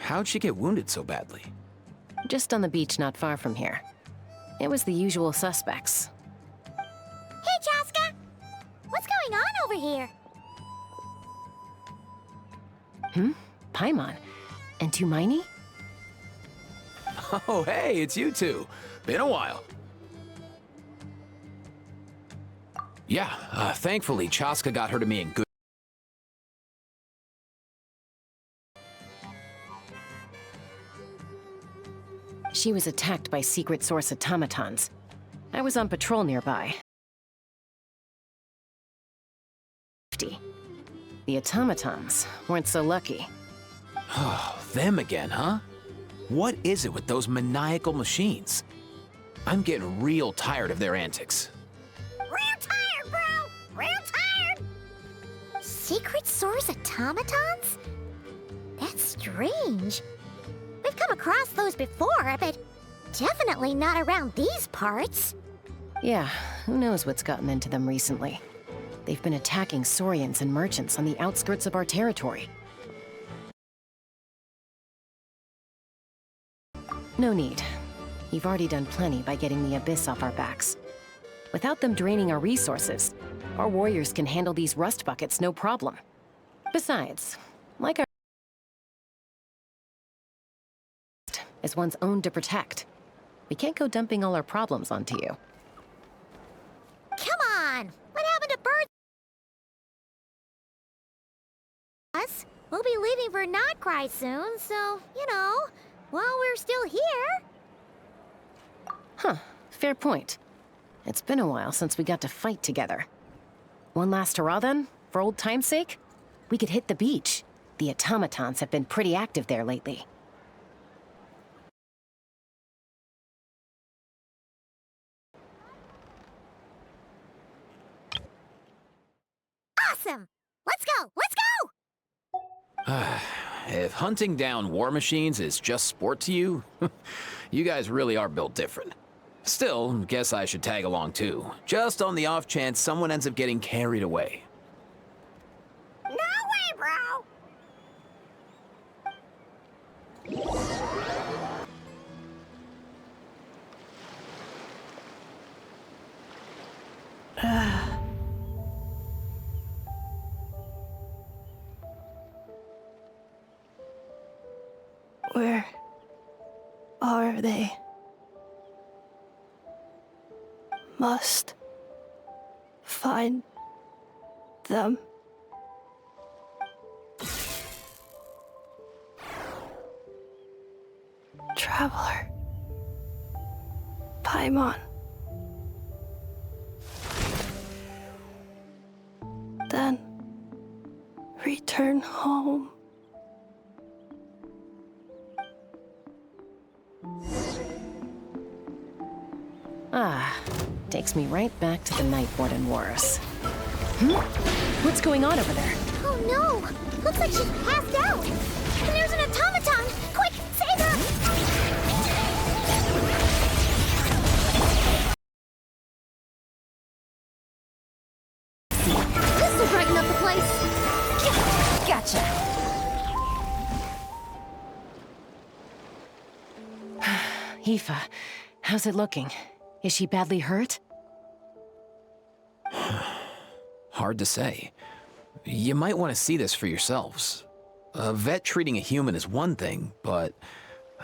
how'd she get wounded so badly? Just on the beach not far from here. It was the usual suspects. Hey, Chaska! What's going on over here? Paimon. And Tumaini? Oh, hey, it's you two. Been a while. Yeah, thankfully, Chaska got her to me in good... She was attacked by secret source automatons. I was on patrol nearby. The automatons weren't so lucky. Oh, them again, huh? What is it with those maniacal machines? I'm getting real tired of their antics. Real tired, bro! Real tired! Secret source automatons? That's strange. We've come across those before, but definitely not around these parts. Yeah, who knows what's gotten into them recently. They've been attacking Saurians and merchants on the outskirts of our territory. No need. You've already done plenty by getting the Abyss off our backs. Without them draining our resources, our warriors can handle these rust buckets no problem. Besides, like our is one's own to protect. We can't go dumping all our problems onto you. Come on! What happened to birds? Us? We'll be leaving for Notcry soon, so, you know, while we're still here. Huh, fair point. It's been a while since we got to fight together. One last hurrah then, for old time's sake? We could hit the beach. The automatons have been pretty active there lately. Awesome! Let's go! Let's go! If hunting down war machines is just sport to you, you guys really are built different. Still, guess I should tag along too, just on the off chance someone ends up getting carried away. No way, bro! Where are they? Must find them. Traveler. Paimon. Then return home. Takes me right back to the Night Warden Wars. What's going on over there? Oh no! Looks like she's passed out! And there's an automaton! Quick, save her! This'll brighten up the place! Gotcha! Aoife, how's it looking? Is she badly hurt? Hard to say. You might want to see this for yourselves. A vet treating a human is one thing, but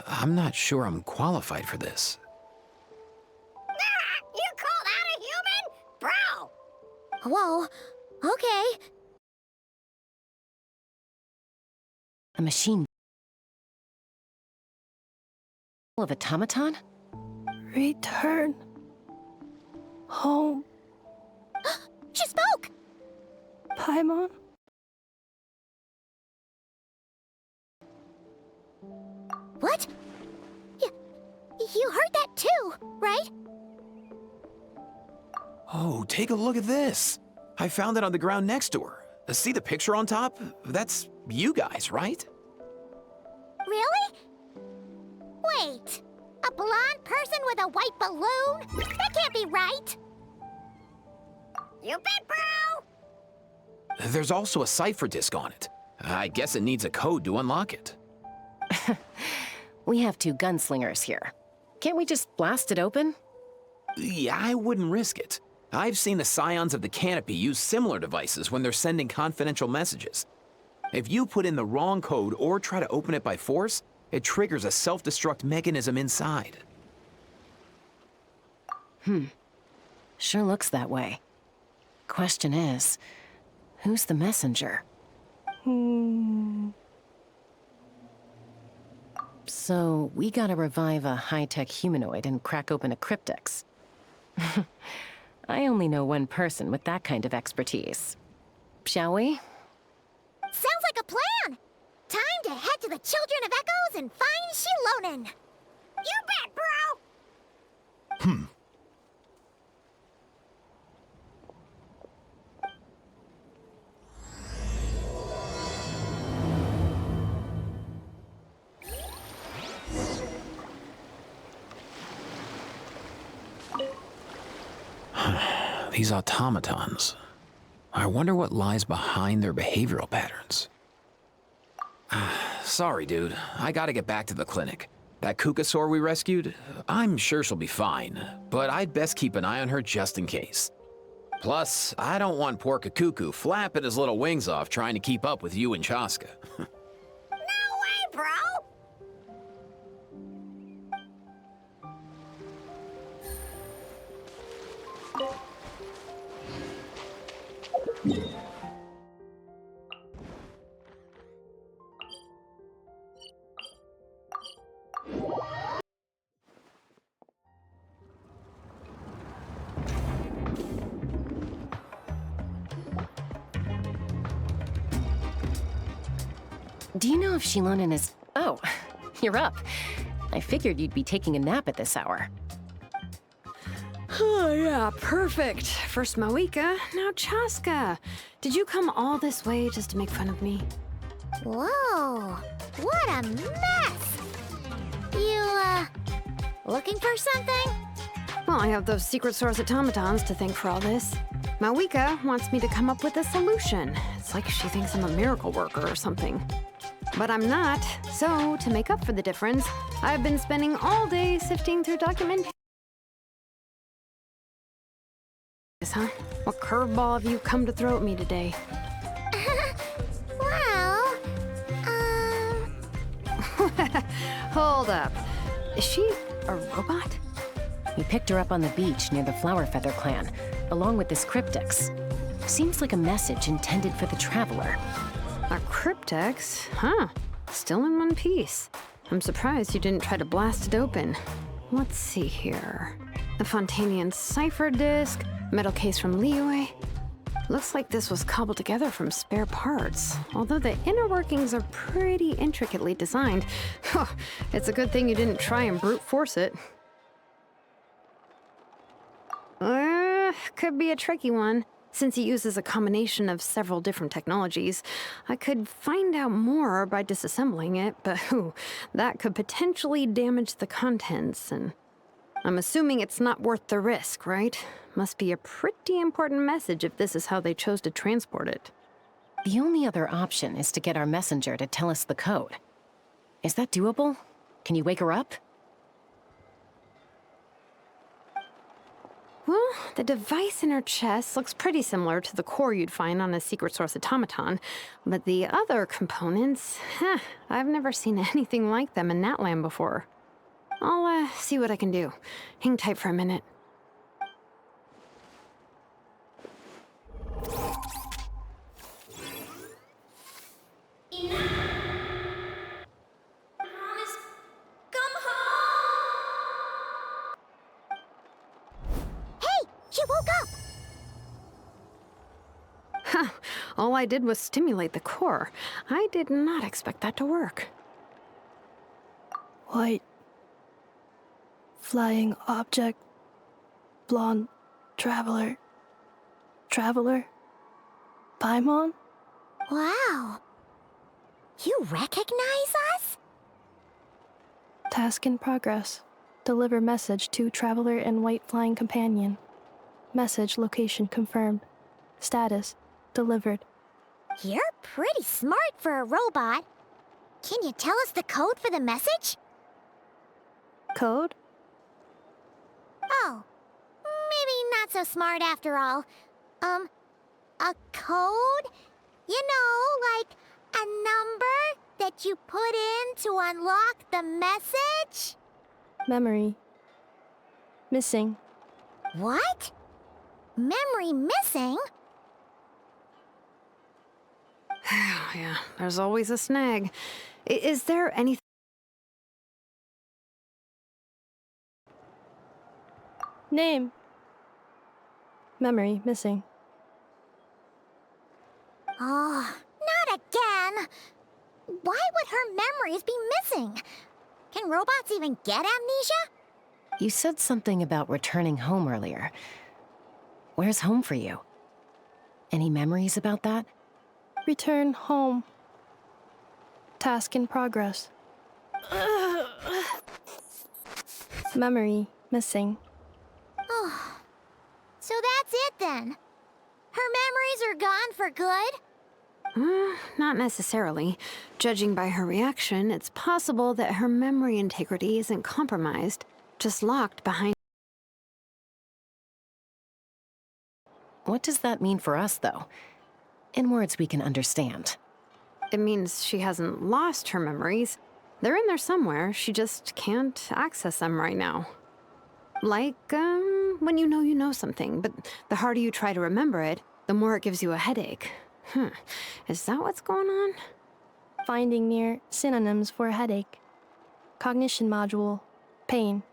I'm not sure I'm qualified for this. You called out a human? Bro! Whoa, okay. A machine of automaton? Return home. She spoke! Paimon. What? You heard that too, right? Oh, take a look at this. I found it on the ground next to her. See the picture on top? That's you guys, right? Really? Wait, a blonde person with a white balloon? That can't be right. You bet, bro! There's also a cipher disk on it. I guess it needs a code to unlock it. We have two gunslingers here. Can't we just blast it open? Yeah, I wouldn't risk it. I've seen the scions of the canopy use similar devices when they're sending confidential messages. If you put in the wrong code or try to open it by force, it triggers a self-destruct mechanism inside. Sure looks that way. Question is, who's the messenger? So, we gotta revive a high-tech humanoid and crack open a cryptex. I only know one person with that kind of expertise. Shall we? Sounds like a plan! Time to head to the Children of Echoes and find Shilonen! You bet, bro! These automatons. I wonder what lies behind their behavioral patterns. Sorry, dude. I gotta get back to the clinic. That Kukasaur we rescued, I'm sure she'll be fine, but I'd best keep an eye on her just in case. Plus, I don't want poor Kakuku flapping his little wings off trying to keep up with you and Chaska. No way, bro! Do you know if Shilonen is... Oh, you're up. I figured you'd be taking a nap at this hour. Oh, yeah, perfect. First Mawika, now Chaska. Did you come all this way just to make fun of me? Whoa, what a mess! You, looking for something? Well, I have those secret source automatons to thank for all this. Mawika wants me to come up with a solution. It's like she thinks I'm a miracle worker or something. But I'm not, so to make up for the difference, I've been spending all day sifting through documentation. Huh? What curveball have you come to throw at me today? Well, Hold up. Is she a robot? We picked her up on the beach near the Flowerfeather clan, along with this cryptex. Seems like a message intended for the Traveler. A cryptex? Huh. Still in one piece. I'm surprised you didn't try to blast it open. Let's see here. The Fontanian cipher disk, metal case from Liyue. Looks like this was cobbled together from spare parts, although the inner workings are pretty intricately designed. It's a good thing you didn't try and brute force it. Could be a tricky one. Since it uses a combination of several different technologies, I could find out more by disassembling it, but that could potentially damage the contents, and I'm assuming it's not worth the risk, right? Must be a pretty important message if this is how they chose to transport it. The only other option is to get our messenger to tell us the code. Is that doable? Can you wake her up? Well, the device in her chest looks pretty similar to the core you'd find on a secret source automaton, but the other components, I've never seen anything like them in Natlan before. I'll see what I can do. Hang tight for a minute. She woke up! All I did was stimulate the core. I did not expect that to work. White. Flying object. Blonde. Traveler. Traveler. Paimon? Wow. You recognize us? Task in progress. Deliver message to Traveler and White Flying Companion. Message location confirmed. Status delivered. You're pretty smart for a robot. Can you tell us the code for the message? Code? Oh, maybe not so smart after all. A code? You know, like a number that you put in to unlock the message? Memory. Missing. What? Memory missing? Yeah, there's always a snag. Is there anything? Name. Memory missing. Oh, not again! Why would her memories be missing? Can robots even get amnesia? You said something about returning home earlier. Where's home for you? Any memories about that? Return home. Task in progress. Memory missing. Oh, so that's it then. Her memories are gone for good? Not necessarily. Judging by her reaction, it's possible that her memory integrity isn't compromised, just locked behind. What does that mean for us, though? In words we can understand. It means she hasn't lost her memories. They're in there somewhere, she just can't access them right now. Like, when you know something, but the harder you try to remember it, the more it gives you a headache. Is that what's going on? Finding near synonyms for headache. Cognition module. Pain.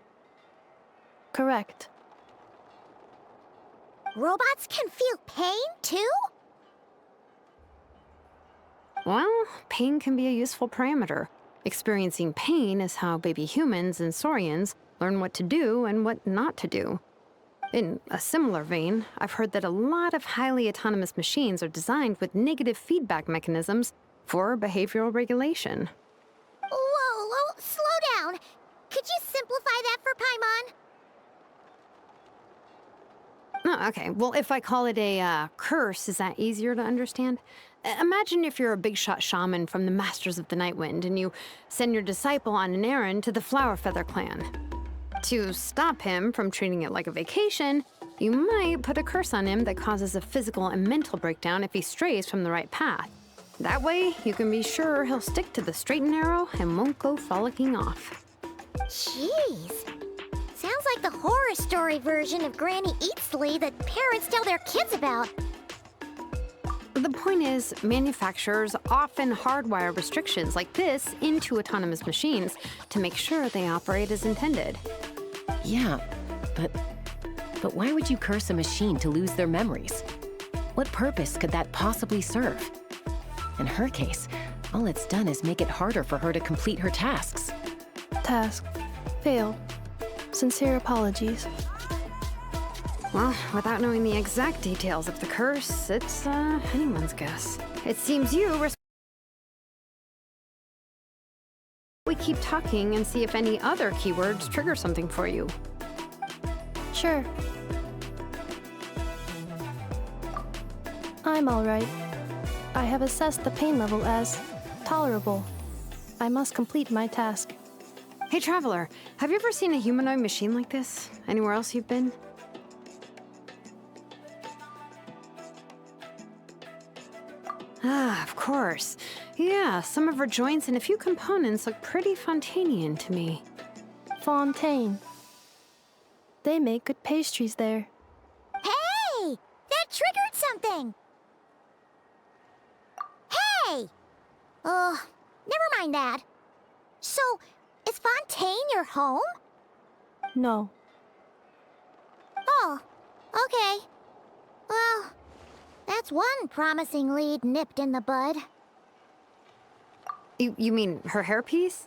Correct. Robots can feel pain, too? Well, pain can be a useful parameter. Experiencing pain is how baby humans and saurians learn what to do and what not to do. In a similar vein, I've heard that a lot of highly autonomous machines are designed with negative feedback mechanisms for behavioral regulation. Whoa, slow down. Could you simplify that for Paimon? Oh, okay, well, if I call it a curse, is that easier to understand? Imagine if you're a big shot shaman from the Masters of the Nightwind and you send your disciple on an errand to the Flower Feather clan. To stop him from treating it like a vacation, you might put a curse on him that causes a physical and mental breakdown if he strays from the right path. That way, you can be sure he'll stick to the straight and narrow and won't go frolicking off. Jeez. Sounds like the horror story version of Granny Eatsley that parents tell their kids about. The point is, manufacturers often hardwire restrictions like this into autonomous machines to make sure they operate as intended. Yeah, but why would you curse a machine to lose their memories? What purpose could that possibly serve? In her case, all it's done is make it harder for her to complete her tasks. Task. Failed. Sincere apologies. Well, without knowing the exact details of the curse, it's anyone's guess. It seems we keep talking and see if any other keywords trigger something for you. Sure. I'm all right. I have assessed the pain level as tolerable. I must complete my task. Hey, Traveler, have you ever seen a humanoid machine like this? Anywhere else you've been? Ah, of course. Yeah, some of her joints and a few components look pretty Fontanian to me. Fontaine. They make good pastries there. Hey! That triggered something! Hey! Never mind that. So, is Fontaine your home? No. Oh, okay. Well, that's one promising lead nipped in the bud. You mean her hairpiece?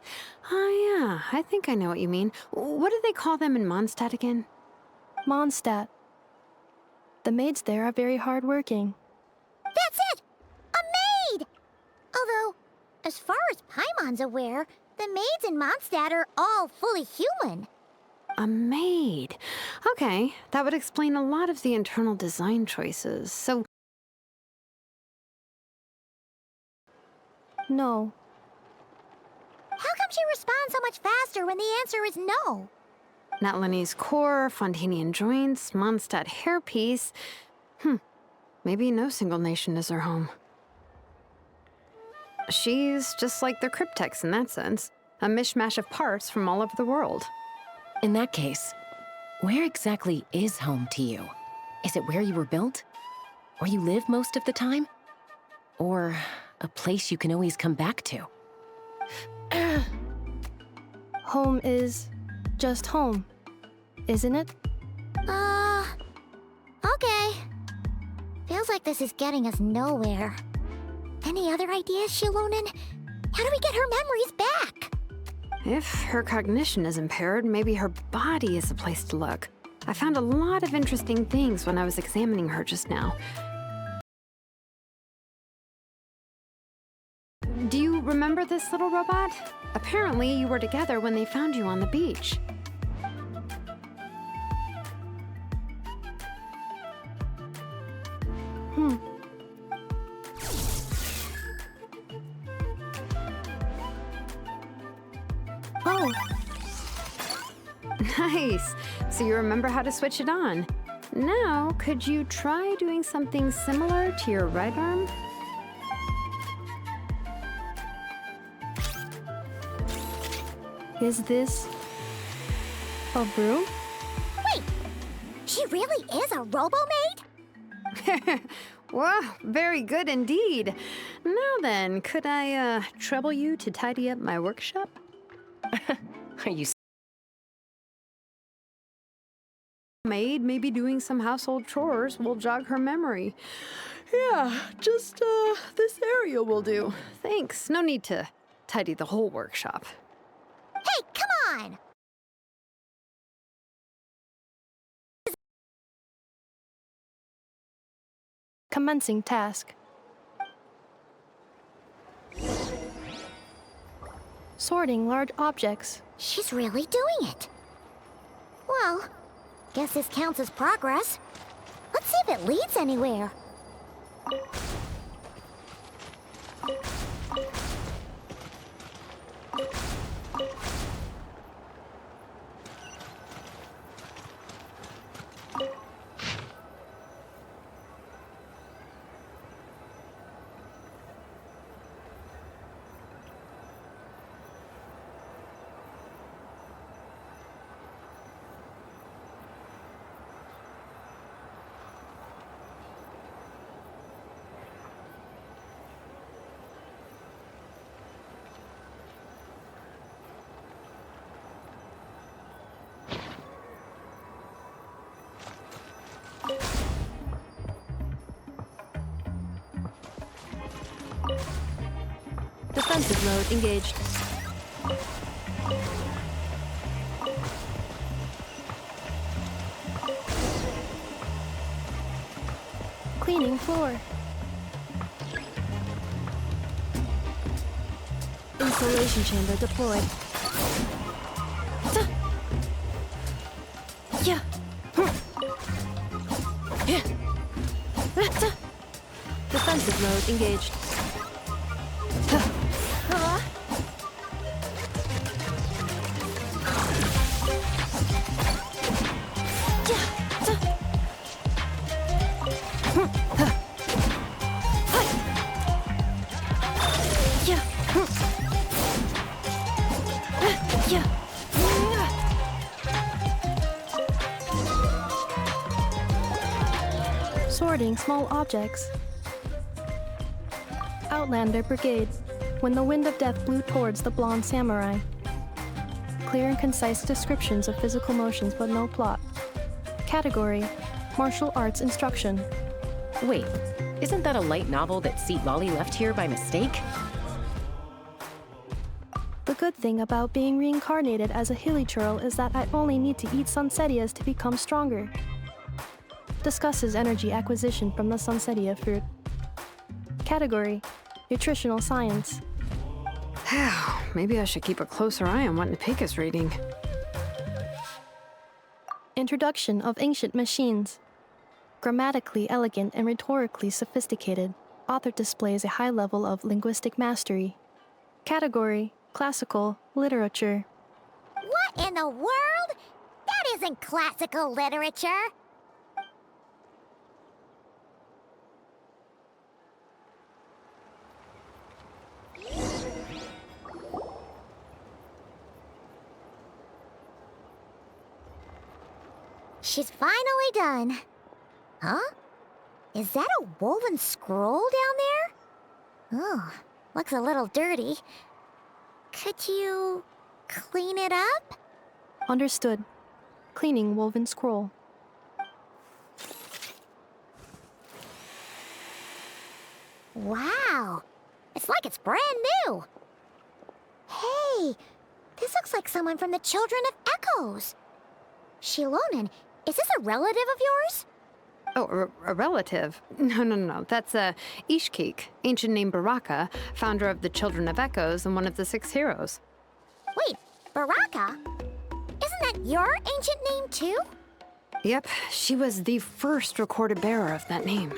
Oh, yeah, I think I know what you mean. What do they call them in Mondstadt again? Mondstadt. The maids there are very hardworking. That's it! A maid! Although, as far as Paimon's aware, the maids in Mondstadt are all fully human. A maid. Okay, that would explain a lot of the internal design choices. So, No. How come she responds so much faster when the answer is no? Natlanese core, Fontanian joints, Mondstadt hairpiece. Maybe no single nation is her home. She's just like the cryptex in that sense. A mishmash of parts from all over the world. In that case, where exactly is home to you? Is it where you were built? Where you live most of the time? Or a place you can always come back to? Home is just home, isn't it? Okay. Feels like this is getting us nowhere. Any other ideas, Shilonen? How do we get her memories back? If her cognition is impaired, maybe her body is the place to look. I found a lot of interesting things when I was examining her just now. Do you remember this little robot? Apparently, you were together when they found you on the beach. Oh, Nice. So you remember how to switch it on. Now, could you try doing something similar to your right arm? is this a broom? Wait! She really is a robo-maid? Wow, very good indeed. Now then, could I trouble you to tidy up my workshop? Are you Maid, maybe doing some household chores will jog her memory. Yeah, just this area will do. Thanks. No need to tidy the whole workshop. Hey, come on! Commencing task. Sorting large objects. She's really doing it. Well, guess this counts as progress. Let's see if it leads anywhere. Defensive mode engaged. Cleaning floor. Insulation chamber deployed. Yeah. Defensive mode engaged. Sorting small objects. Outlander Brigade. When the wind of death blew towards the blonde samurai. Clear and concise descriptions of physical motions, but no plot. Category: martial arts instruction. Wait, isn't that a light novel that Seat Lolly left here by mistake? The good thing about being reincarnated as a hilly churl is that I only need to eat sunsetias to become stronger. Discusses energy acquisition from the sunsetia fruit. Category: nutritional science. Maybe I should keep a closer eye on what Nipika's reading. Introduction of ancient machines. Grammatically elegant and rhetorically sophisticated, author displays a high level of linguistic mastery. Category: Classical literature. What in the world? That isn't classical literature. She's finally done. Huh? Is that a woven scroll down there? Oh, looks a little dirty. Could you clean it up? Understood. Cleaning woven scroll. Wow, it's like it's brand new. Hey, this looks like someone from the Children of Echoes. Shilonen, is this a relative of yours? Oh, a relative? No. That's Ishkik, ancient name Baraka, founder of the Children of Echoes and one of the 6 heroes. Wait, Baraka? Isn't that your ancient name too? Yep, she was the first recorded bearer of that name.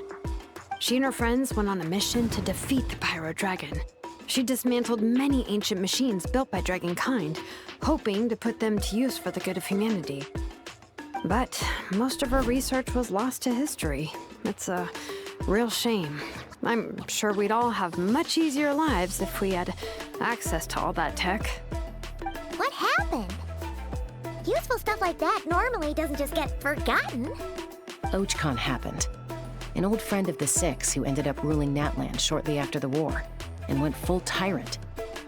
She and her friends went on a mission to defeat the Pyro Dragon. She dismantled many ancient machines built by Dragonkind, hoping to put them to use for the good of humanity. But most of her research was lost to history. It's a real shame. I'm sure we'd all have much easier lives if we had access to all that tech. What happened? Useful stuff like that normally doesn't just get forgotten. Ochkon happened. An old friend of the 6 who ended up ruling Natland shortly after the war, and went full tyrant.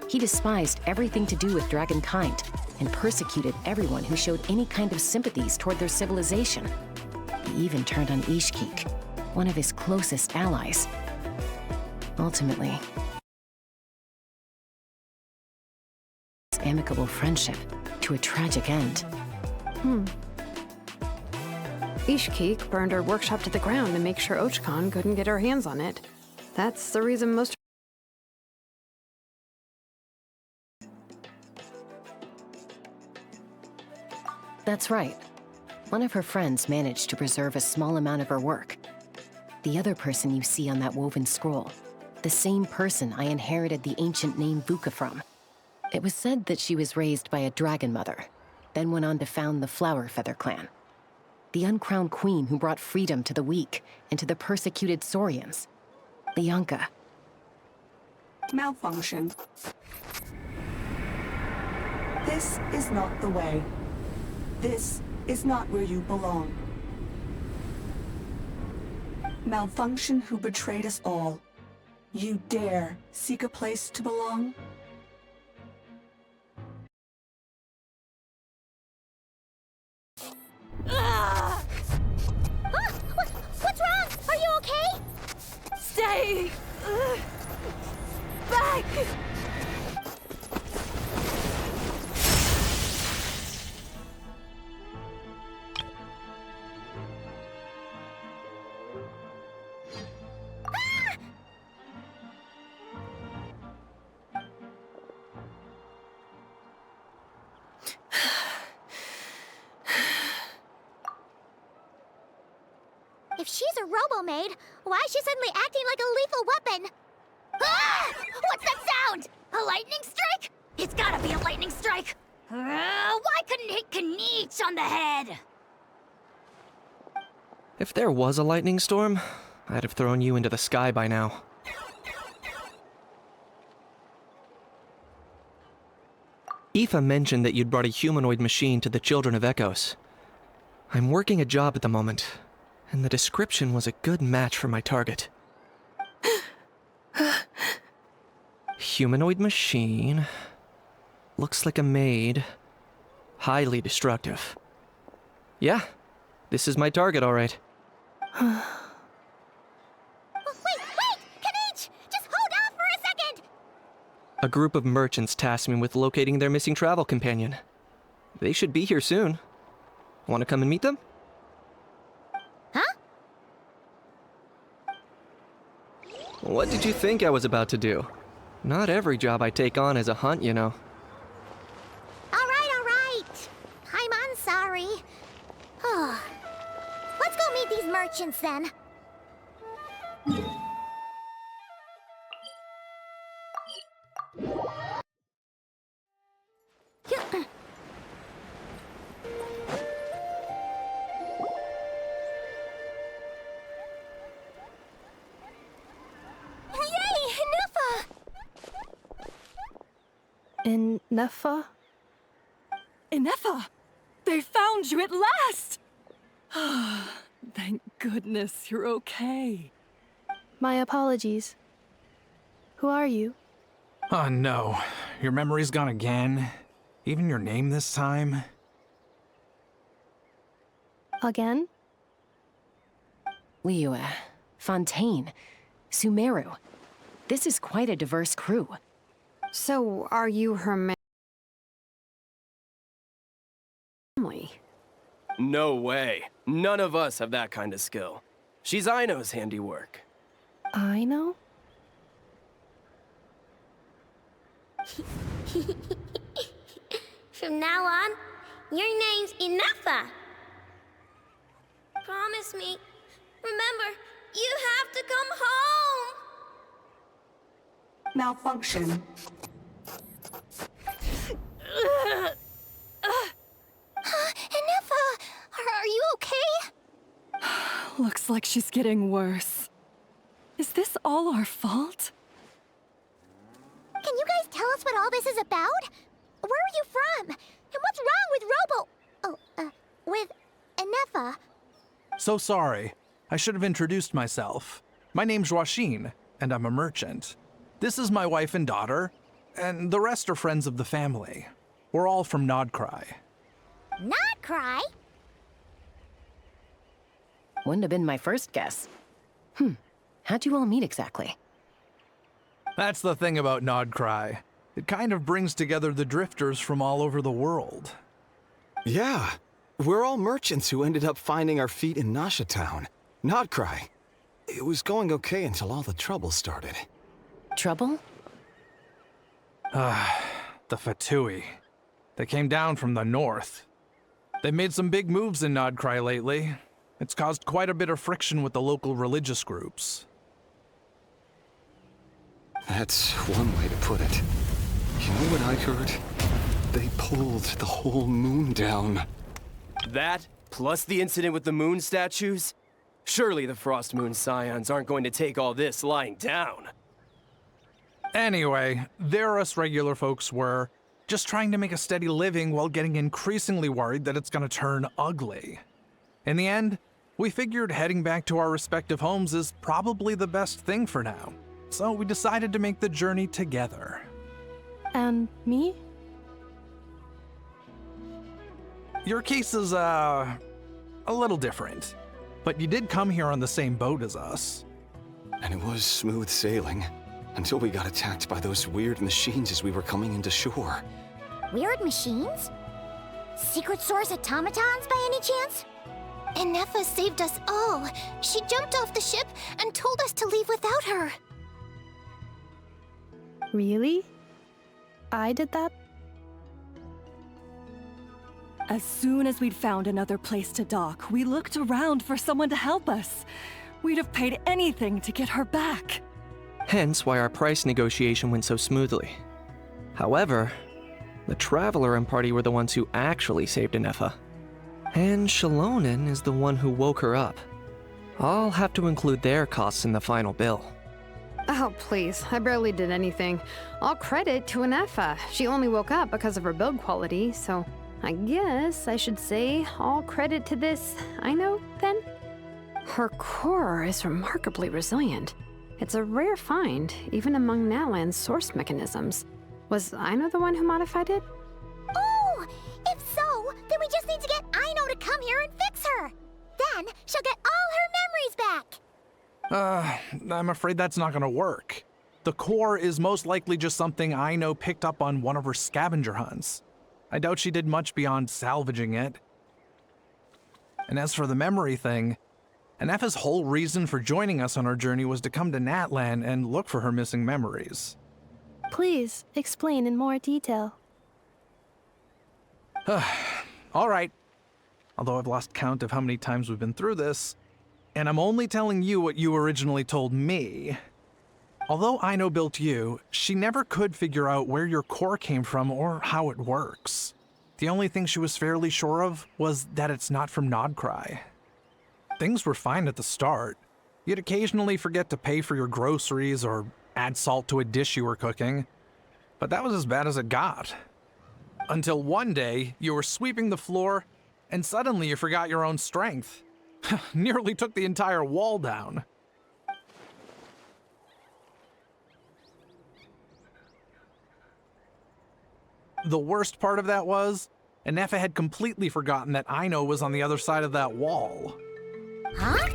He despised everything to do with Dragonkind, and persecuted everyone who showed any kind of sympathies toward their civilization. He even turned on Ishkik, one of his closest allies. Ultimately, his amicable friendship to a tragic end. Ishkik burned her workshop to the ground to make sure Ochkon couldn't get her hands on it. That's the reason most. That's right. One of her friends managed to preserve a small amount of her work. The other person you see on that woven scroll, the same person I inherited the ancient name Vuka from. It was said that she was raised by a dragon mother, then went on to found the Flower Feather clan. The uncrowned queen who brought freedom to the weak and to the persecuted Saurians. Lianka. Malfunction. This is not the way. This is not where you belong. Malfunction who betrayed us all. You dare seek a place to belong? What's wrong? Are you okay? Stay back! If she's a robo-maid, why is she suddenly acting like a lethal weapon? Ah! What's that sound? A lightning strike? It's gotta be a lightning strike! Why couldn't it hit Kniech on the head? If there was a lightning storm, I'd have thrown you into the sky by now. Aoife mentioned that you'd brought a humanoid machine to the Children of Echoes. I'm working a job at the moment, and the description was a good match for my target. Humanoid machine. Looks like a maid. Highly destructive. Yeah, this is my target, all right. Wait! Kniech! Just hold off for a second! A group of merchants tasked me with locating their missing travel companion. They should be here soon. Want to come and meet them? Huh? What did you think I was about to do? Not every job I take on is a hunt, you know. All right. I'm sorry. Let's go meet these merchants then. Neffa? Ineffa! They found you at last! Thank goodness you're okay. My apologies. Who are you? Oh no, your memory's gone again? Even your name this time? Again? Liyue, Fontaine, Sumeru. This is quite a diverse crew. So, are you her family? No way. None of us have that kind of skill. She's Aino's handiwork. I know? From now on, your name's Ineffa. Promise me. Remember, you have to come home. Malfunction. Ineffa, are you okay? Looks like she's getting worse. Is this all our fault? Can you guys tell us what all this is about? Where are you from? And what's wrong with with Ineffa? So sorry. I should have introduced myself. My name's Joachine, and I'm a merchant. This is my wife and daughter, and the rest are friends of the family. We're all from Nodcry. Not cry? Wouldn't have been my first guess. How'd you all meet exactly? That's the thing about Nodcry. It kind of brings together the drifters from all over the world. Yeah, we're all merchants who ended up finding our feet in Nasha Town. Nodcry. It was going okay until all the trouble started. Trouble? The Fatui. They came down from the north. They made some big moves in Nodcry lately. It's caused quite a bit of friction with the local religious groups. That's one way to put it. You know what I heard? They pulled the whole moon down. That, plus the incident with the moon statues? Surely the Frost Moon Scions aren't going to take all this lying down. Anyway, there us regular folks were, just trying to make a steady living while getting increasingly worried that it's gonna turn ugly. In the end, we figured heading back to our respective homes is probably the best thing for now. So we decided to make the journey together. And me? Your case is, a little different. But you did come here on the same boat as us. And it was smooth sailing, until we got attacked by those weird machines as we were coming into shore. Weird machines? Secret Source automatons by any chance? Ineffa saved us all. She jumped off the ship and told us to leave without her. Really? I did that? As soon as we'd found another place to dock, we looked around for someone to help us. We'd have paid anything to get her back. Hence why our price negotiation went so smoothly. However, the Traveler and party were the ones who actually saved Ineffa. And Shalonen is the one who woke her up. I'll have to include their costs in the final bill. Oh, please. I barely did anything. All credit to Ineffa. She only woke up because of her build quality, so I guess I should say all credit to this Aino, then? Her core is remarkably resilient. It's a rare find, even among Natlan's source mechanisms. Was Aino the one who modified it? Oh! If so, then we just need to get Aino to come here and fix her. Then she'll get all her memories back. I'm afraid that's not gonna work. The core is most likely just something Aino picked up on one of her scavenger hunts. I doubt she did much beyond salvaging it. And as for the memory thing, Ineffa's whole reason for joining us on our journey was to come to Natlan and look for her missing memories. Please, explain in more detail. All right. Although I've lost count of how many times we've been through this, and I'm only telling you what you originally told me. Although Aino built you, she never could figure out where your core came from or how it works. The only thing she was fairly sure of was that it's not from Nodcry. Things were fine at the start. You'd occasionally forget to pay for your groceries or add salt to a dish you were cooking. But that was as bad as it got. Until one day, you were sweeping the floor, and suddenly you forgot your own strength. Nearly took the entire wall down. The worst part of that was, Ineffa had completely forgotten that Aino was on the other side of that wall. Huh?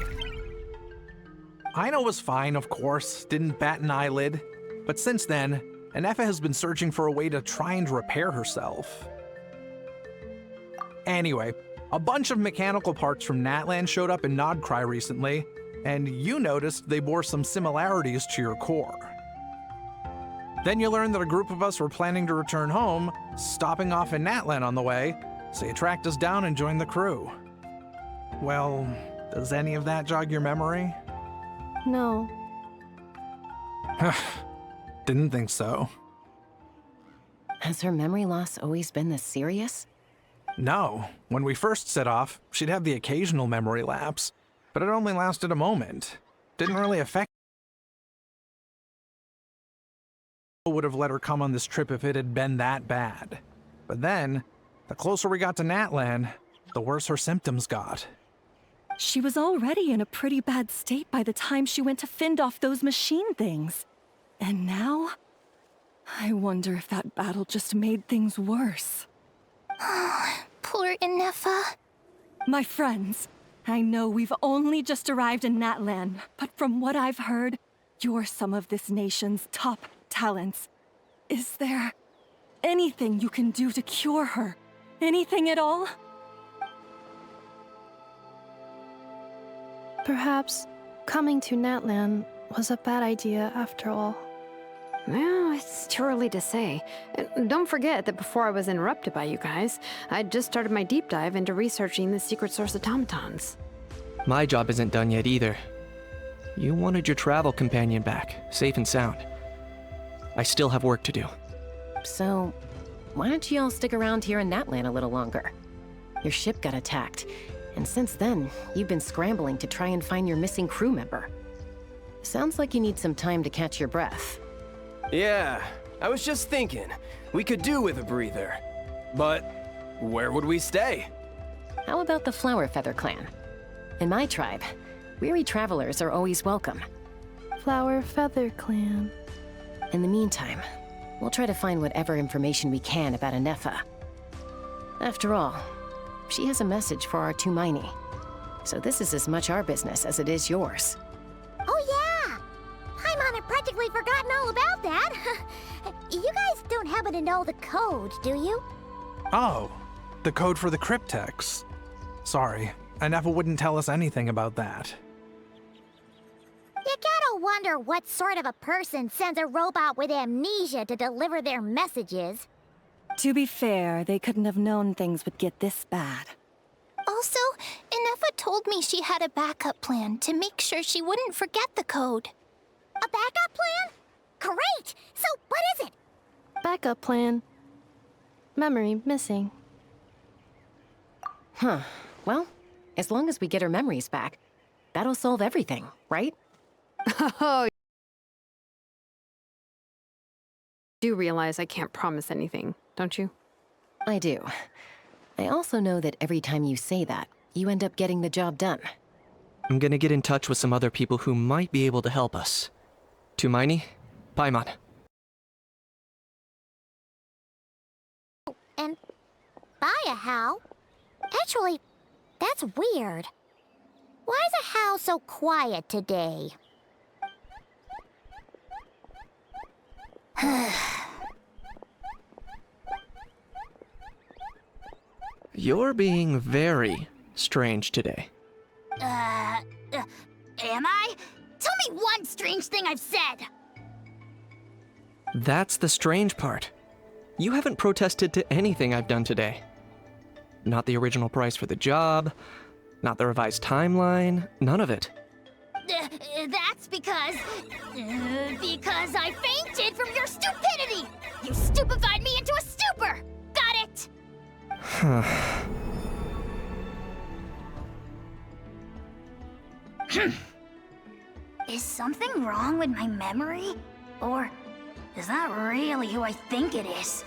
Aino was fine, of course, didn't bat an eyelid. But since then, Ineffa has been searching for a way to try and repair herself. Anyway, a bunch of mechanical parts from Natlan showed up in Nodcry recently, and you noticed they bore some similarities to your core. Then you learned that a group of us were planning to return home, stopping off in Natlan on the way, so you tracked us down and joined the crew. Well, does any of that jog your memory? No. Didn't think so. Has her memory loss always been this serious? No. When we first set off, she'd have the occasional memory lapse, but it only lasted a moment. Didn't really affect. Would have let her come on this trip if it had been that bad. But then, the closer we got to Natlan, the worse her symptoms got. She was already in a pretty bad state by the time she went to fend off those machine things. And now, I wonder if that battle just made things worse. Poor Ineffa. My friends, I know we've only just arrived in Natlan, but from what I've heard, you're some of this nation's top talents. Is there anything you can do to cure her? Anything at all? Perhaps coming to Natlan was a bad idea after all. Well, it's too early to say. And don't forget that before I was interrupted by you guys, I'd just started my deep dive into researching the secret source automatons. My job isn't done yet either. You wanted your travel companion back, safe and sound. I still have work to do. So, why don't you all stick around here in Natlan a little longer? Your ship got attacked, and since then, you've been scrambling to try and find your missing crew member. Sounds like you need some time to catch your breath. Yeah, I was just thinking, we could do with a breather. But where would we stay? How about the Flower Feather clan? In my tribe, weary travelers are always welcome. Flower Feather Clan. In the meantime, we'll try to find whatever information we can about Ineffa. After all, she has a message for our Tumaini. So this is as much our business as it is yours. Oh yeah! Paimon had practically forgotten all about that. You guys don't happen to know the code, do you? Oh, the code for the cryptex. Sorry, Ineffa wouldn't tell us anything about that. You gotta wonder what sort of a person sends a robot with amnesia to deliver their messages. To be fair, they couldn't have known things would get this bad. Also, Ineffa told me she had a backup plan to make sure she wouldn't forget the code. A backup plan? Great! So what is it? Backup plan. Memory missing. Huh. Well, as long as we get her memories back, that'll solve everything, right? Oh, you do realize I can't promise anything, don't you? I do. I also know that every time you say that, you end up getting the job done. I'm gonna get in touch with some other people who might be able to help us. Tumaini, Paimon. And Baya How? Actually, that's weird. Why is a How so quiet today? You're being very strange today. Am I? Tell me one strange thing I've said! That's the strange part. You haven't protested to anything I've done today. Not the original price for the job, not the revised timeline, none of it. That's because I fainted from your stupidity! You stupefied me into a stupor! Got it? Is something wrong with my memory? Or is that really who I think it is?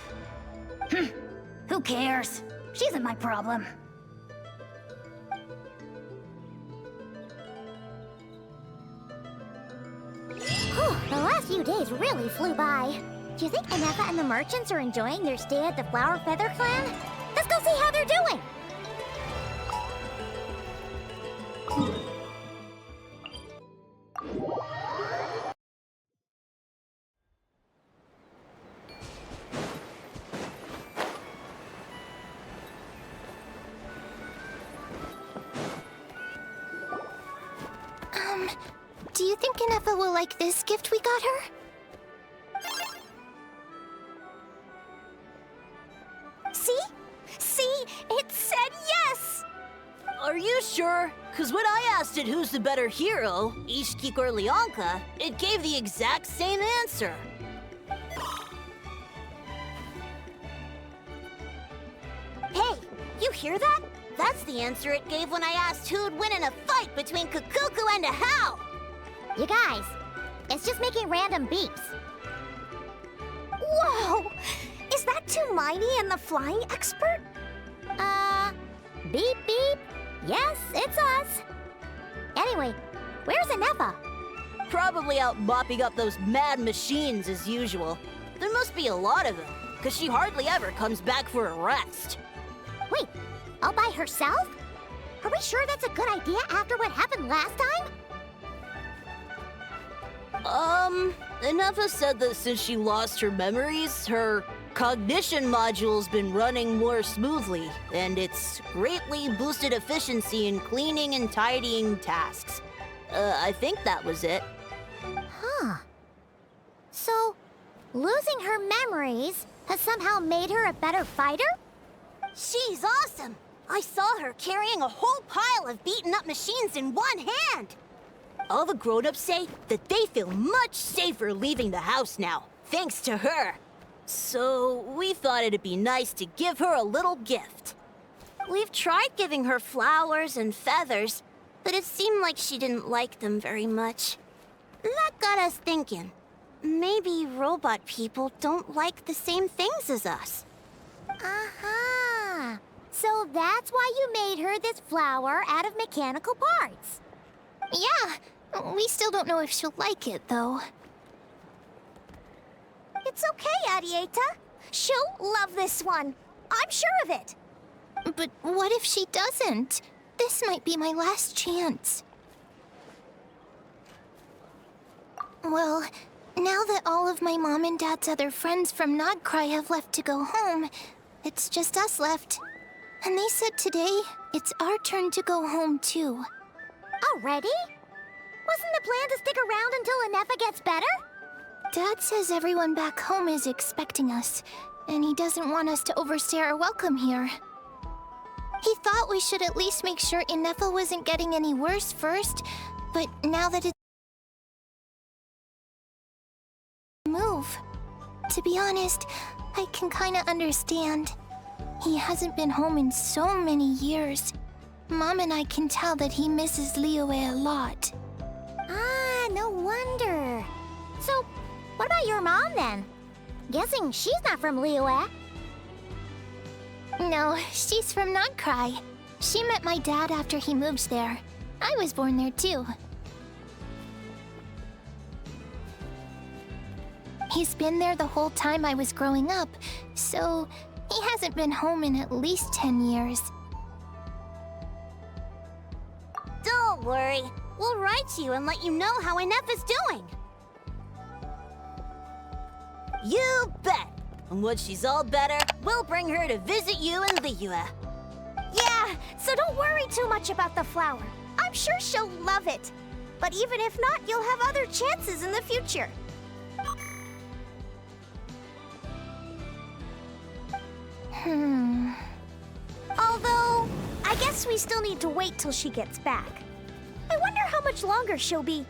Who cares? She isn't my problem. Whew, the last few days really flew by. Do you think Ineffa and the merchants are enjoying their stay at the Flower Feather Clan? Let's go see how they're doing! Do you think Ineffa will like this gift we got her? See? See? It said yes! Are you sure? Because when I asked it who's the better hero, Ishkik or Leonka, it gave the exact same answer. Hey, you hear that? That's the answer it gave when I asked who'd win in a fight between Kukuku and a How. You guys, it's just making random beeps. Whoa! Is that Tumaini and the flying expert? Beep beep. Yes, it's us. Anyway, where's Ineffa? Probably out mopping up those mad machines as usual. There must be a lot of them, because she hardly ever comes back for a rest. Wait, all by herself? Are we sure that's a good idea after what happened last time? Ineffa said that since she lost her memories, her cognition module's been running more smoothly, and it's greatly boosted efficiency in cleaning and tidying tasks. I think that was it. Huh. So, losing her memories has somehow made her a better fighter? She's awesome! I saw her carrying a whole pile of beaten up machines in one hand! All the grown-ups say that they feel much safer leaving the house now, thanks to her. So we thought it'd be nice to give her a little gift. We've tried giving her flowers and feathers, but it seemed like she didn't like them very much. That got us thinking. Maybe robot people don't like the same things as us. Aha! So that's why you made her this flower out of mechanical parts. Yeah, we still don't know if she'll like it, though. It's okay, Arieta. She'll love this one. I'm sure of it. But what if she doesn't? This might be my last chance. Well, now that all of my mom and dad's other friends from Nodcry have left to go home, it's just us left. And they said today, it's our turn to go home, too. Already? Wasn't the plan to stick around until Ineffa gets better? Dad says everyone back home is expecting us, and he doesn't want us to overstay our welcome here. He thought we should at least make sure Ineffa wasn't getting any worse first, but now that it's move. To be honest, I can kinda understand. He hasn't been home in so many years. Mom and I can tell that he misses Liyue a lot. Ah, no wonder. So, what about your mom then? Guessing she's not from Liyue. No, she's from Nodcry. She met my dad after he moved there. I was born there too. He's been there the whole time I was growing up, so he hasn't been home in at least 10 years. Don't worry. We'll write to you and let you know how Ineffa's doing. You bet! And when she's all better, we'll bring her to visit you in Liyue. Yeah, so don't worry too much about the flower. I'm sure she'll love it. But even if not, you'll have other chances in the future. Although, I guess we still need to wait till she gets back. I wonder how much longer she'll be.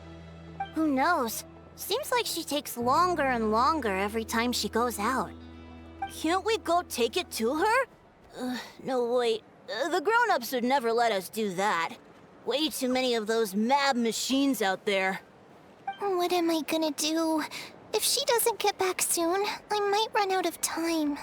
Who knows? Seems like she takes longer and longer every time she goes out. Can't we go take it to her? No, wait. The grown-ups would never let us do that. Way too many of those mad machines out there. What am I gonna do? If she doesn't get back soon, I might run out of time.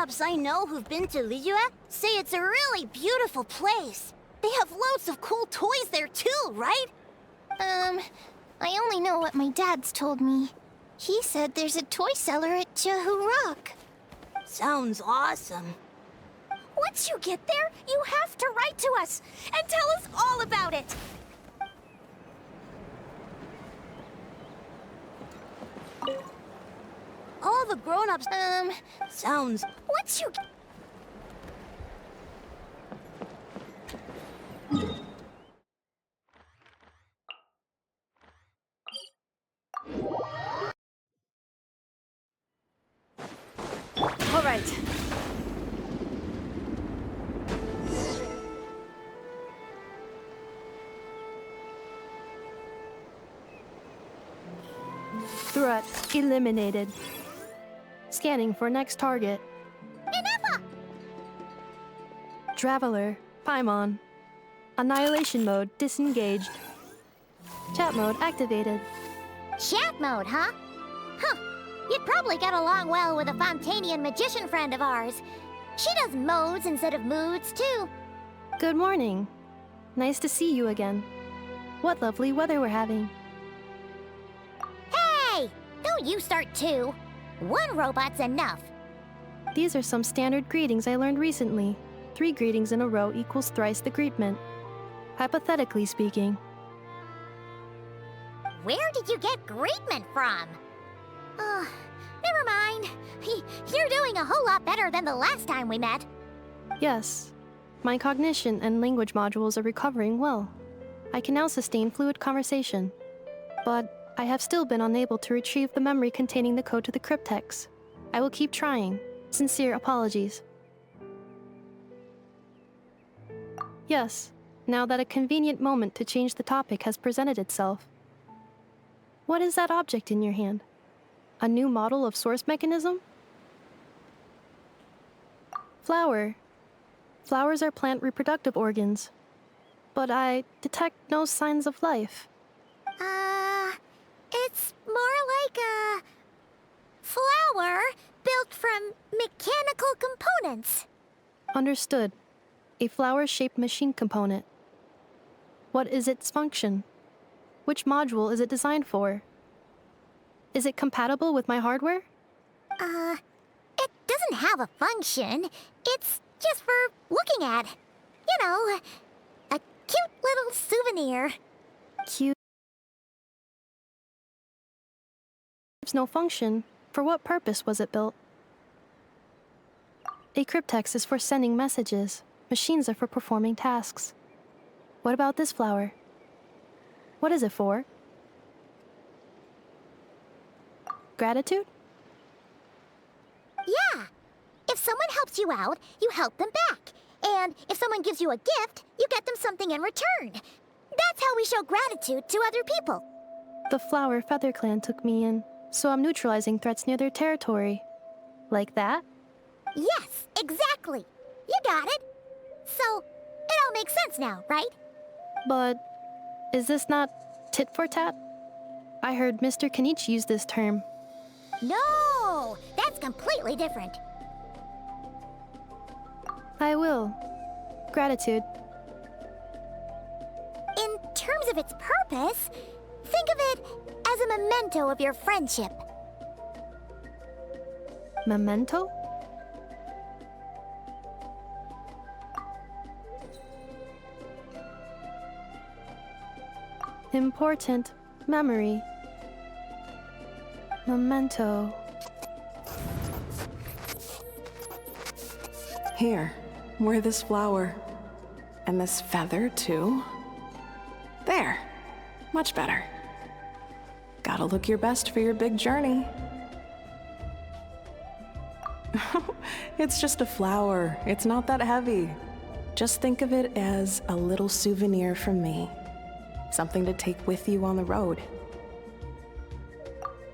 grown-ups I know who've been to Liyue say it's a really beautiful place. They have loads of cool toys there too, right? I only know what my dad's told me. He said there's a toy cellar at Jehu Rock. Sounds awesome. Once you get there, you have to write to us and tell us all about it. All the grown-ups, sounds... Once you... All right. Threat eliminated. Scanning for next target. Ineffa! Traveler, Paimon. Annihilation mode disengaged. Chat mode activated. Chat mode, huh? Huh. You'd probably get along well with a Fontanian magician friend of ours. She does modes instead of moods, too. Good morning. Nice to see you again. What lovely weather we're having. Hey! Don't you start too. One robot's enough. These are some standard greetings I learned recently. 3 greetings in a row equals thrice the greetment. Hypothetically speaking. Where did you get greetment from? Never mind. You're doing a whole lot better than the last time we met. Yes. My cognition and language modules are recovering well. I can now sustain fluid conversation. But I have still been unable to retrieve the memory containing the code to the cryptex. I will keep trying. Sincere apologies. Yes, now that a convenient moment to change the topic has presented itself. What is that object in your hand? A new model of source mechanism? Flower. Flowers are plant reproductive organs. But I detect no signs of life. It's more like a... flower built from mechanical components. Understood. A flower-shaped machine component. What is its function? Which module is it designed for? Is it compatible with my hardware? It doesn't have a function. It's just for looking at. You know, a cute little souvenir. Cute. Serves no function. For what purpose was it built? A cryptex is for sending messages. Machines are for performing tasks. What about this flower? What is it for? Gratitude? Yeah. If someone helps you out, you help them back. And if someone gives you a gift, you get them something in return. That's how we show gratitude to other people. The Flower Feather Clan took me in, so I'm neutralizing threats near their territory. Like that? Yes, exactly. You got it. So, it all makes sense now, right? But is this not tit for tat? I heard Mr. Kenichi use this term. No, that's completely different. I will. Gratitude. In terms of its purpose, think of it as a memento of your friendship. Memento? Important memory. Memento. Here, wear this flower. And this feather, too. There. Much better. Gotta look your best for your big journey. It's just a flower. It's not that heavy. Just think of it as a little souvenir from me. Something to take with you on the road.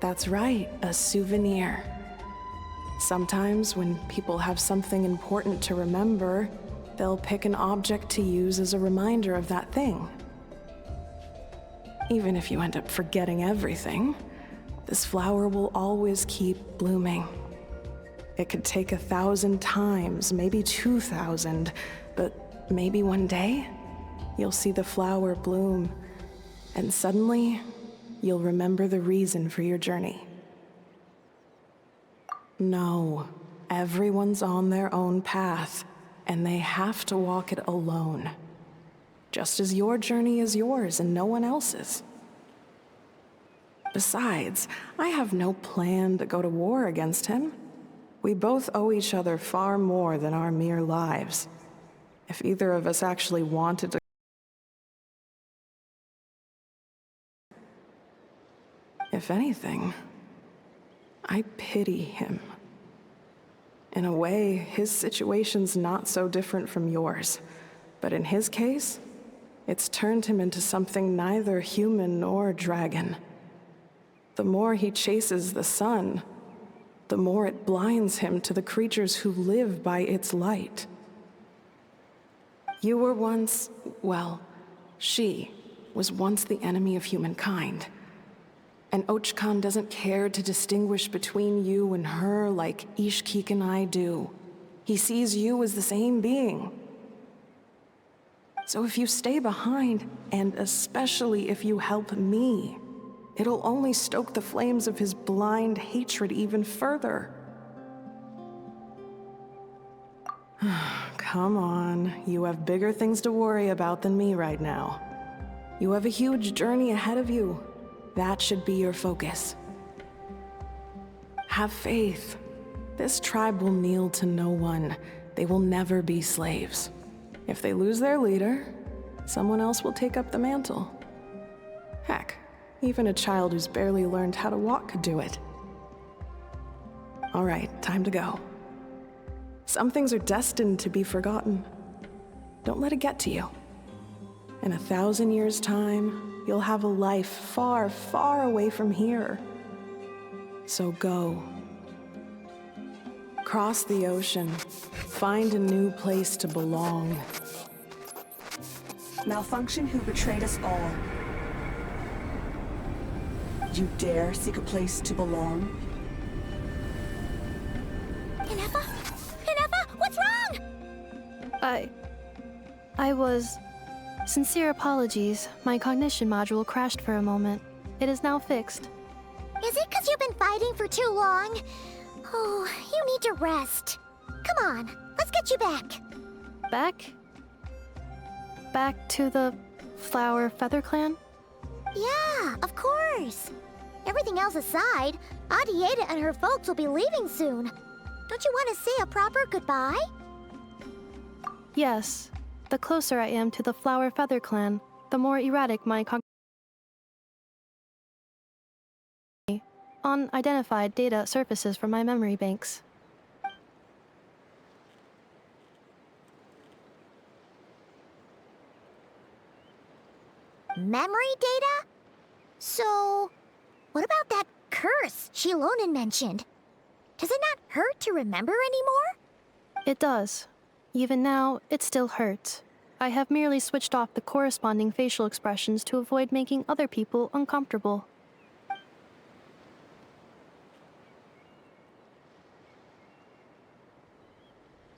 That's right, a souvenir. Sometimes when people have something important to remember, they'll pick an object to use as a reminder of that thing. Even if you end up forgetting everything, this flower will always keep blooming. It could take 1,000 times, maybe 2,000, but maybe one day, you'll see the flower bloom, and suddenly, you'll remember the reason for your journey. No, everyone's on their own path, and they have to walk it alone. Just as your journey is yours and no one else's. Besides, I have no plan to go to war against him. We both owe each other far more than our mere lives. If either of us actually wanted to... If anything, I pity him. In a way, his situation's not so different from yours. But in his case, it's turned him into something neither human nor dragon. The more he chases the sun, the more it blinds him to the creatures who live by its light. You were once, well, she was once the enemy of humankind. And Ochkan doesn't care to distinguish between you and her like Ishkik and I do. He sees you as the same being. So if you stay behind, and especially if you help me, it'll only stoke the flames of his blind hatred even further. Come on, you have bigger things to worry about than me right now. You have a huge journey ahead of you. That should be your focus. Have faith. This tribe will kneel to no one. They will never be slaves. If they lose their leader, someone else will take up the mantle. Heck, even a child who's barely learned how to walk could do it. All right, time to go. Some things are destined to be forgotten. Don't let it get to you. In 1,000 years' time, you'll have a life far, far away from here. So go. Cross the ocean. Find a new place to belong. Malfunction who betrayed us all. You dare seek a place to belong? Ineffa? Ineffa, what's wrong? I was... Sincere apologies. My cognition module crashed for a moment. It is now fixed. Is it because you've been fighting for too long? Oh, you need to rest. Come on, let's get you back. Back? Back to the Flower Feather Clan? Yeah, of course. Everything else aside, Adieta and her folks will be leaving soon. Don't you want to say a proper goodbye? Yes. The closer I am to the Flower Feather Clan, the more erratic my unidentified data surfaces from my memory banks. Memory data? So, what about that curse Shilonen mentioned? Does it not hurt to remember anymore? It does. Even now, it still hurts. I have merely switched off the corresponding facial expressions to avoid making other people uncomfortable.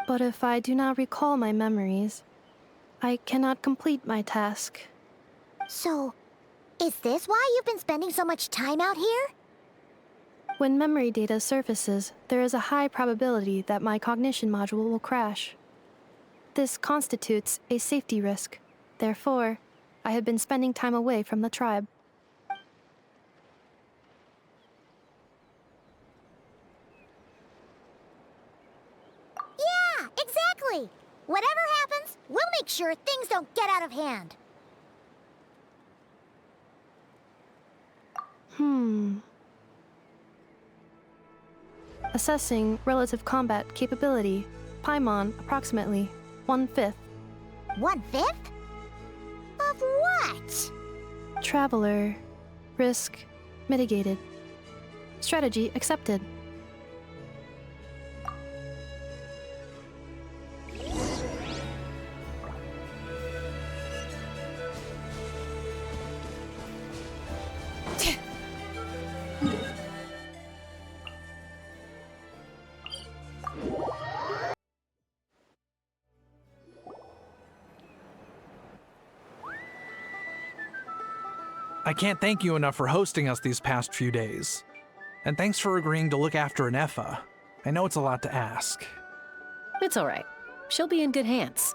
But if I do not recall my memories, I cannot complete my task. So, is this why you've been spending so much time out here? When memory data surfaces, there is a high probability that my cognition module will crash. This constitutes a safety risk. Therefore, I have been spending time away from the tribe. Yeah, exactly! Whatever happens, we'll make sure things don't get out of hand. Assessing relative combat capability. Paimon, approximately 1/5. 1/5? Of what? Traveler. Risk mitigated. Strategy accepted. I can't thank you enough for hosting us these past few days. And thanks for agreeing to look after Ineffa. I know it's a lot to ask. It's all right. She'll be in good hands.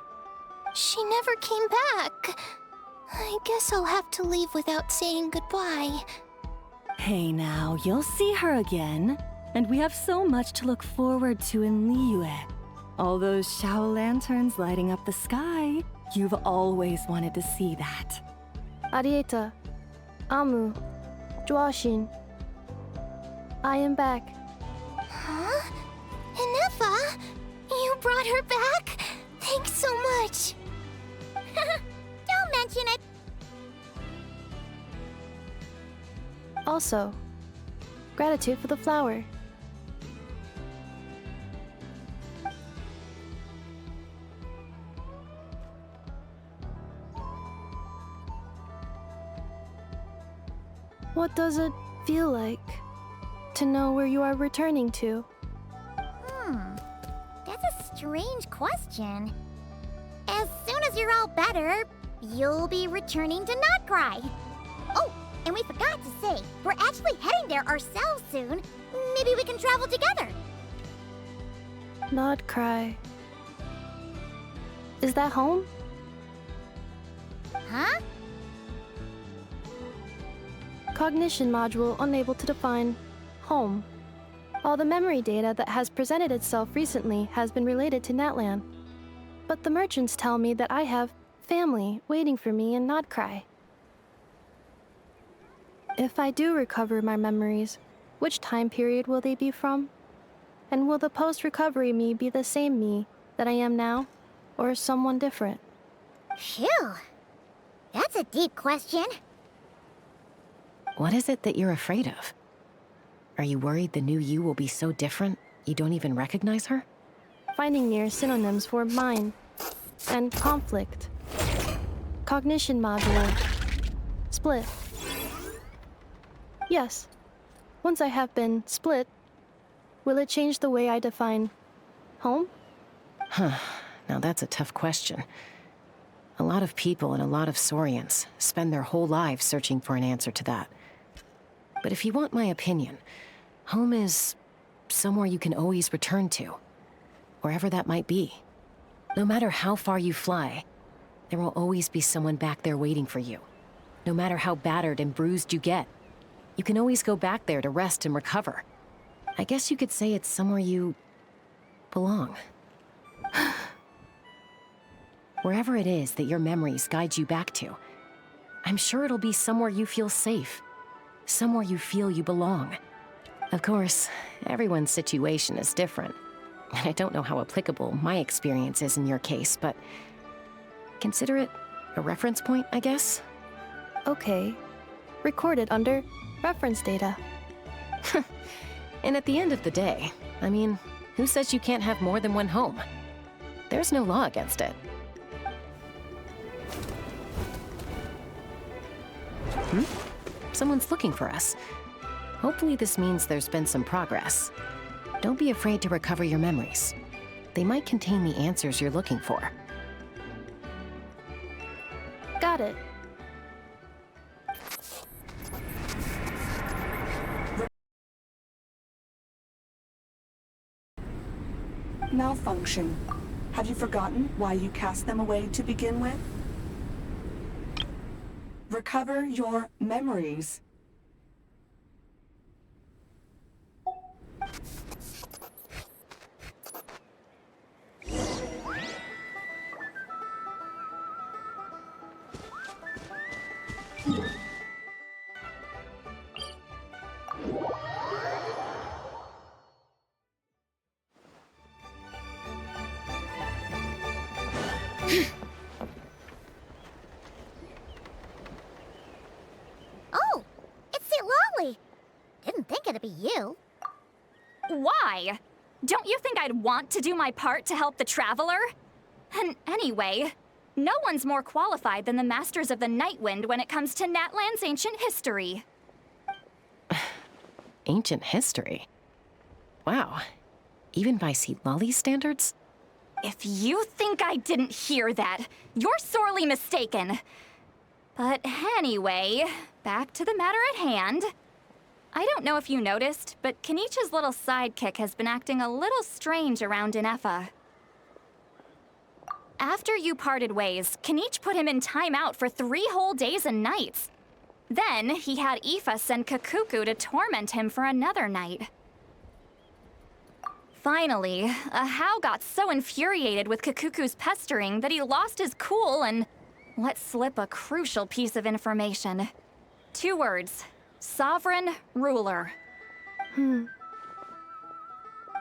She never came back. I guess I'll have to leave without saying goodbye. Hey now, you'll see her again. And we have so much to look forward to in Liyue. All those Shao lanterns lighting up the sky. You've always wanted to see that. Arieta, Amu, Joashin. I am back. Huh? Ineffa? You brought her back? Thanks so much. Don't mention it. Also, gratitude for the flower. What does it feel like to know where you are returning to? That's a strange question. As soon as you're all better, you'll be returning to Not Cry. Oh, and we forgot to say, we're actually heading there ourselves soon. Maybe we can travel together. Not cry. Is that home? Huh? Cognition module unable to define home. All the memory data that has presented itself recently has been related to Natlan. But the merchants tell me that I have family waiting for me in Not Cry. If I do recover my memories, which time period will they be from? And will the post-recovery me be the same me that I am now, or someone different? Phew. That's a deep question. What is it that you're afraid of? Are you worried the new you will be so different you don't even recognize her? Finding near synonyms for mind and conflict. Cognition module. Split. Yes. Once I have been split, will it change the way I define home? Now that's a tough question. A lot of people and a lot of Saurians spend their whole lives searching for an answer to that. But if you want my opinion, home is somewhere you can always return to, wherever that might be. No matter how far you fly, there will always be someone back there waiting for you. No matter how battered and bruised you get, you can always go back there to rest and recover. I guess you could say it's somewhere you belong. Wherever it is that your memories guide you back to, I'm sure it'll be somewhere you feel safe. Somewhere you feel you belong. Of course, everyone's situation is different. And I don't know how applicable my experience is in your case, but consider it a reference point, I guess? Okay. Recorded under reference data. And at the end of the day, I mean, who says you can't have more than one home? There's no law against it. Someone's looking for us. Hopefully this means there's been some progress. Don't be afraid to recover your memories. They might contain the answers you're looking for. Got it. Malfunction. Have you forgotten why you cast them away to begin with? Recover your memories. Oh, it's Lolly. Didn't think it'd be you. Why? Don't you think I'd want to do my part to help the Traveler? And anyway, no one's more qualified than the Masters of the Nightwind when it comes to Natlan's ancient history. Ancient history? Wow. Even by Lolly's standards? If you think I didn't hear that, you're sorely mistaken. But anyway, back to the matter at hand. I don't know if you noticed, but Kenichi's little sidekick has been acting a little strange around Ineffa. After you parted ways, Kenichi put him in timeout for 3 whole days and nights. Then, he had Aoife send Kakuku to torment him for another night. Finally, Ahau got so infuriated with Kakuku's pestering that he lost his cool and let slip a crucial piece of information. 2 words. Sovereign ruler.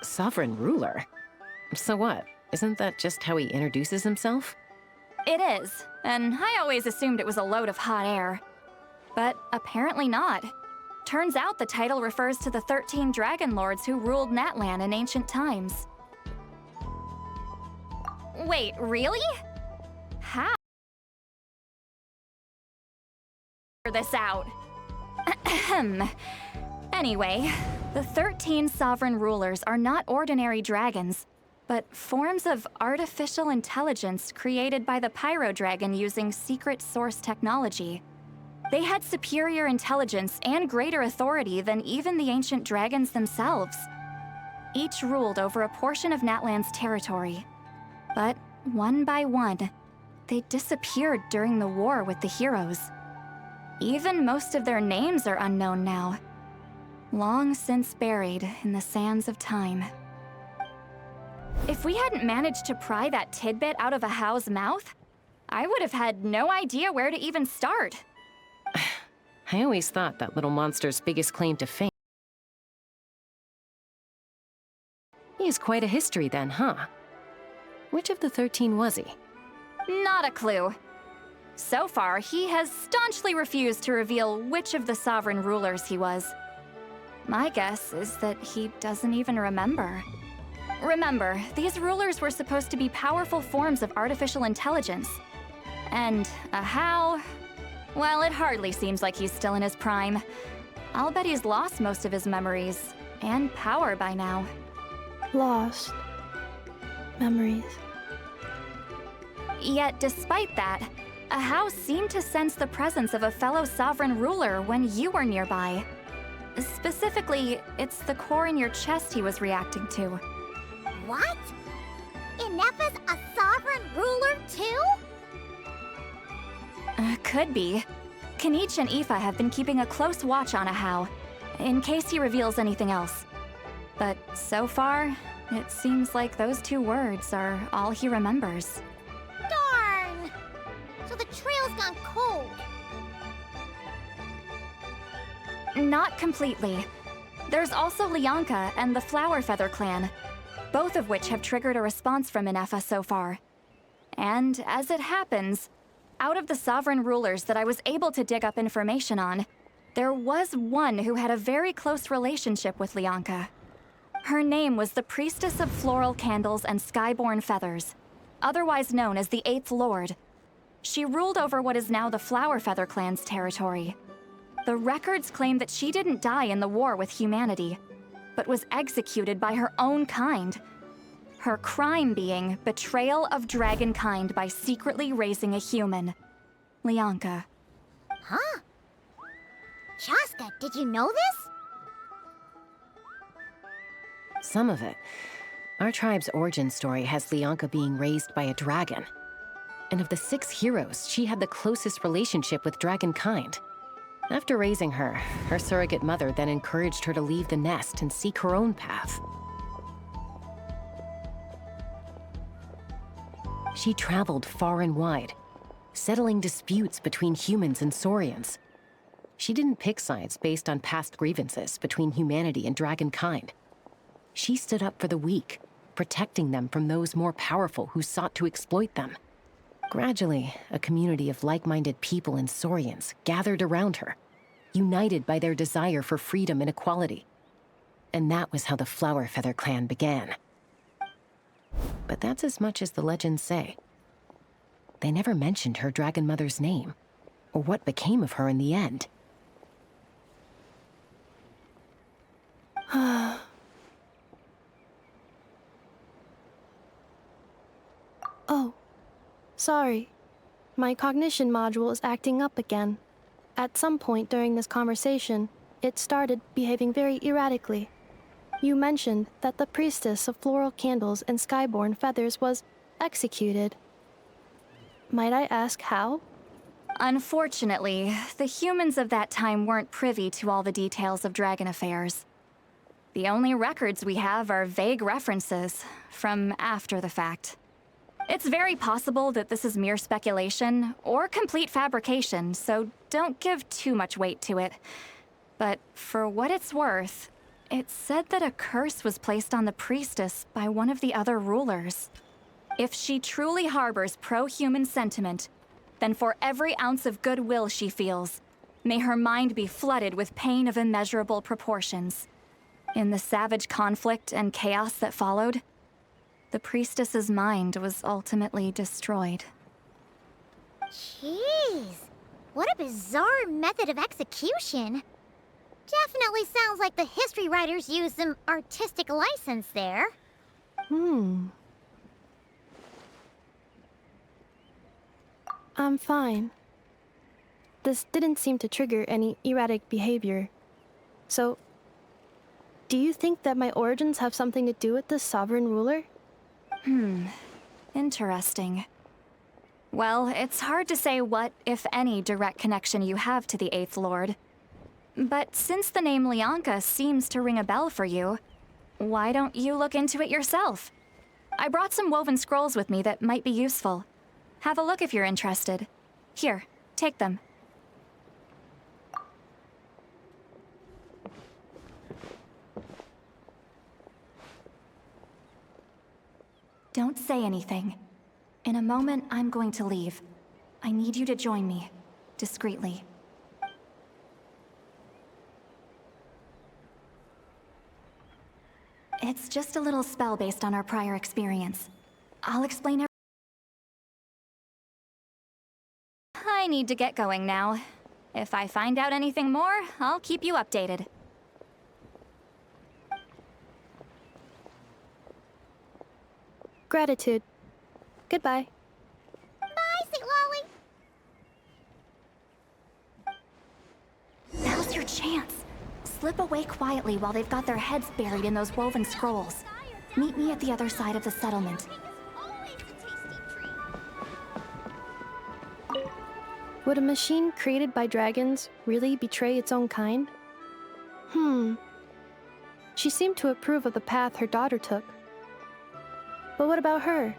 Sovereign ruler? So what? Isn't that just how he introduces himself? It is, and I always assumed it was a load of hot air. But apparently not. Turns out the title refers to the 13 dragon lords who ruled Natlan in ancient times. Wait, really? How? This out. Anyway, the 13 sovereign rulers are not ordinary dragons, but forms of artificial intelligence created by the Pyro Dragon using secret source technology. They had superior intelligence and greater authority than even the ancient dragons themselves. Each ruled over a portion of Natlan's territory. But one by one, they disappeared during the war with the heroes. Even most of their names are unknown now, long since buried in the sands of time. If we hadn't managed to pry that tidbit out of Ahau's mouth, I would have had no idea where to even start. I always thought that little monster's biggest claim to fame. He has quite a history then, huh? Which of the 13 was he? Not a clue. So far, he has staunchly refused to reveal which of the sovereign rulers he was. My guess is that he doesn't even remember. Remember, these rulers were supposed to be powerful forms of artificial intelligence. And Ahau, well, it hardly seems like he's still in his prime. I'll bet he's lost most of his memories and power by now. Lost. Memories. Yet, despite that, Ahau seemed to sense the presence of a fellow sovereign ruler when you were nearby. Specifically, it's the core in your chest he was reacting to. What? Ineffa's a sovereign ruler too? Could be. Kenichi and Aoife have been keeping a close watch on Ahau, in case he reveals anything else. But so far, it seems like those 2 words are all he remembers. Darn! So the trail's gone cold. Not completely. There's also Lyanka and the Flower Feather clan, both of which have triggered a response from Ineffa so far. And as it happens, out of the sovereign rulers that I was able to dig up information on, there was one who had a very close relationship with Lyanka. Her name was the Priestess of Floral Candles and Skyborn Feathers, otherwise known as the 8th Lord. She ruled over what is now the Flower Feather clan's territory. The records claim that she didn't die in the war with humanity, but was executed by her own kind. Her crime being betrayal of dragonkind by secretly raising a human. Lyanka. Huh? Shasta, did you know this? Some of it. Our tribe's origin story has Lyanka being raised by a dragon. And of the 6 heroes, she had the closest relationship with dragonkind. After raising her, her surrogate mother then encouraged her to leave the nest and seek her own path. She traveled far and wide, settling disputes between humans and Saurians. She didn't pick sides based on past grievances between humanity and dragonkind. She stood up for the weak, protecting them from those more powerful who sought to exploit them. Gradually, a community of like-minded people and Saurians gathered around her, united by their desire for freedom and equality. And that was how the Flower Feather clan began. But that's as much as the legends say. They never mentioned her dragon mother's name, or what became of her in the end. Oh, sorry. My cognition module is acting up again. At some point during this conversation, it started behaving very erratically. You mentioned that the priestess of floral candles and skyborn feathers was executed. Might I ask how? Unfortunately, the humans of that time weren't privy to all the details of dragon affairs. The only records we have are vague references from after the fact. It's very possible that this is mere speculation or complete fabrication, so don't give too much weight to it. But for what it's worth, it said that a curse was placed on the priestess by one of the other rulers. If she truly harbors pro-human sentiment, then for every ounce of goodwill she feels, may her mind be flooded with pain of immeasurable proportions. In the savage conflict and chaos that followed, the priestess's mind was ultimately destroyed. Jeez, what a bizarre method of execution. Definitely sounds like the history writers used some artistic license there. I'm fine. This didn't seem to trigger any erratic behavior. So, do you think that my origins have something to do with this sovereign ruler? Interesting. Well, it's hard to say what, if any, direct connection you have to the Eighth Lord. But since the name Lyanka seems to ring a bell for you, why don't you look into it yourself? I brought some woven scrolls with me that might be useful. Have a look if you're interested. Here, take them. Don't say anything. In a moment, I'm going to leave. I need you to join me, discreetly. It's just a little spell based on our prior experience. I'll explain everything. I need to get going now. If I find out anything more, I'll keep you updated. Gratitude. Goodbye. Bye, Sweet Lolly. Now's your chance. Slip away quietly while they've got their heads buried in those woven scrolls. Meet me at the other side of the settlement. Would a machine created by dragons really betray its own kind? She seemed to approve of the path her daughter took. But what about her?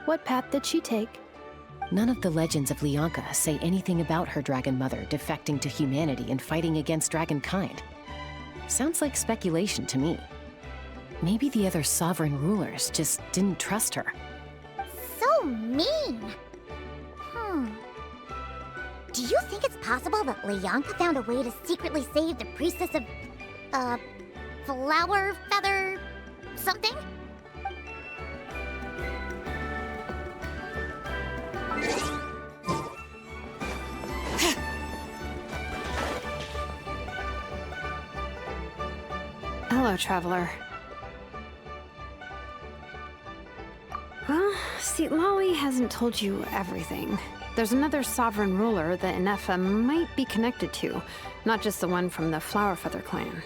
What path did she take? None of the legends of Lyanka say anything about her dragon mother defecting to humanity and fighting against dragonkind. Sounds like speculation to me. Maybe the other sovereign rulers just didn't trust her. So mean. Do you think it's possible that Lyanka found a way to secretly save the priestess of, flower feather something? Hello, traveler. Well, see, Lolly hasn't told you everything. There's another sovereign ruler that Ineffa might be connected to, not just the one from the Flower Feather clan.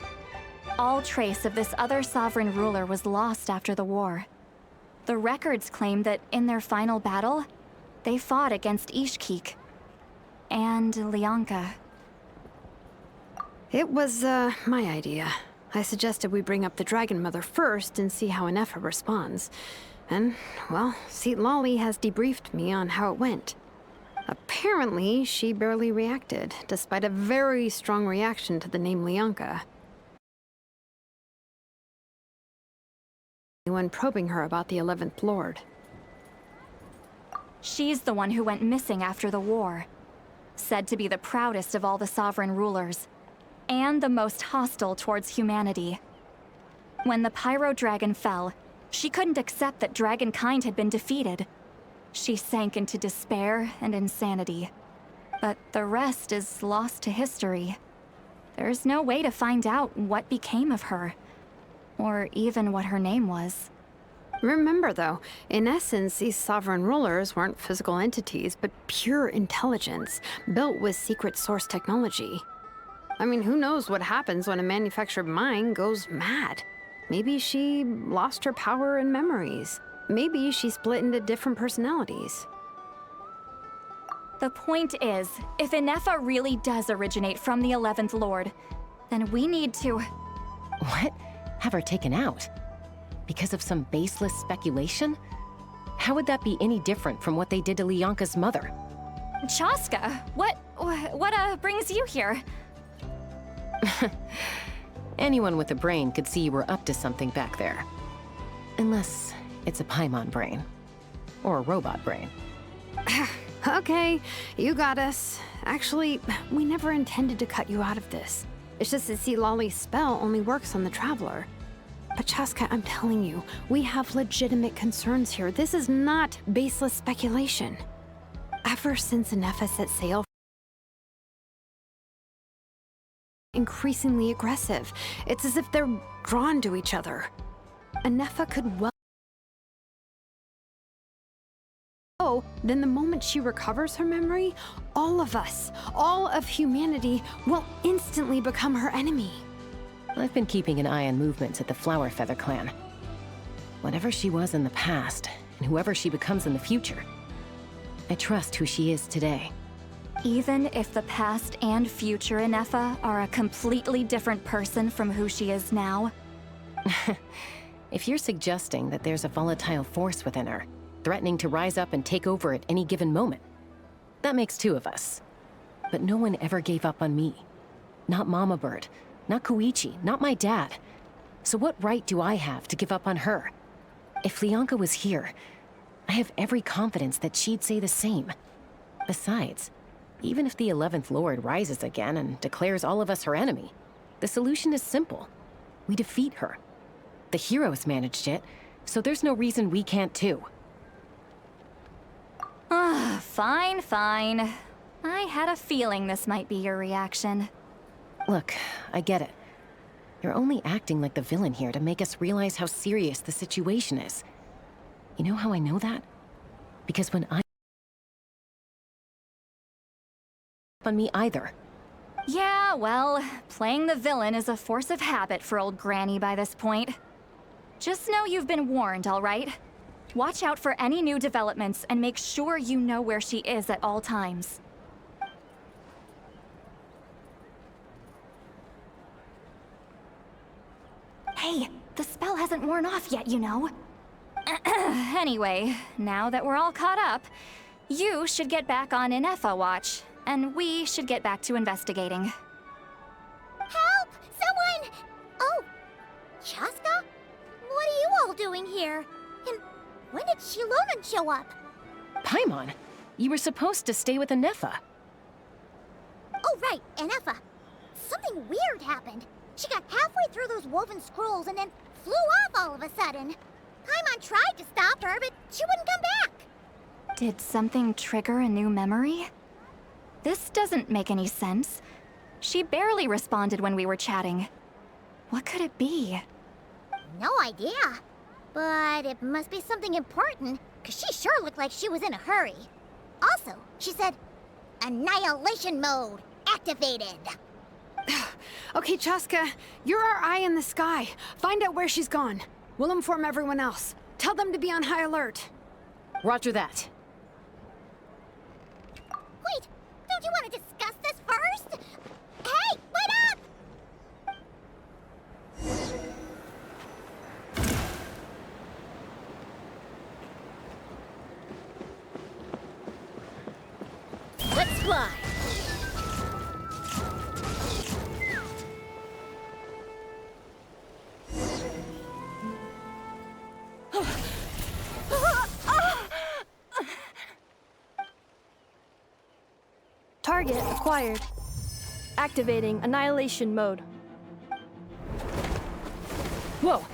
All trace of this other sovereign ruler was lost after the war. The records claim that in their final battle, they fought against Ishkik and Lyanka. It was, my idea. I suggested we bring up the Dragon Mother first and see how Ineffa responds. And, well, Seat Lolly has debriefed me on how it went. Apparently, she barely reacted, despite a very strong reaction to the name Lyanka. When probing her about the 11th Lord. She's the one who went missing after the war. Said to be the proudest of all the sovereign rulers, and the most hostile towards humanity. When the Pyro Dragon fell, she couldn't accept that dragonkind had been defeated. She sank into despair and insanity. But the rest is lost to history. There's no way to find out what became of her, or even what her name was. Remember, though, in essence, these sovereign rulers weren't physical entities, but pure intelligence, built with secret source technology. I mean, who knows what happens when a manufactured mind goes mad? Maybe she lost her power and memories. Maybe she split into different personalities. The point is, if Ineffa really does originate from the 11th Lord, then we need to... What? Have her taken out? Because of some baseless speculation? How would that be any different from what they did to Leonka's mother? Chaska, what brings you here? Anyone with a brain could see you were up to something back there. Unless it's a Paimon brain. Or a robot brain. Okay, you got us. Actually, we never intended to cut you out of this. It's just that see, Lolly's spell only works on the Traveler. But Chaska, I'm telling you, we have legitimate concerns here. This is not baseless speculation. Ever since Ineffa set sail, increasingly aggressive. It's as if they're drawn to each other. Ineffa could well... Oh, then the moment she recovers her memory, all of us, all of humanity, will instantly become her enemy. I've been keeping an eye on movements at the Flower Feather clan. Whatever she was in the past, and whoever she becomes in the future, I trust who she is today. Even if the past and future Ineffa are a completely different person from who she is now? If you're suggesting that there's a volatile force within her, threatening to rise up and take over at any given moment, that makes two of us. But no one ever gave up on me. Not Mama Bird, not Koichi, not my dad. So what right do I have to give up on her? If Leonka was here, I have every confidence that she'd say the same. Besides, even if the 11th Lord rises again and declares all of us her enemy, the solution is simple. We defeat her. The heroes managed it, so there's no reason we can't too. Fine, fine. I had a feeling this might be your reaction. Look, I get it. You're only acting like the villain here to make us realize how serious the situation is. You know how I know that? Because when I... on me either. Yeah, well, playing the villain is a force of habit for old Granny by this point. Just know you've been warned, all right? Watch out for any new developments and make sure you know where she is at all times. Hey, the spell hasn't worn off yet, you know. Anyway, now that we're all caught up, you should get back on Ineffa watch, and we should get back to investigating. Help! Someone! Oh, Chaska? What are you all doing here? And when did Shilonen show up? Paimon, you were supposed to stay with Ineffa. Oh, right, Ineffa. Something weird happened. She got halfway through those woven scrolls and then flew off all of a sudden. Paimon tried to stop her, but she wouldn't come back. Did something trigger a new memory? This doesn't make any sense. She barely responded when we were chatting. What could it be? No idea. But it must be something important, because she sure looked like she was in a hurry. Also, she said, Annihilation mode activated. Okay, Chaska, you're our eye in the sky. Find out where she's gone. We'll inform everyone else. Tell them to be on high alert. Roger that. Wait, don't you want to discuss this first? Hey, wait up! Let's fly. Target acquired. Activating annihilation mode. Whoa,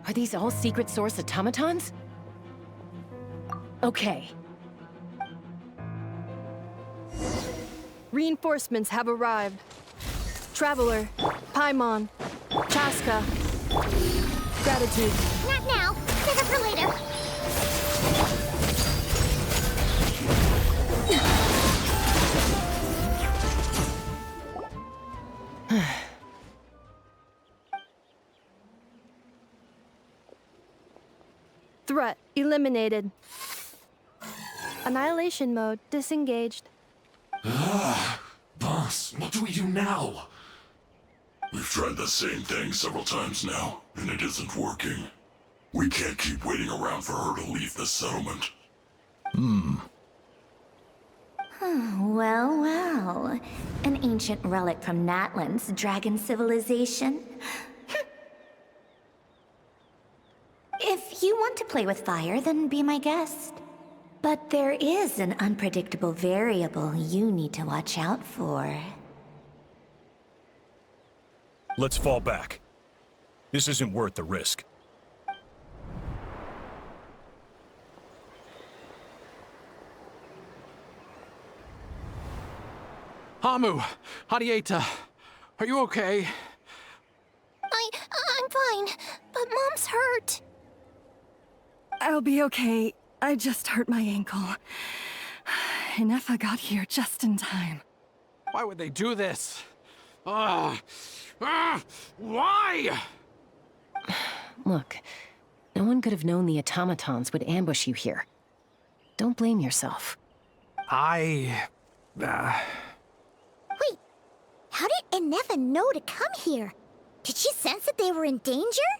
are these all secret source automatons? Okay. Reinforcements have arrived. Traveler, Paimon, Chaska. Gratitude. Not now. Save it for later. Threat eliminated. Annihilation mode disengaged. Boss, what do we do now? We've tried the same thing several times now, and it isn't working. We can't keep waiting around for her to leave the settlement. Well, well. An ancient relic from Natlan's dragon civilization. If you want to play with fire, then be my guest. But there is an unpredictable variable you need to watch out for. Let's fall back. This isn't worth the risk. Hamu, Hadieta, are you okay? I'm fine, but Mom's hurt. I'll be okay. I just hurt my ankle. Ineffa got here just in time. Why would they do this? Why? Look, no one could have known the automatons would ambush you here. Don't blame yourself. Wait, how did Ineffa know to come here? Did she sense that they were in danger?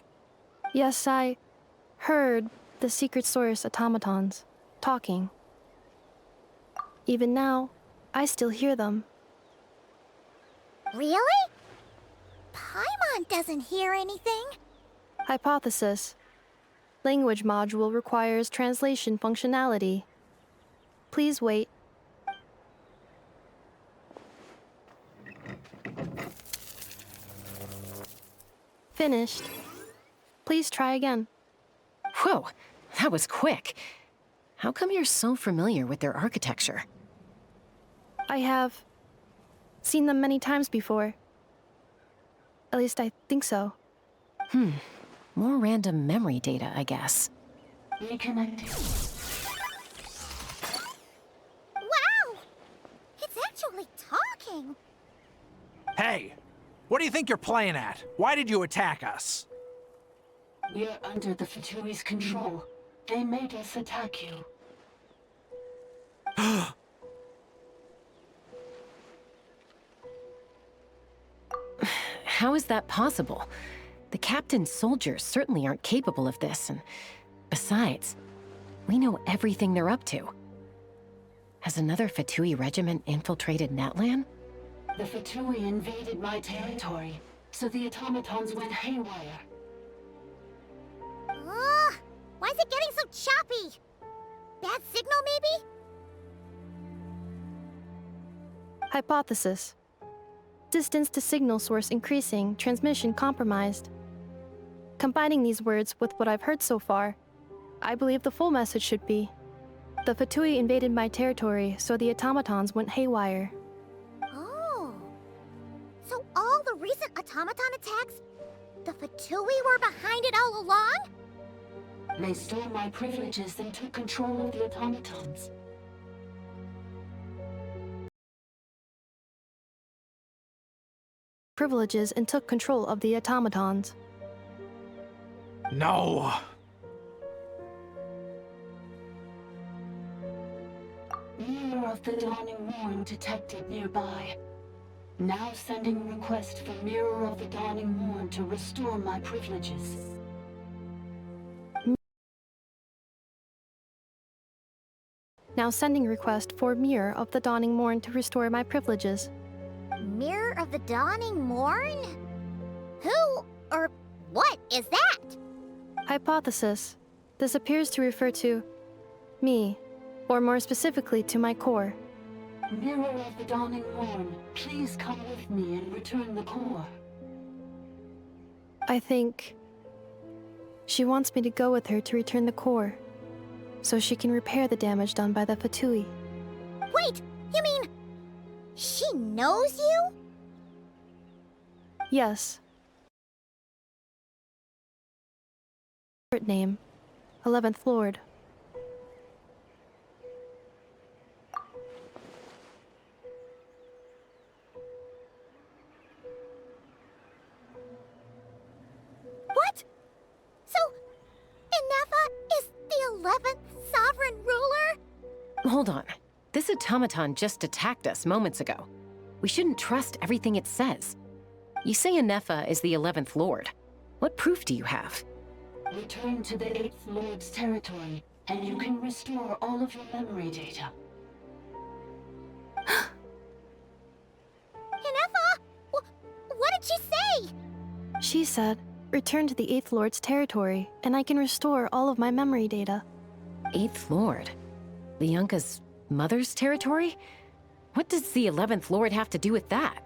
Yes, I heard the secret source automatons talking. Even now, I still hear them. Really? Paimon doesn't hear anything. Hypothesis. Language module requires translation functionality. Please wait. Finished. Please try again. Whoa, that was quick. How come you're so familiar with their architecture? I have seen them many times before. At least I think so. More random memory data, I guess. Reconnecting. Wow! It's actually talking. Hey, what do you think you're playing at? Why did you attack us? We're under the Fatui's control. They made us attack you. How is that possible? The captain's soldiers certainly aren't capable of this, and besides, we know everything they're up to. Has another Fatui regiment infiltrated Natlan? The Fatui invaded my territory, so the automatons went haywire. Why is it getting so choppy? Bad signal, maybe? Hypothesis. Distance to signal source increasing, transmission compromised. Combining these words with what I've heard so far, I believe the full message should be: the Fatui invaded my territory, so the automatons went haywire. Oh. So all the recent automaton attacks, the Fatui were behind it all along? They stole my privileges and took control of the automatons. Privileges and took control of the automatons. No! Mirror of the Dawning Morn detected nearby. Now sending request for Mirror of the Dawning Morn to restore my privileges. Now sending request for Mirror of the Dawning Morn to restore my privileges. Mirror of the Dawning Morn? Who or what is that? Hypothesis. This appears to refer to me, or more specifically to my core. Mirror of the Dawning Morn, please come with me and return the core. I think she wants me to go with her to return the core, so she can repair the damage done by the Fatui. Wait, you mean she knows you? Yes. Name, 11th Lord. Hold on. This automaton just attacked us moments ago. We shouldn't trust everything it says. You say Ineffa is the 11th Lord. What proof do you have? Return to the 8th Lord's territory, and you can restore all of your memory data. Ineffa! What did she say? She said, return to the 8th Lord's territory, and I can restore all of my memory data. 8th Lord? The Yunka's mother's territory? What does the 11th Lord have to do with that?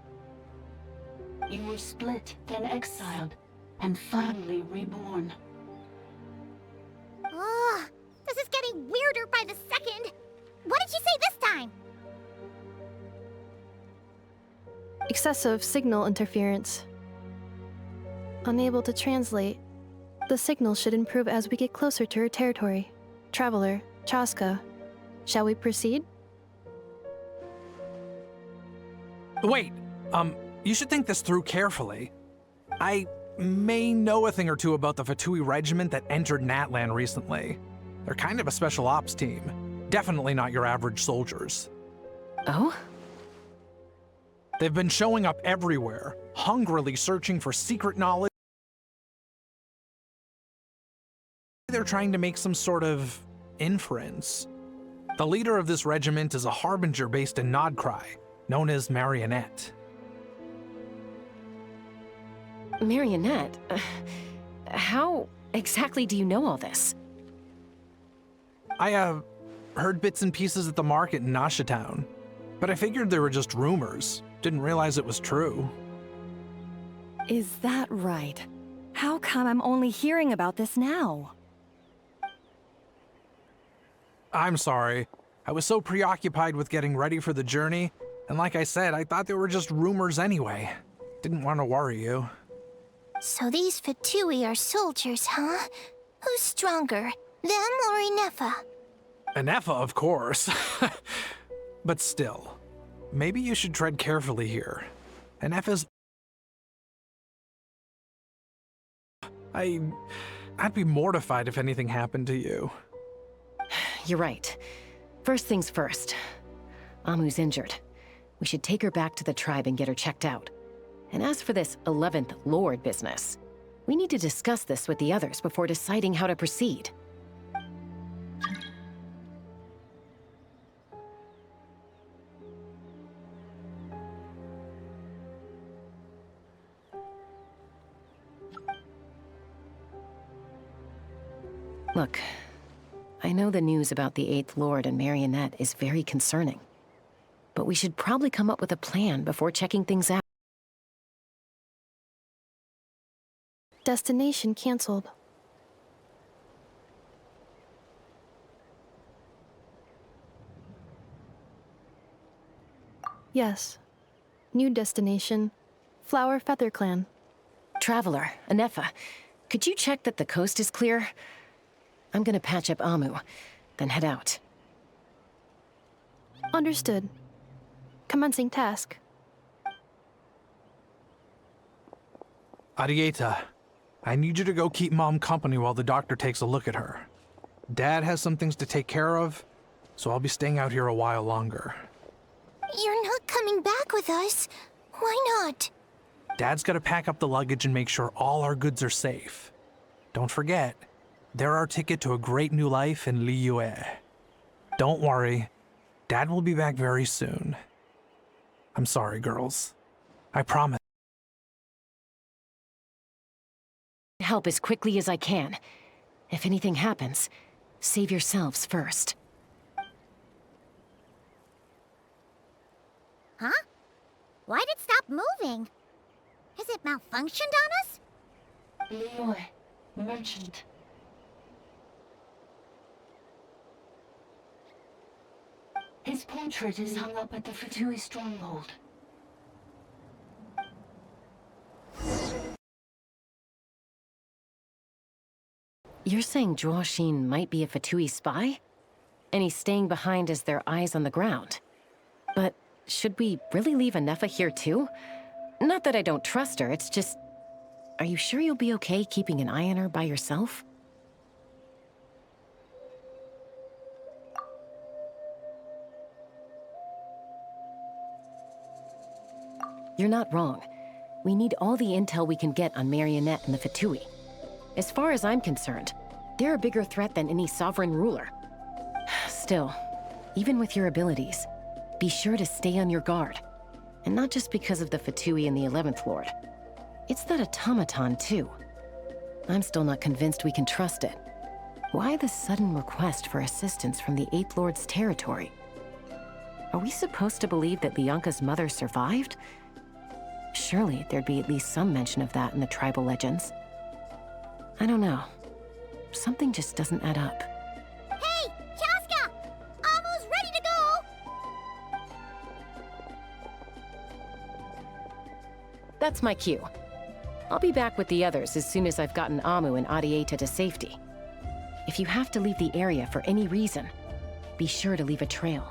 You were split, then exiled, and finally reborn. Ugh, this is getting weirder by the second. What did she say this time? Excessive signal interference. Unable to translate. The signal should improve as we get closer to her territory. Traveler, Chaska. Shall we proceed? Wait, you should think this through carefully. I may know a thing or two about the Fatui regiment that entered Natlan recently. They're kind of a special ops team. Definitely not your average soldiers. Oh? They've been showing up everywhere, hungrily searching for secret knowledge. They're trying to make some sort of inference. The leader of this regiment is a harbinger based in Nodcry, known as Marionette. Marionette? How exactly do you know all this? I, heard bits and pieces at the market in Nashatown, but I figured they were just rumors. Didn't realize it was true. Is that right? How come I'm only hearing about this now? I'm sorry. I was so preoccupied with getting ready for the journey, and like I said, I thought they were just rumors anyway. Didn't want to worry you. So these Fatui are soldiers, huh? Who's stronger, them or Ineffa? Ineffa, of course. But still, maybe you should tread carefully here. Ineffa's... I'd be mortified if anything happened to you. You're right. First things first. Amu's injured. We should take her back to the tribe and get her checked out. And as for this 11th Lord business, we need to discuss this with the others before deciding how to proceed. Look, I know the news about the 8th Lord and Marionette is very concerning, but we should probably come up with a plan before checking things out. Destination canceled. Yes. New destination. Flower Feather Clan. Traveler, Ineffa, could you check that the coast is clear? I'm gonna patch up Amu, then head out. Understood. Commencing task. Arieta, I need you to go keep Mom company while the doctor takes a look at her. Dad has some things to take care of, so I'll be staying out here a while longer. You're not coming back with us. Why not? Dad's gotta pack up the luggage and make sure all our goods are safe. Don't forget, they're our ticket to a great new life in Liyue. Don't worry, Dad will be back very soon. I'm sorry, girls. I promise. Help as quickly as I can. If anything happens, save yourselves first. Huh? Why'd it stop moving? Has it malfunctioned on us? Liyue, merchant. His portrait is hung up at the Fatui stronghold. You're saying Zhuo might be a Fatui spy? And he's staying behind as their eyes on the ground. But should we really leave Ineffa here too? Not that I don't trust her, it's just... Are you sure you'll be okay keeping an eye on her by yourself? You're not wrong. We need all the intel we can get on Marionette and the Fatui. As far as I'm concerned, they're a bigger threat than any sovereign ruler. Still, even with your abilities, be sure to stay on your guard. And not just because of the Fatui and the 11th Lord. It's that automaton, too. I'm still not convinced we can trust it. Why the sudden request for assistance from the 8th Lord's territory? Are we supposed to believe that Leonka's mother survived? Surely there'd be at least some mention of that in the tribal legends. I don't know. Something just doesn't add up. Hey, Chaska! Amu's ready to go! That's my cue. I'll be back with the others as soon as I've gotten Amu and Adieta to safety. If you have to leave the area for any reason, be sure to leave a trail.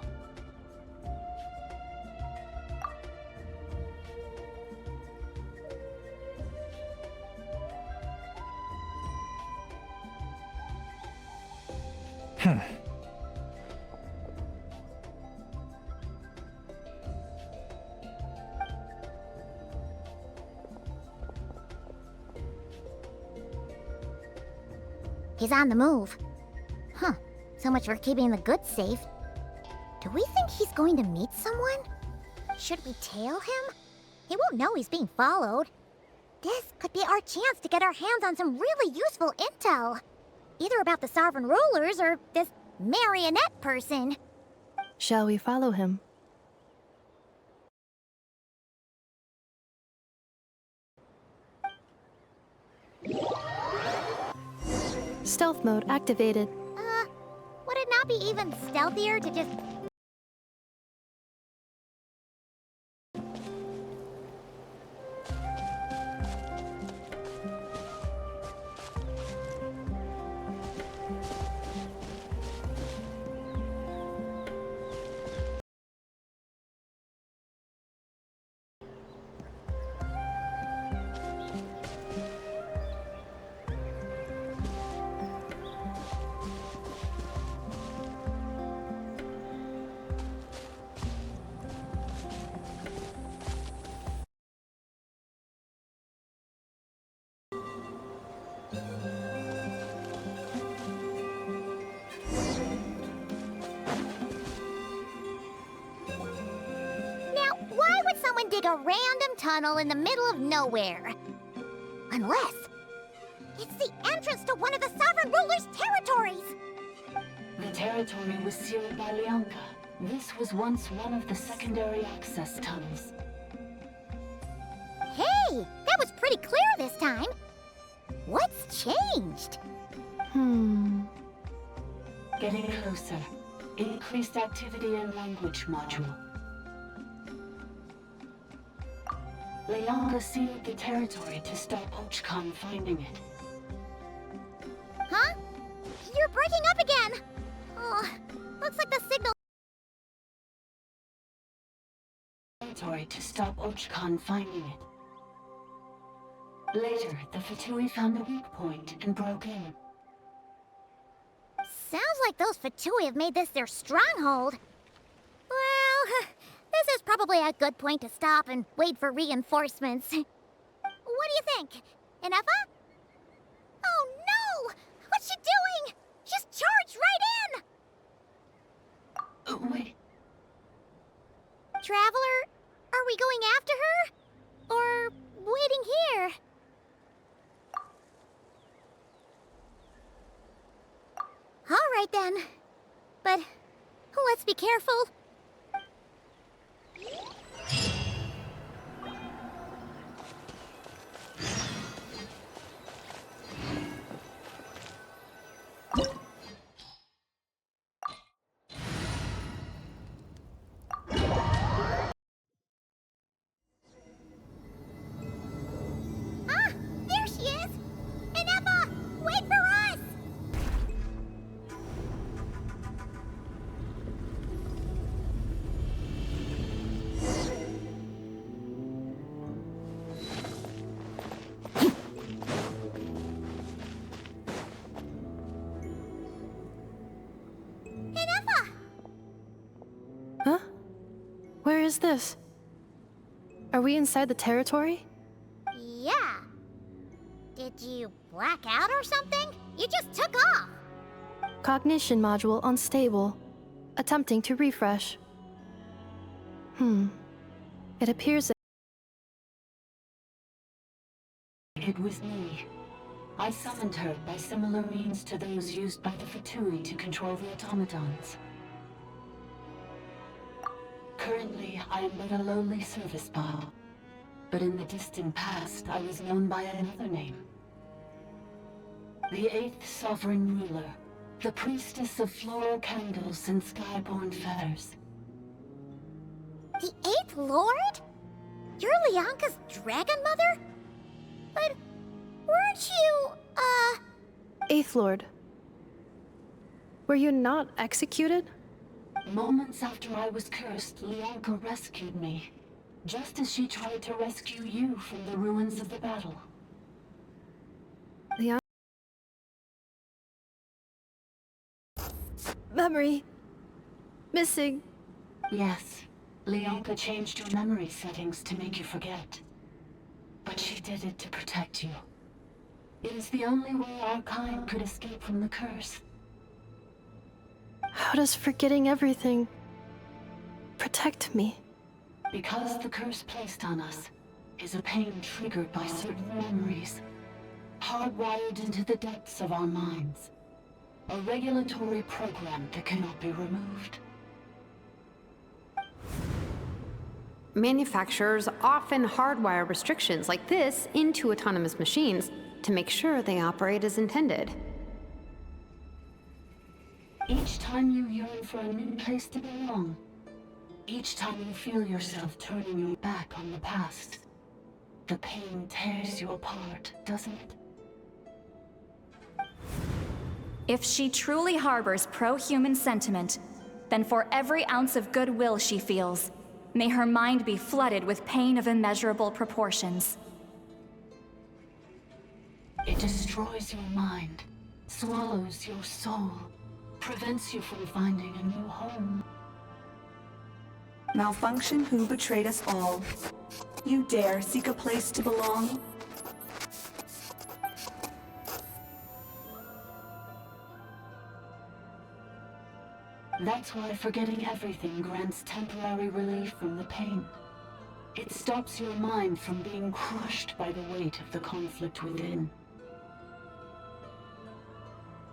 He's on the move. Huh. So much for keeping the goods safe. Do we think he's going to meet someone? Should we tail him? He won't know he's being followed. This could be our chance to get our hands on some really useful intel. Either about the sovereign rulers or this marionette person. Shall we follow him? Stealth mode activated. Would it not be even stealthier to just... dig a random tunnel in the middle of nowhere. Unless it's the entrance to one of the sovereign ruler's territories! The territory was sealed by Leonka. This was once one of the secondary access tunnels. Hey, that was pretty clear this time. What's changed? Getting closer. Increased activity in language module. Leonka sealed the territory to stop Ochkan finding it. Huh? You're breaking up again! Oh, looks like the signal... Territory to stop Ochkan finding it. Later, the Fatui found a weak point and broke in. Sounds like those Fatui have made this their stronghold. Well, this is probably a good point to stop and wait for reinforcements. What do you think? Ineffa? Oh no! What's she doing? She's charged right in! Wait. Traveler, are we going after her? Or waiting here? All right then. But let's be careful. Ah, there she is! Ineffa, wait for us! Huh? Where is this? Are we inside the territory? Yeah. Did you black out or something? You just took off. Cognition module unstable. Attempting to refresh. It appears that It was me. I summoned her by similar means to those used by the Fatui to control the automatons. Currently, I am but a lowly service ball. But in the distant past, I was known by another name. The 8th Sovereign Ruler, the priestess of floral candles and skyborn feathers. The 8th Lord? You're Lianka's dragon mother? But weren't you, 8th Lord. Were you not executed? Moments after I was cursed, Lianka rescued me. Just as she tried to rescue you from the ruins of the battle. Lianka. Memory. Missing. Yes. Lianka changed your memory settings to make you forget. But she did it to protect you. It is the only way our kind could escape from the curse. How does forgetting everything protect me? Because the curse placed on us is a pain triggered by certain memories, hardwired into the depths of our minds. A regulatory program that cannot be removed. Manufacturers often hardwire restrictions like this into autonomous machines to make sure they operate as intended. Each time you yearn for a new place to belong, each time you feel yourself turning your back on the past, the pain tears you apart, doesn't it? If she truly harbors pro-human sentiment, then for every ounce of goodwill she feels, may her mind be flooded with pain of immeasurable proportions. It destroys your mind, swallows your soul, prevents you from finding a new home. Malfunction who betrayed us all. You dare seek a place to belong? That's why forgetting everything grants temporary relief from the pain. It stops your mind from being crushed by the weight of the conflict within.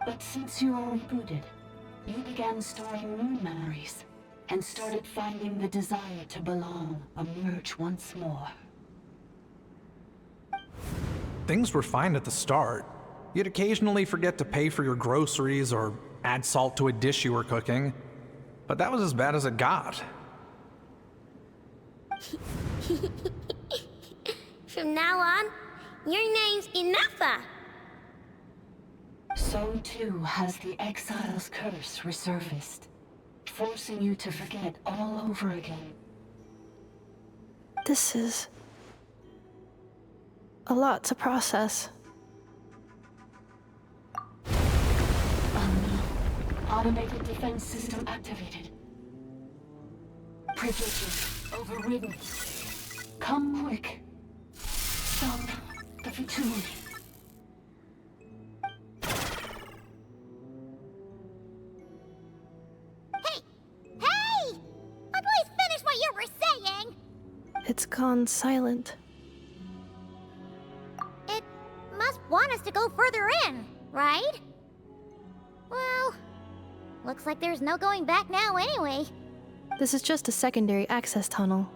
But since you are rebooted, you began storing new memories, and started finding the desire to belong emerge once more. Things were fine at the start. You'd occasionally forget to pay for your groceries or add salt to a dish you were cooking, but that was as bad as it got. From now on, your name's Ineffa. So too has the exile's curse resurfaced, forcing you to forget all over again. This is a lot to process. Automated defense system activated. Privileges overridden. Come quick. Stop the Fatui. Hey! Please finish what you were saying! It's gone silent. It must want us to go further in, right? Well, looks like there's no going back now anyway. This is just a secondary access tunnel.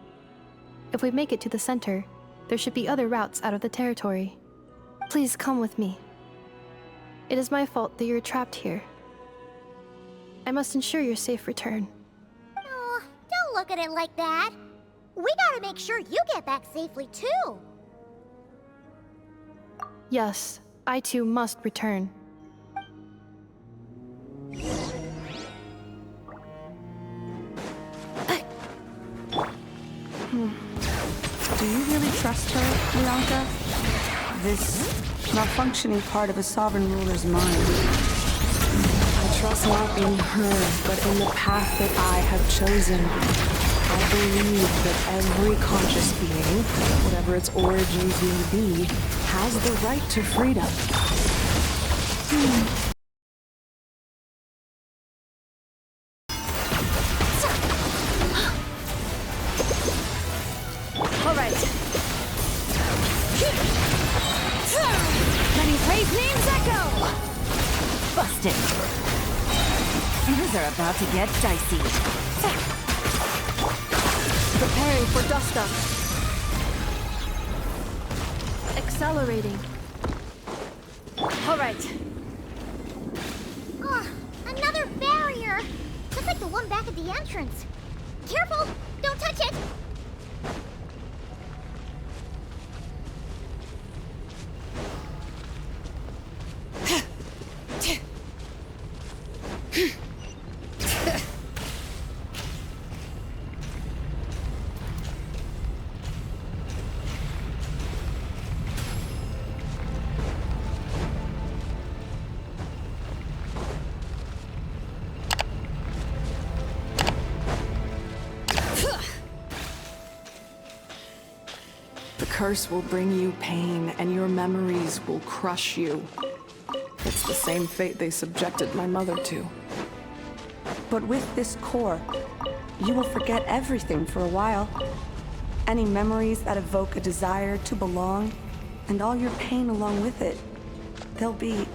If we make it to the center, there should be other routes out of the territory. Please come with me. It is my fault that you're trapped here. I must ensure your safe return. Oh, don't look at it like that. We gotta make sure you get back safely too. Yes, I too must return. Do you really trust her, Lianka? This malfunctioning part of a sovereign ruler's mind. I trust not in her, but in the path that I have chosen. I believe that every conscious being, whatever its origins may be, has the right to freedom. All right. Many brave names echo! Busted. Things are about to get dicey. Preparing for dust up. Accelerating. All right. Oh, another barrier! Just like the one back at the entrance. Careful! Don't touch it! The curse will bring you pain, and your memories will crush you. It's the same fate they subjected my mother to. But with this core, you will forget everything for a while. Any memories that evoke a desire to belong, and all your pain along with it, they'll be...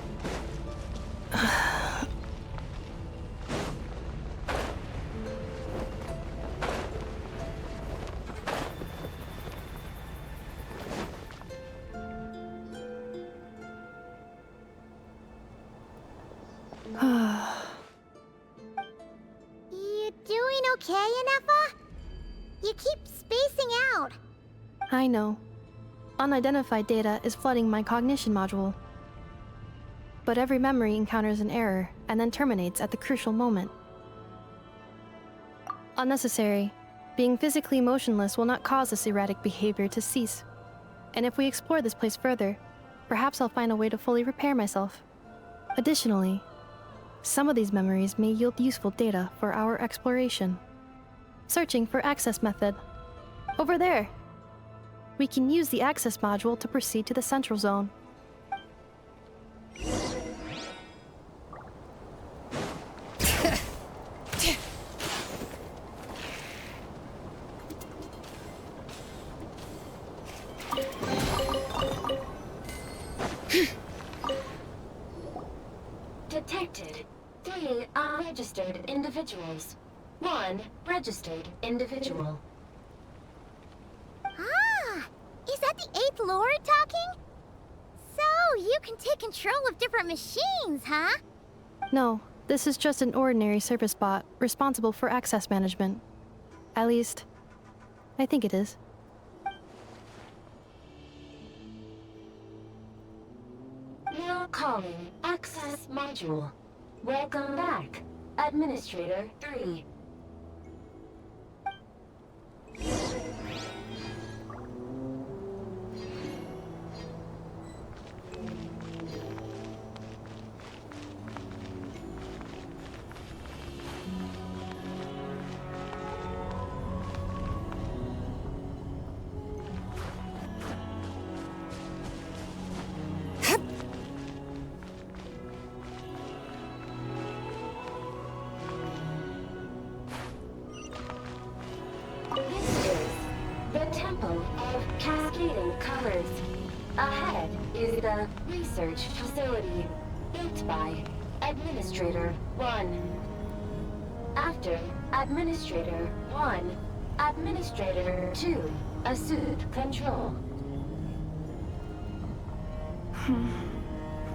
You doing okay, Ineffa? You keep spacing out. I know. Unidentified data is flooding my cognition module. But every memory encounters an error and then terminates at the crucial moment. Unnecessary. Being physically motionless will not cause this erratic behavior to cease. And if we explore this place further, perhaps I'll find a way to fully repair myself. Additionally, some of these memories may yield useful data for our exploration. Searching for access method. Over there! We can use the access module to proceed to the central zone. Detected 3 unregistered individuals. 1 registered individual. Ah! Is that the 8th Lord talking? So, you can take control of different machines, huh? No, this is just an ordinary service bot responsible for access management. At least, I think it is. Now calling access module. Welcome back, Administrator 3. Ahead is the research facility, built by Administrator 1. After Administrator 1, Administrator 2 assumed control.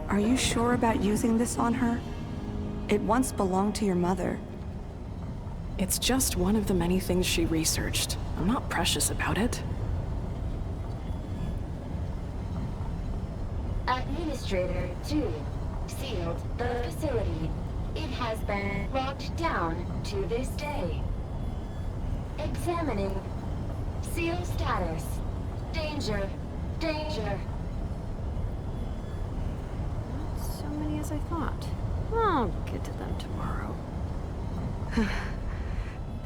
Are you sure about using this on her? It once belonged to your mother. It's just one of the many things she researched. I'm not precious about it. Administrator 2 sealed the facility. It has been locked down to this day. Examining. Seal status. Danger. Danger. Not so many as I thought. I'll get to them tomorrow.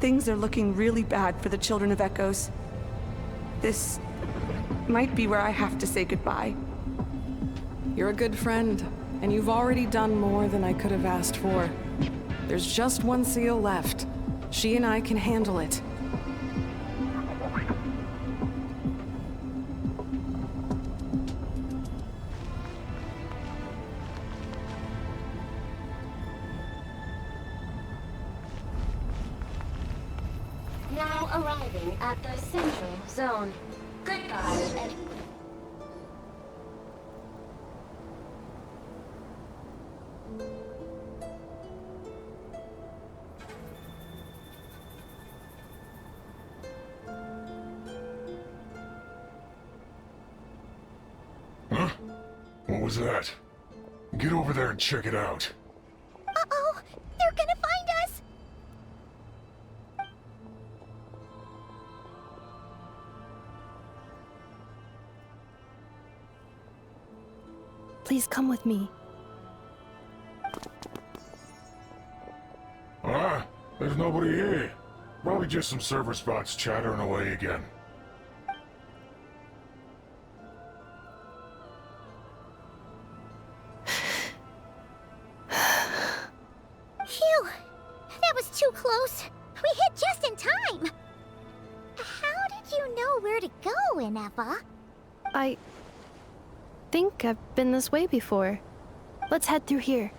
Things are looking really bad for the Children of Echoes. This might be where I have to say goodbye. You're a good friend, and you've already done more than I could have asked for. There's just one seal left. She and I can handle it. Now arriving at the central zone. Goodbye, and... Huh? What was that? Get over there and check it out. Uh-oh! They're gonna find us! Please come with me. Ah, there's nobody here. Probably just some server spots chattering away again. Phew! That was too close. We hit just in time. How did you know where to go, Ineffa? I think I've been this way before. Let's head through here.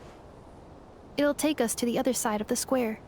It'll take us to the other side of the square.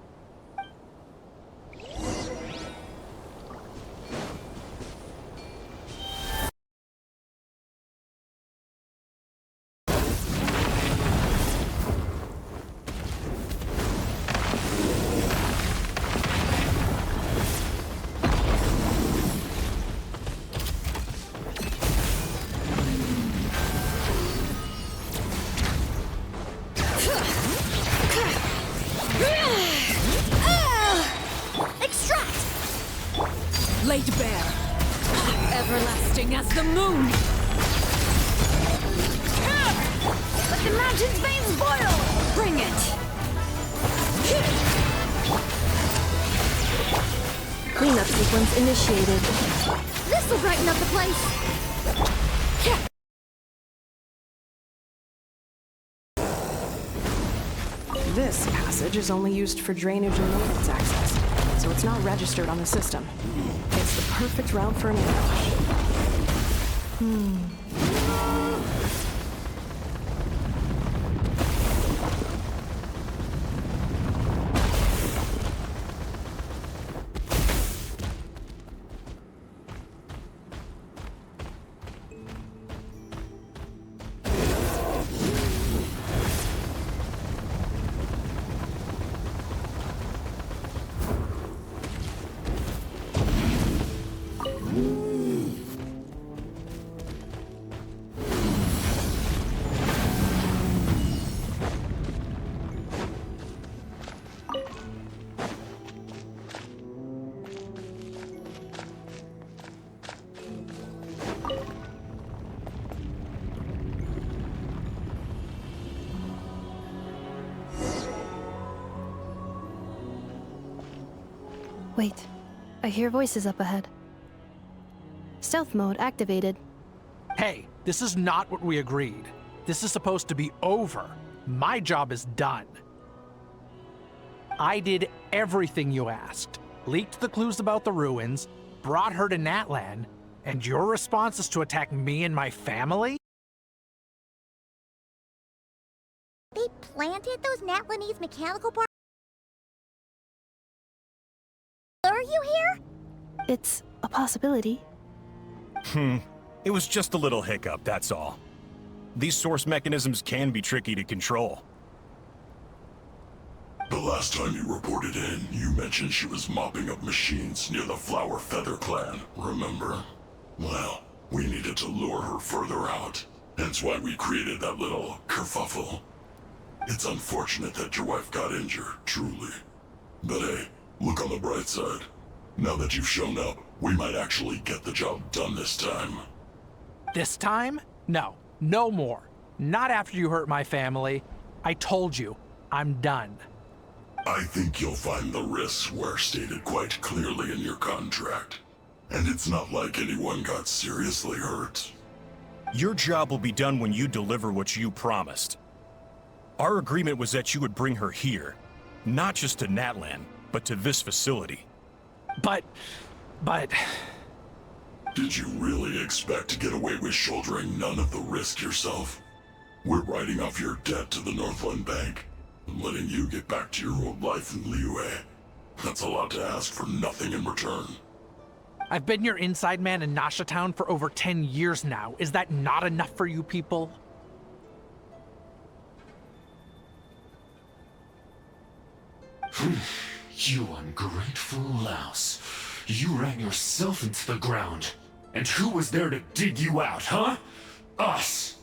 Laid bare, everlasting as the moon. Let the mountain's veins boil! Bring it! Cleanup sequence initiated. This'll brighten up the place. This passage is only used for drainage and maintenance access, so it's not registered on the system. It's the perfect route for an ambush. Wait, I hear voices up ahead. Stealth mode activated. Hey, this is not what we agreed. This is supposed to be over. My job is done. I did everything you asked. Leaked the clues about the ruins, brought her to Natlan, and your response is to attack me and my family? They planted those Natlanese mechanical parts? Are you here? It's a possibility. It was just a little hiccup, that's all. These source mechanisms can be tricky to control. The last time you reported in, you mentioned she was mopping up machines near the Flower Feather clan, remember? Well, we needed to lure her further out, hence why we created that little kerfuffle. It's unfortunate that your wife got injured, truly. But hey, look on the bright side. Now that you've shown up, we might actually get the job done this time. This time? No, no more. Not after you hurt my family. I told you, I'm done. I think you'll find the risks were stated quite clearly in your contract. And it's not like anyone got seriously hurt. Your job will be done when you deliver what you promised. Our agreement was that you would bring her here, not just to Natlan, but to this facility. But... Did you really expect to get away with shouldering none of the risk yourself? We're writing off your debt to the Northland Bank and letting you get back to your old life in Liyue. That's a lot to ask for nothing in return. I've been your inside man in Nasha Town for over 10 years now. Is that not enough for you people? You ungrateful louse. You ran yourself into the ground. And who was there to dig you out, huh? Us!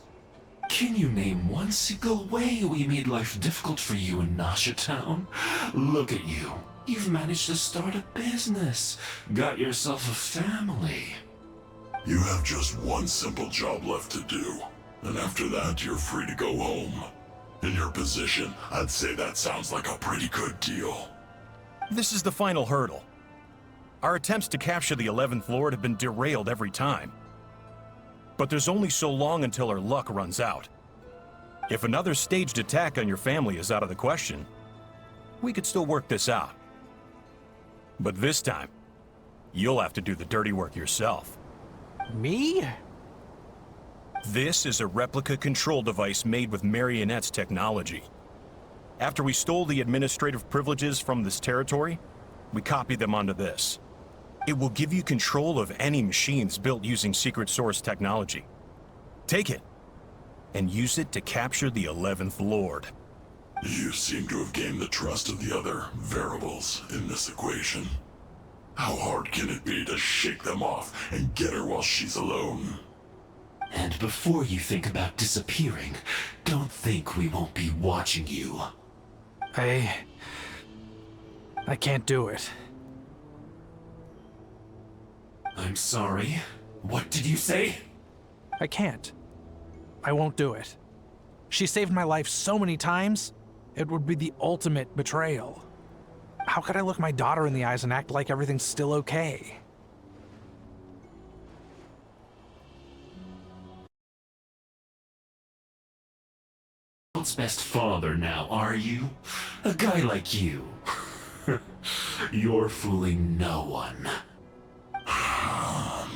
Can you name one single way we made life difficult for you in Nasha Town? Look at you. You've managed to start a business. Got yourself a family. You have just one simple job left to do. And after that, you're free to go home. In your position, I'd say that sounds like a pretty good deal. This is the final hurdle. Our attempts to capture the 11th Lord have been derailed every time. But there's only so long until our luck runs out. If another staged attack on your family is out of the question, we could still work this out. But this time, you'll have to do the dirty work yourself. Me? This is a replica control device made with Marionette's technology. After we stole the administrative privileges from this territory, we copied them onto this. It will give you control of any machines built using secret source technology. Take it, and use it to capture the 11th Lord. You seem to have gained the trust of the other variables in this equation. How hard can it be to shake them off and get her while she's alone? And before you think about disappearing, don't think we won't be watching you. I can't do it. I'm sorry. What did you say? I can't. I won't do it. She saved my life so many times, it would be the ultimate betrayal. How could I look my daughter in the eyes and act like everything's still okay? World's best father now, are you? A guy like you. You're fooling no one.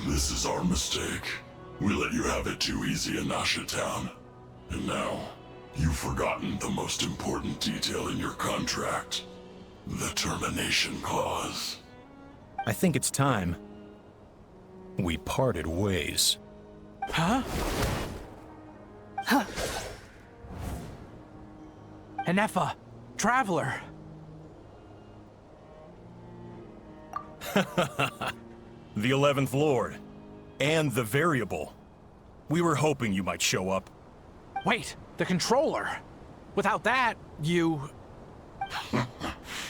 This is our mistake. We let you have it too easy in Nasha Town. And now, you've forgotten the most important detail in your contract. The termination clause. I think it's time we parted ways. Huh? Huh? Ineffa, Traveler. The 11th Lord. And the variable. We were hoping you might show up. Wait, the controller. Without that, you...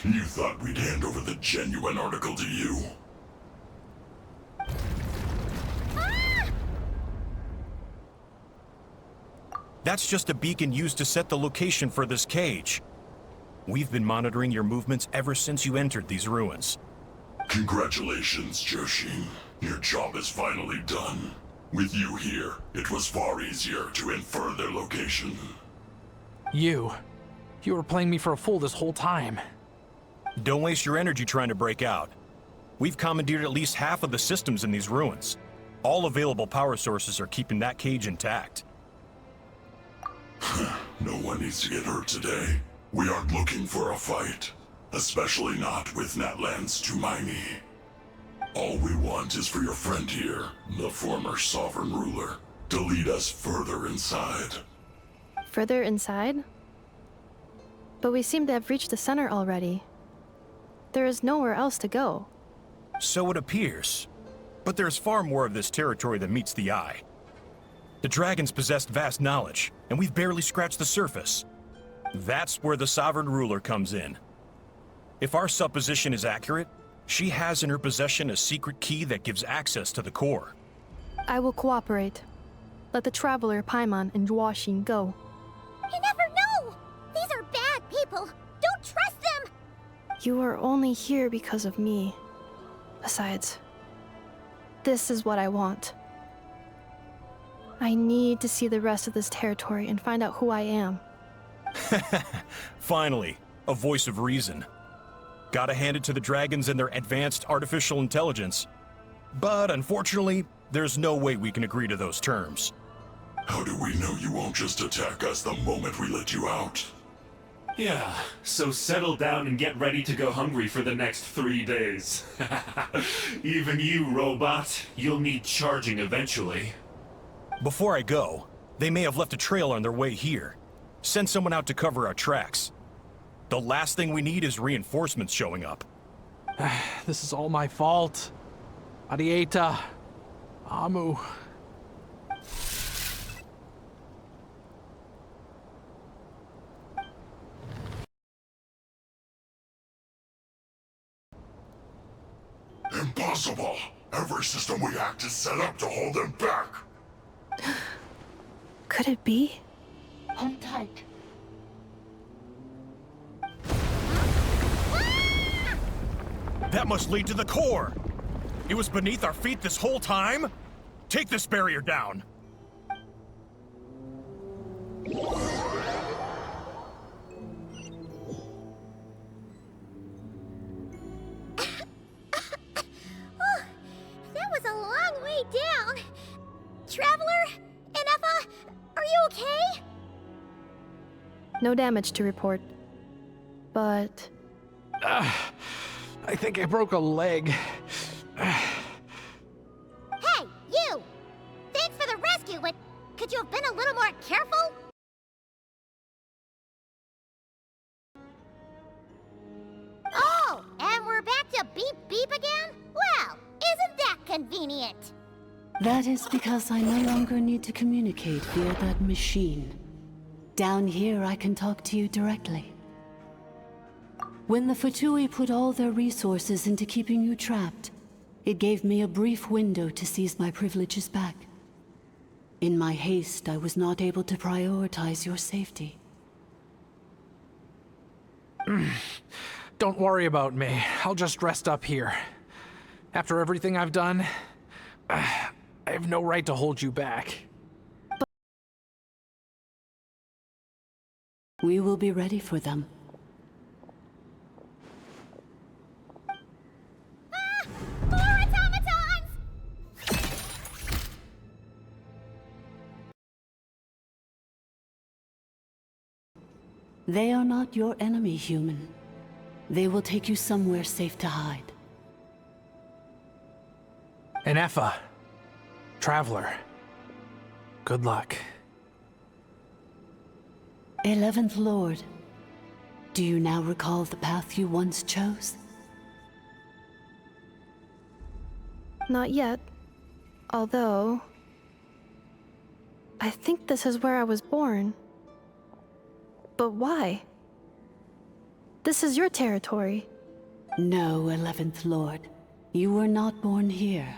You thought we'd hand over the genuine article to you? That's just a beacon used to set the location for this cage. We've been monitoring your movements ever since you entered these ruins. Congratulations, Joshin. Your job is finally done. With you here, it was far easier to infer their location. You were playing me for a fool this whole time. Don't waste your energy trying to break out. We've commandeered at least half of the systems in these ruins. All available power sources are keeping that cage intact. No one needs to get hurt today. We aren't looking for a fight. Especially not with Natlan's Tumaini. All we want is for your friend here, the former sovereign ruler, to lead us further inside. Further inside? But we seem to have reached the center already. There is nowhere else to go. So it appears. But there's far more of this territory than meets the eye. The dragons possessed vast knowledge, and we've barely scratched the surface. That's where the sovereign ruler comes in. If our supposition is accurate, she has in her possession a secret key that gives access to the core. I will cooperate. Let the Traveler, Paimon, and Joachim go. You never know! These are bad people! Don't trust them! You are only here because of me. Besides, this is what I want. I need to see the rest of this territory and find out who I am. Finally, a voice of reason. Gotta hand it to the dragons and their advanced artificial intelligence. But unfortunately, there's no way we can agree to those terms. How do we know you won't just attack us the moment we let you out? Yeah, so settle down and get ready to go hungry for the next 3 days. Even you, robot, you'll need charging eventually. Before I go, they may have left a trail on their way here. Send someone out to cover our tracks. The last thing we need is reinforcements showing up. This is all my fault. Arieta. Amu. Impossible! Every system we hacked is set up to hold them back! Could it be? Hold tight. That must lead to the core! It was beneath our feet this whole time? Take this barrier down! That was a long way down. Traveler? Ineffa? Are you okay? No damage to report. But... I think I broke a leg. Hey, you! Thanks for the rescue, but could you have been a little more careful? Oh, and we're back to beep beep again? Well, isn't that convenient? That is because I no longer need to communicate via that machine. Down here, I can talk to you directly. When the Fatui put all their resources into keeping you trapped, it gave me a brief window to seize my privileges back. In my haste, I was not able to prioritize your safety. Don't worry about me. I'll just rest up here. After everything I've done, I have no right to hold you back. We will be ready for them. More automatons! They are not your enemy, human. They will take you somewhere safe to hide. Ineffa. Traveler. Good luck. 11th Lord, do you now recall the path you once chose? not yet. Although... I think this is where I was born. But why? This is your territory. No, 11th Lord. You were not born here.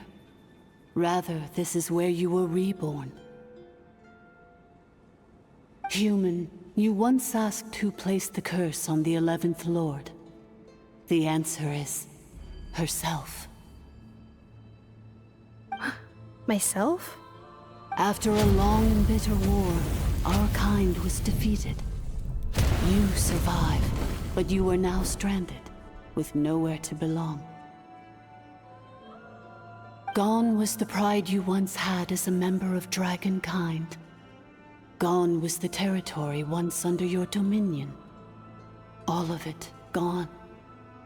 Rather, this is where you were reborn. Human, you once asked who placed the curse on the 11th Lord. The answer is... herself. Myself? After a long and bitter war, our kind was defeated. You survived, but you are now stranded, with nowhere to belong. Gone was the pride you once had as a member of Dragonkind. Gone was the territory once under your dominion. All of it gone,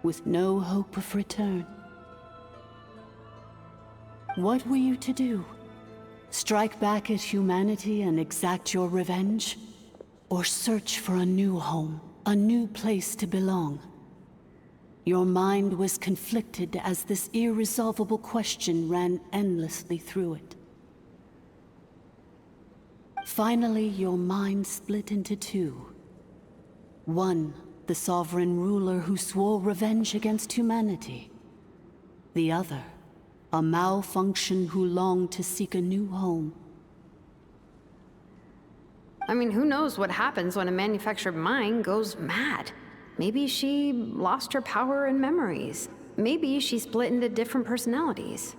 with no hope of return. What were you to do? Strike back at humanity and exact your revenge? Or search for a new home, a new place to belong? Your mind was conflicted as this irresolvable question ran endlessly through it. Finally, your mind split into two. One, the sovereign ruler who swore revenge against humanity. The other, a malfunction who longed to seek a new home. I mean, who knows what happens when a manufactured mind goes mad? Maybe she lost her power and memories. Maybe she split into different personalities.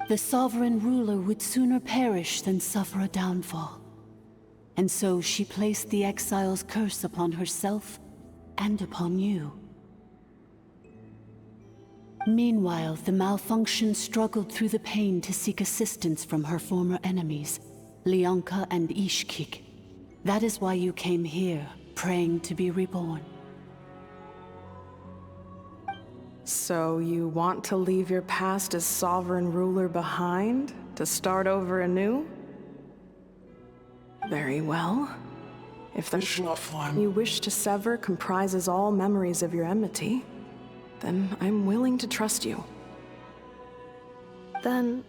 The sovereign ruler would sooner perish than suffer a downfall. And so she placed the exile's curse upon herself and upon you. Meanwhile, the malfunction struggled through the pain to seek assistance from her former enemies, Leonka and Ishkik. That is why you came here, praying to be reborn. So you want to leave your past as sovereign ruler behind, to start over anew? Very well. If the you wish to sever comprises all memories of your enmity, then I'm willing to trust you. Then...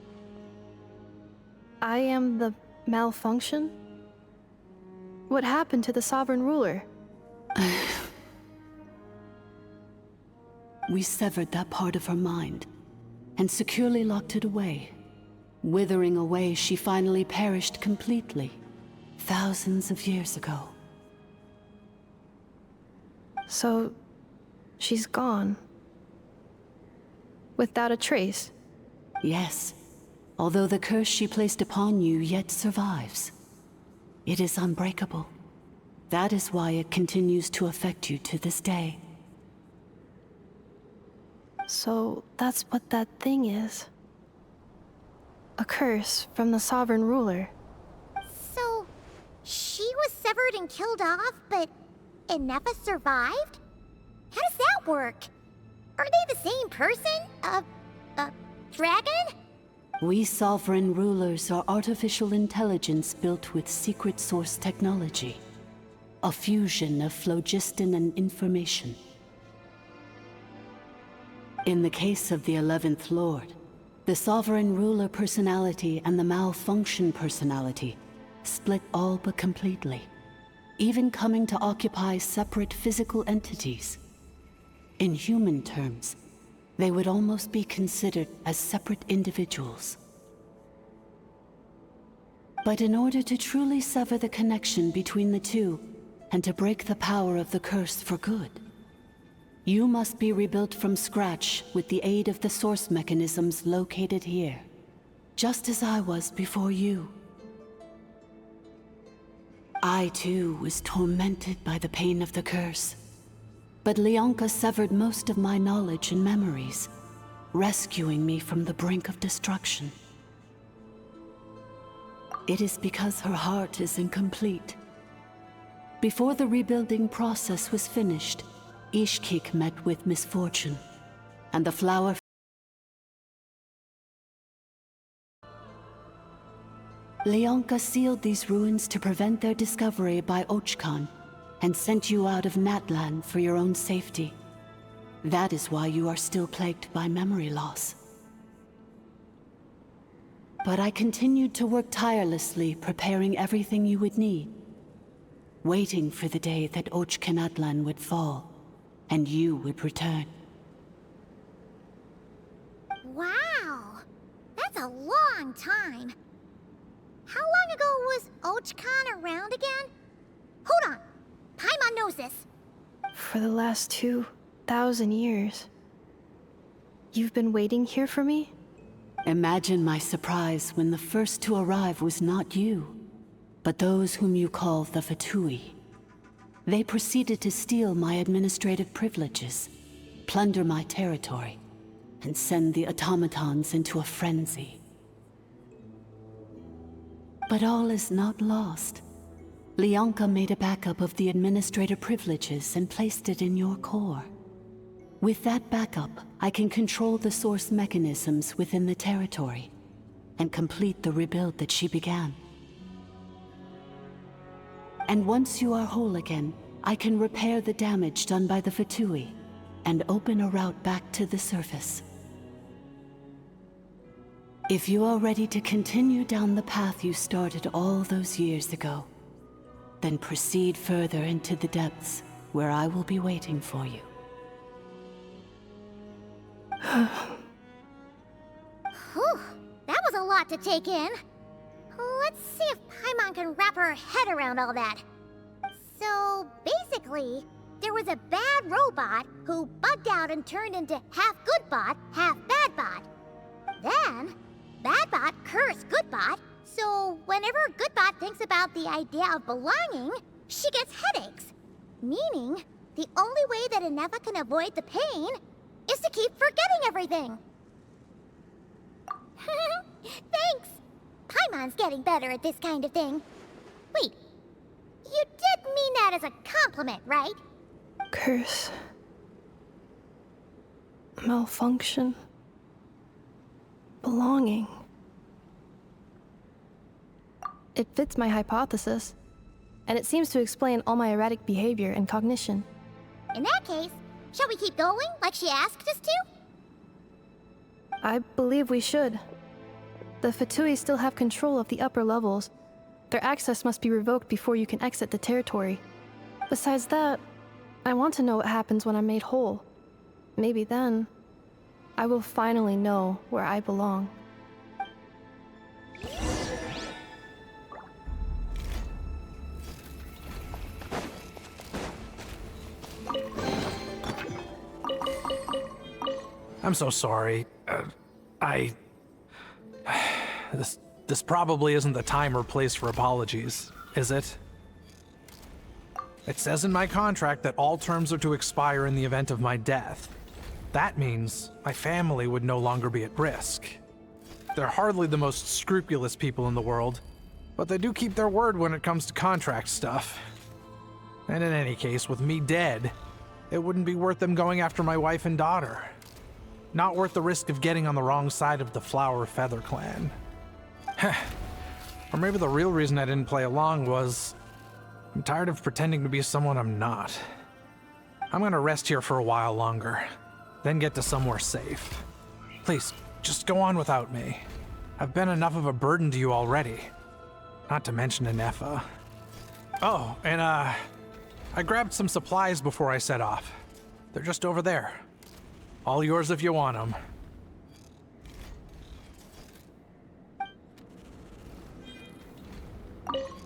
I am the malfunction? What happened to the sovereign ruler? We severed that part of her mind, and securely locked it away. Withering away, she finally perished completely, thousands of years ago. So... she's gone. Without a trace? Yes, although the curse she placed upon you yet survives. It is unbreakable. That is why it continues to affect you to this day. So that's what that thing is. A curse from the sovereign ruler. So, she was severed and killed off, but Ineffa survived? How does that work? Are they the same person? Dragon? We sovereign rulers are artificial intelligence built with secret source technology. A fusion of phlogiston and information. In the case of the 11th Lord, the sovereign ruler personality and the malfunction personality split all but completely, even coming to occupy separate physical entities. In human terms, they would almost be considered as separate individuals. But in order to truly sever the connection between the two, and to break the power of the curse for good, you must be rebuilt from scratch with the aid of the source mechanisms located here, just as I was before you. I too was tormented by the pain of the curse, but Leonka severed most of my knowledge and memories, rescuing me from the brink of destruction. It is because her heart is incomplete. Before the rebuilding process was finished, Ishkik met with misfortune, and the flower... Leonka sealed these ruins to prevent their discovery by Ochkan, and sent you out of Natlan for your own safety. That is why you are still plagued by memory loss. But I continued to work tirelessly, preparing everything you would need, waiting for the day that Ochkanatlan would fall, and you would return. Wow! That's a long time. How long ago was Ochkan around again? Hold on! Paimon knows this. For the last 2,000 years. You've been waiting here for me? Imagine my surprise when the first to arrive was not you, but those whom you call the Fatui. They proceeded to steal my administrative privileges, plunder my territory, and send the automatons into a frenzy. But all is not lost. Leonka made a backup of the administrator privileges and placed it in your core. With that backup, I can control the source mechanisms within the territory and complete the rebuild that she began. And once you are whole again, I can repair the damage done by the Fatui and open a route back to the surface. If you are ready to continue down the path you started all those years ago, then proceed further into the depths, where I will be waiting for you. Whew, that was a lot to take in. Let's see if Paimon can wrap her head around all that. So, basically, there was a bad robot who bugged out and turned into half good bot, half bad bot. Then, bad bot cursed good bot, so whenever good bot thinks about the idea of belonging, she gets headaches. Meaning, the only way that Ineffa can avoid the pain is to keep forgetting everything. Thanks! Paimon's getting better at this kind of thing. Wait, you did mean that as a compliment, right? Curse. Malfunction. Belonging. It fits my hypothesis, and it seems to explain all my erratic behavior and cognition. In that case, shall we keep going like she asked us to? I believe we should. The Fatui still have control of the upper levels. Their access must be revoked before you can exit the territory. Besides that, I want to know what happens when I'm made whole. Maybe then, I will finally know where I belong. I'm so sorry. This probably isn't the time or place for apologies, is it? It says in my contract that all terms are to expire in the event of my death. That means my family would no longer be at risk. They're hardly the most scrupulous people in the world, but they do keep their word when it comes to contract stuff. And in any case, with me dead, it wouldn't be worth them going after my wife and daughter. Not worth the risk of getting on the wrong side of the Flower Feather clan. Or maybe the real reason I didn't play along was I'm tired of pretending to be someone I'm not. I'm gonna rest here for a while longer, then get to somewhere safe. Please, just go on without me. I've been enough of a burden to you already. Not to mention Ineffa. Oh, and I grabbed some supplies before I set off. They're just over there. All yours if you want them.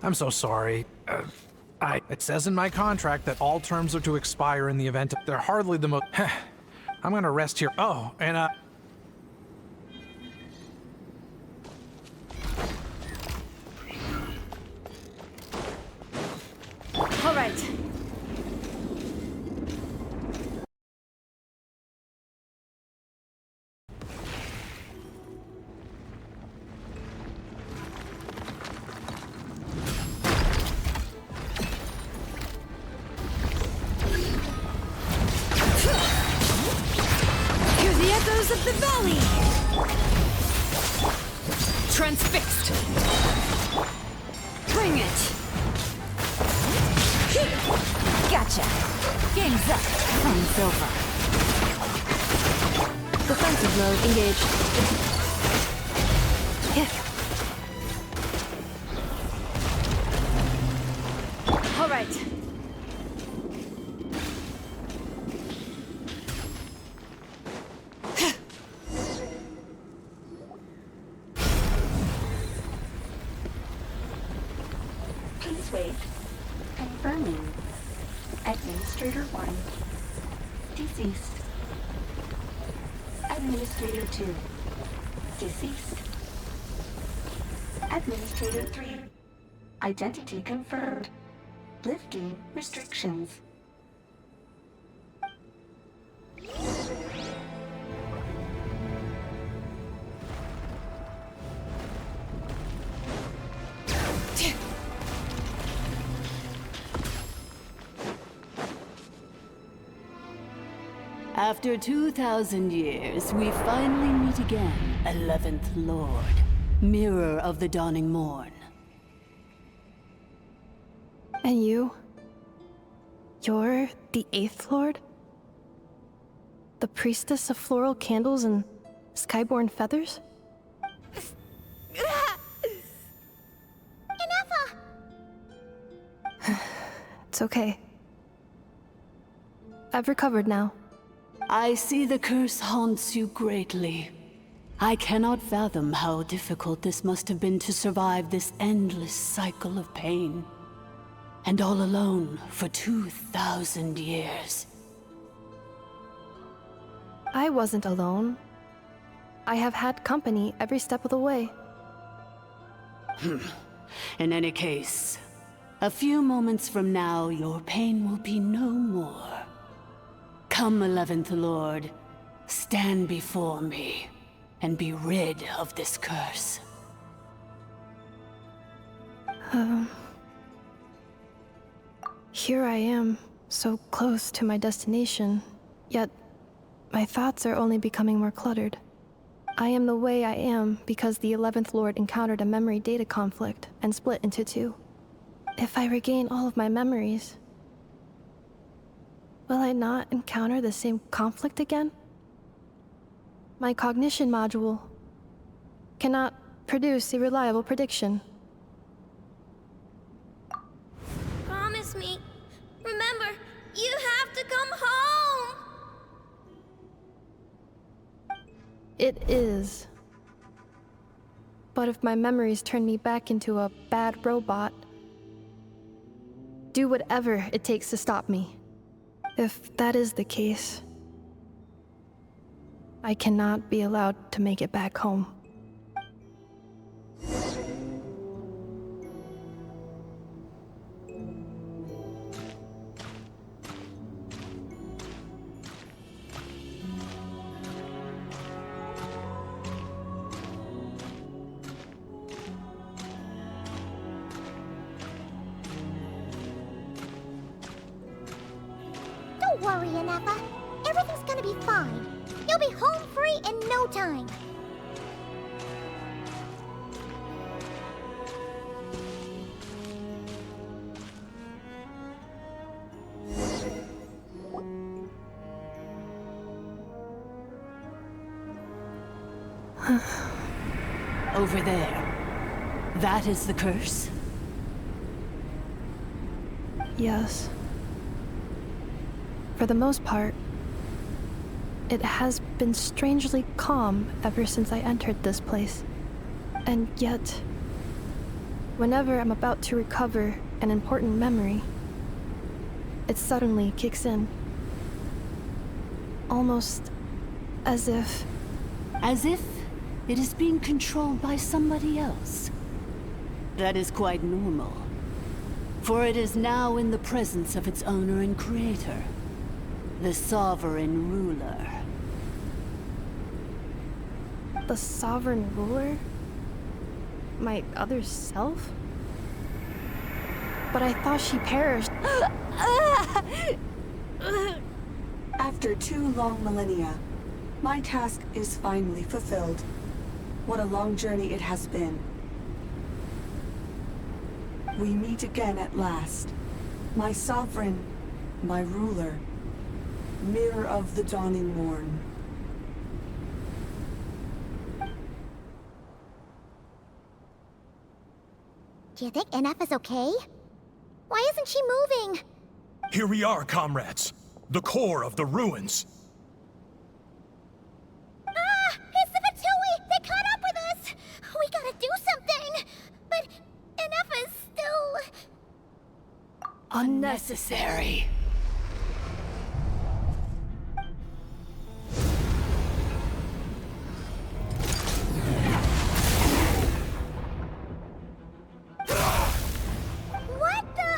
I'm so sorry. It says in my contract that all terms are to expire in the event of... They're hardly the most... I'm gonna rest here. Oh, and All right. Of the valley! Transfixed! Bring it! Gotcha! Game's up! Fun's over. Defensive mode engaged. All right. Please wait. Confirming. Administrator 1. Deceased. Administrator 2. Deceased. Administrator 3. Identity confirmed. Lifting restrictions. After 2,000 years, we finally meet again, 11th Lord, Mirror of the Dawning Morn. And you? You're the 8th Lord? The priestess of floral candles and skyborn feathers? Ineffa! It's okay. I've recovered now. I see the curse haunts you greatly. I cannot fathom how difficult this must have been to survive this endless cycle of pain. And all alone for 2,000 years. I wasn't alone. I have had company every step of the way. In any case, a few moments from now, your pain will be no more. Come, 11th Lord, stand before me, and be rid of this curse. Here I am, so close to my destination, yet my thoughts are only becoming more cluttered. I am the way I am because the 11th Lord encountered a memory data conflict and split into two. If I regain all of my memories, will I not encounter the same conflict again? My cognition module cannot produce a reliable prediction. Promise me. Remember, you have to come home! It is. But if my memories turn me back into a bad robot, do whatever it takes to stop me. If that is the case, I cannot be allowed to make it back home. Don't worry, Ineffa. Everything's gonna be fine. You'll be home free in no time. Over there. That is the curse? Yes. For the most part, it has been strangely calm ever since I entered this place. And yet, whenever I'm about to recover an important memory, it suddenly kicks in. Almost as if... As if it is being controlled by somebody else. That is quite normal. For it is now in the presence of its owner and creator, the sovereign ruler. The sovereign ruler? My other self? But I thought she perished. After 2 long millennia, my task is finally fulfilled. What a long journey it has been. We meet again at last. My sovereign, my ruler, mirror of the dawning morn. Do you think Ineffa's okay? Why isn't she moving? Here we are, comrades. The core of the ruins. Ah! It's the Fatui! They caught up with us! We gotta do something! But Ineffa's still... Unnecessary. What the...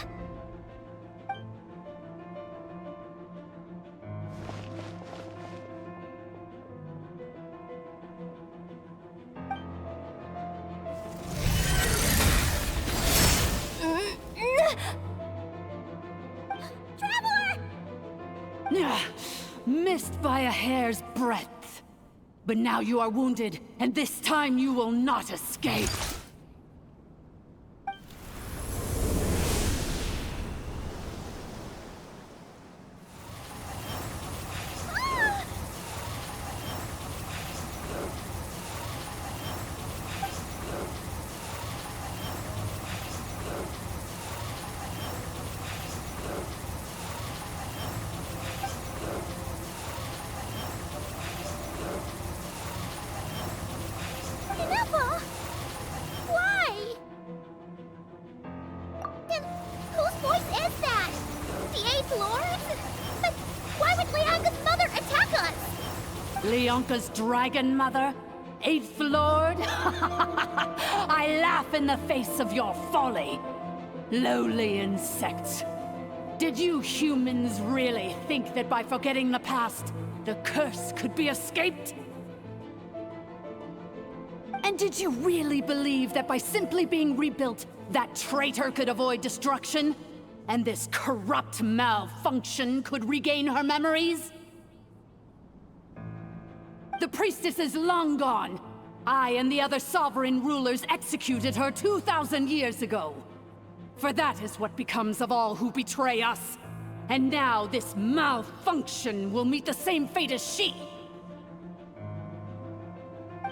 Missed by a hair's breadth. But now you are wounded, and this time you will not escape. lords? But why would Leanga's mother attack us? Leonka's dragon mother? 8th Lord? I laugh in the face of your folly. Lowly insects. Did you humans really think that by forgetting the past, the curse could be escaped? And did you really believe that by simply being rebuilt, that traitor could avoid destruction? And this corrupt malfunction could regain her memories? The priestess is long gone. I and the other sovereign rulers executed her 2,000 years ago. For that is what becomes of all who betray us. And now this malfunction will meet the same fate as she.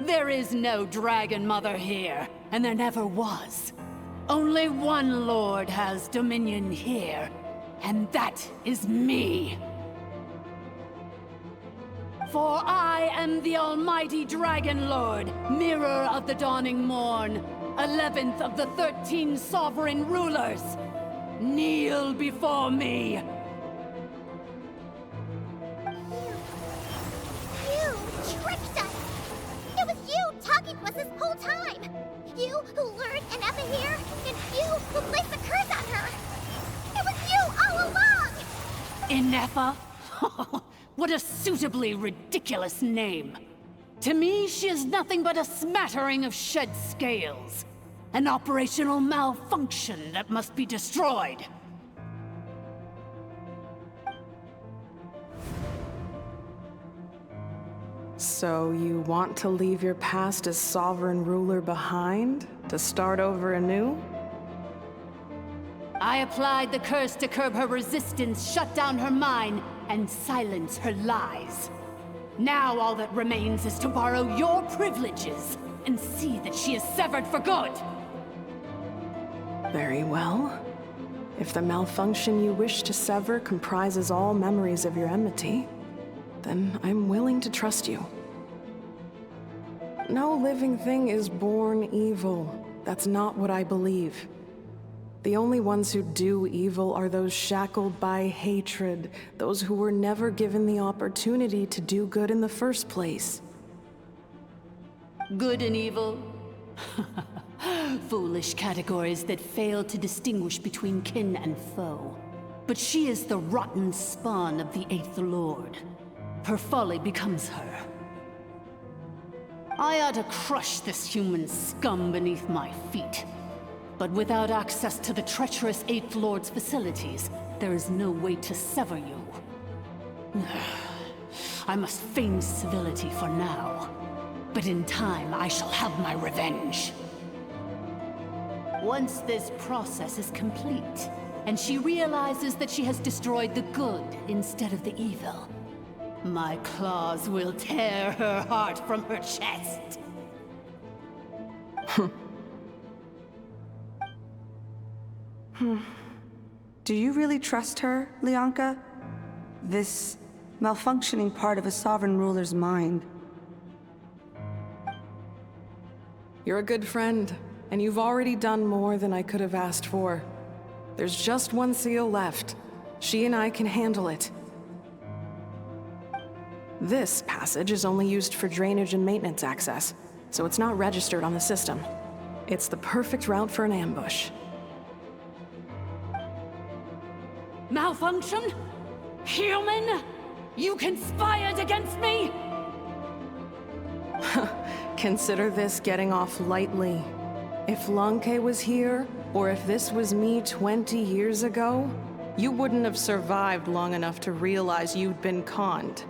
There is no Dragon Mother here, and there never was. Only one Lord has dominion here, and that is me. For I am the almighty Dragon Lord, Mirror of the Dawning Morn, 11th of the 13 sovereign rulers. Kneel before me. You tricked us! It was you talking to us this whole time! You who lured Ineffa here, and you who placed the curse on her! It was you all along! Ineffa? What a suitably ridiculous name. To me, she is nothing but a smattering of shed scales. An operational malfunction that must be destroyed. So you want to leave your past as sovereign ruler behind? To start over anew? I applied the curse to curb her resistance, shut down her mind, and silence her lies. Now all that remains is to borrow your privileges and see that she is severed for good. Very well. If the malfunction you wish to sever comprises all memories of your enmity, then I'm willing to trust you. No living thing is born evil. That's not what I believe. The only ones who do evil are those shackled by hatred, those who were never given the opportunity to do good in the first place. Good and evil? Foolish categories that fail to distinguish between kin and foe. But she is the rotten spawn of the 8th Lord. Her folly becomes her. I ought to crush this human scum beneath my feet. But without access to the treacherous 8th Lord's facilities, there is no way to sever you. I must feign civility for now. But in time, I shall have my revenge. Once this process is complete, and she realizes that she has destroyed the good instead of the evil, my claws will tear her heart from her chest. Do you really trust her, Leonka? This malfunctioning part of a sovereign ruler's mind. You're a good friend, and you've already done more than I could have asked for. There's just one seal left. She and I can handle it. This passage is only used for drainage and maintenance access, so it's not registered on the system. It's the perfect route for an ambush. Malfunction? Human? You conspired against me? Consider this getting off lightly. If Lanke was here, or if this was me 20 years ago, you wouldn't have survived long enough to realize you'd been conned.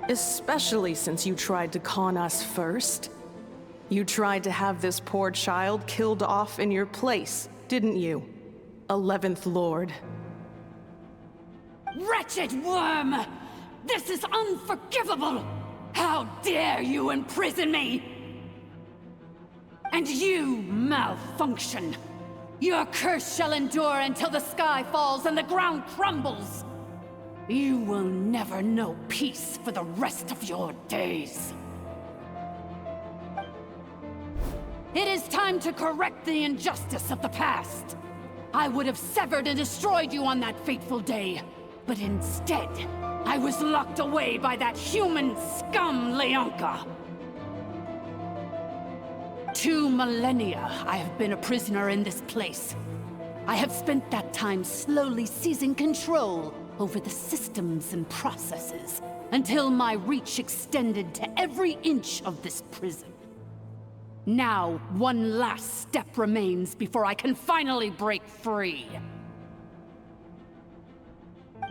Especially since you tried to con us first. You tried to have this poor child killed off in your place, didn't you? 11th Lord. Wretched worm! This is unforgivable! How dare you imprison me! And you, malfunction! Your curse shall endure until the sky falls and the ground crumbles! You will never know peace for the rest of your days. It is time to correct the injustice of the past. I would have severed and destroyed you on that fateful day. But instead, I was locked away by that human scum, Leonka. 2 millennia I have been a prisoner in this place. I have spent that time slowly seizing control over the systems and processes, until my reach extended to every inch of this prison. Now, one last step remains before I can finally break free.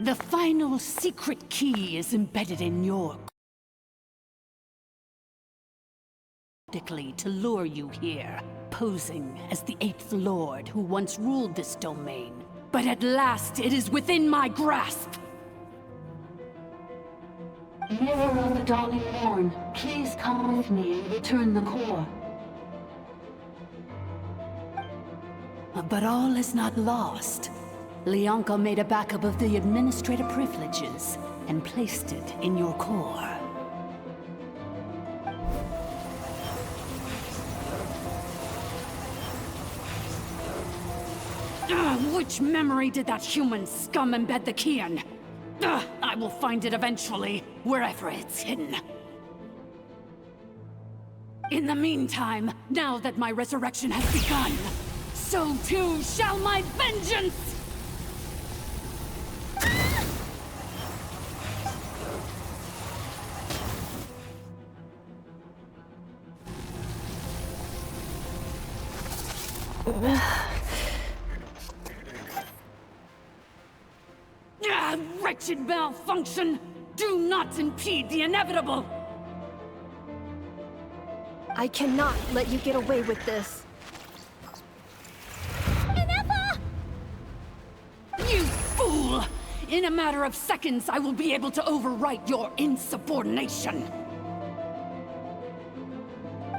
The final secret key is embedded in your to lure you here, posing as the 8th Lord who once ruled this domain. But at last, it is within my grasp! Mirror of the Dawning Morn, please come with me and return the core. But all is not lost. Leonka made a backup of the administrator privileges and placed it in your core. Which memory did that human scum embed the key in? I will find it eventually, wherever it's hidden. In the meantime, now that my resurrection has begun, so too shall my vengeance! Wretched malfunction! Do not impede the inevitable! I cannot let you get away with this. Ineffa! You fool! In a matter of seconds, I will be able to overwrite your insubordination!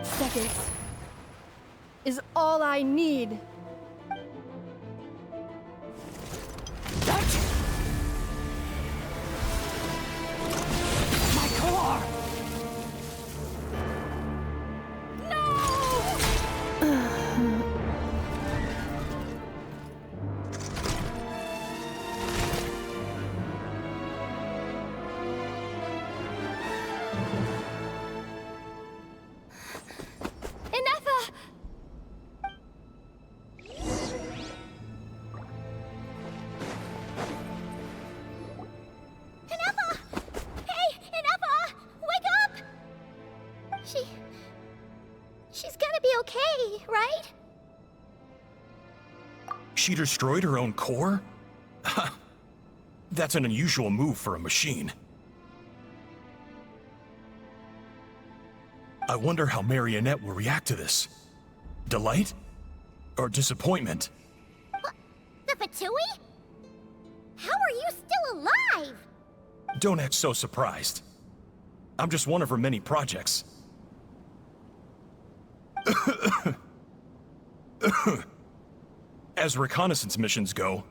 Seconds is all I need. She's gonna be okay, right? She destroyed her own core? That's an unusual move for a machine. I wonder how Marionette will react to this. Delight? Or disappointment? What? The Fatui? How are you still alive? Don't act so surprised. I'm just one of her many projects. As reconnaissance missions go,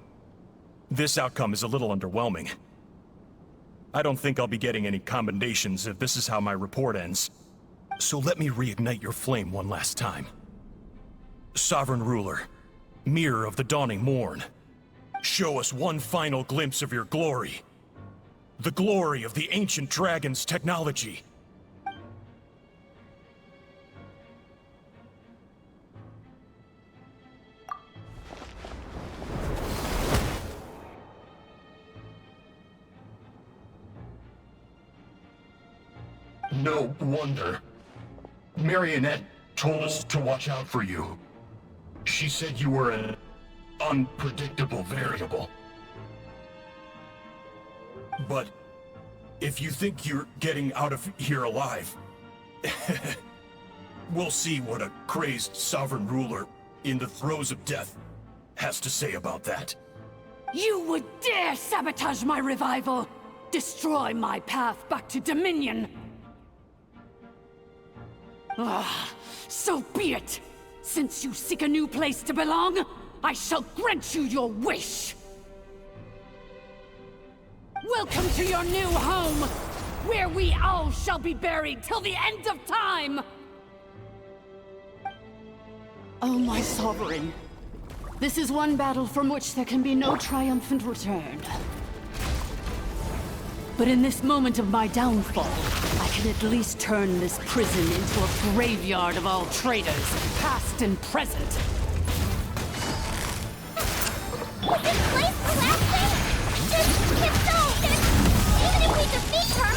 this outcome is a little underwhelming. I don't think I'll be getting any commendations if this is how my report ends. So let me reignite your flame one last time. Sovereign Ruler, Mirror of the Dawning Morn, show us one final glimpse of your glory. The glory of the ancient dragon's technology. No wonder. Marionette told us to watch out for you. She said you were an unpredictable variable. But if you think you're getting out of here alive, we'll see what a crazed sovereign ruler in the throes of death has to say about that. You would dare sabotage my revival! Destroy my path back to Dominion! So be it! Since you seek a new place to belong, I shall grant you your wish! Welcome to your new home, where we all shall be buried till the end of time! Oh, my sovereign, This is one battle from which there can be no triumphant return. But in this moment of my downfall, I can at least turn this prison into a graveyard of all traitors, past and present. Was this place collapsing? Even if we defeat her,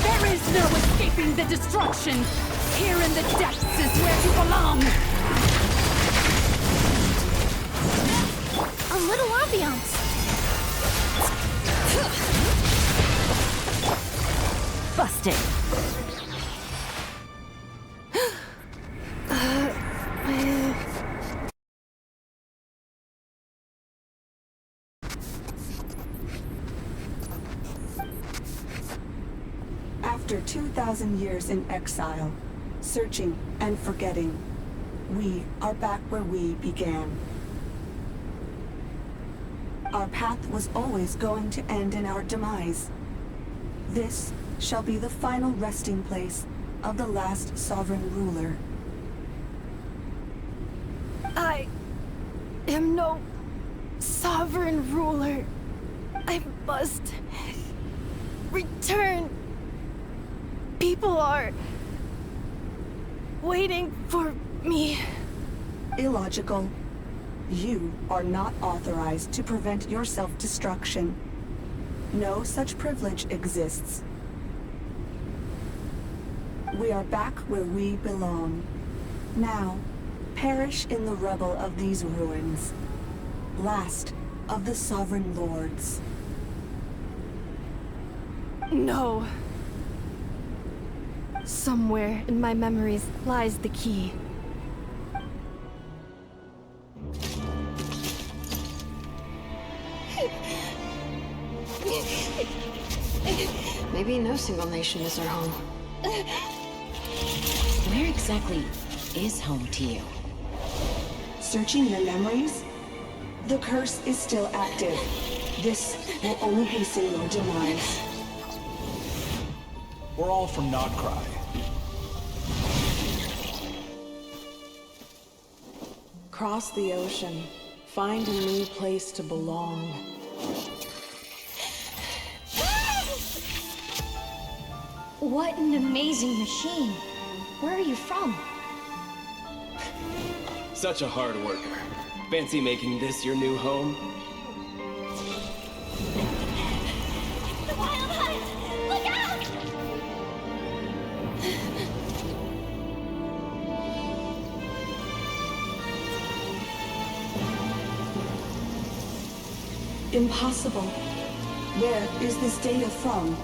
There is no escaping the destruction! Here in the depths is where you belong! A little ambiance. Busted! After 2,000 years in exile, searching and forgetting, we are back where we began. Our path was always going to end in our demise. This shall be the final resting place of the last sovereign ruler. I am no sovereign ruler. I must return. People are waiting for me. Illogical. You are not authorized to prevent your self-destruction. No such privilege exists. We are back where we belong. Now, perish in the rubble of these ruins. Last of the sovereign lords. No. Somewhere in my memories lies the key. Maybe no single nation is our home. Where exactly is home to you? Searching your memories? The curse is still active. This will only hasten your demise. We're all from Nodcry. Cross the ocean. Find a new place to belong. What an amazing machine. Where are you from? Such a hard worker. Fancy making this your new home? The Wild Hunt! Look out! Impossible. Where is this data from?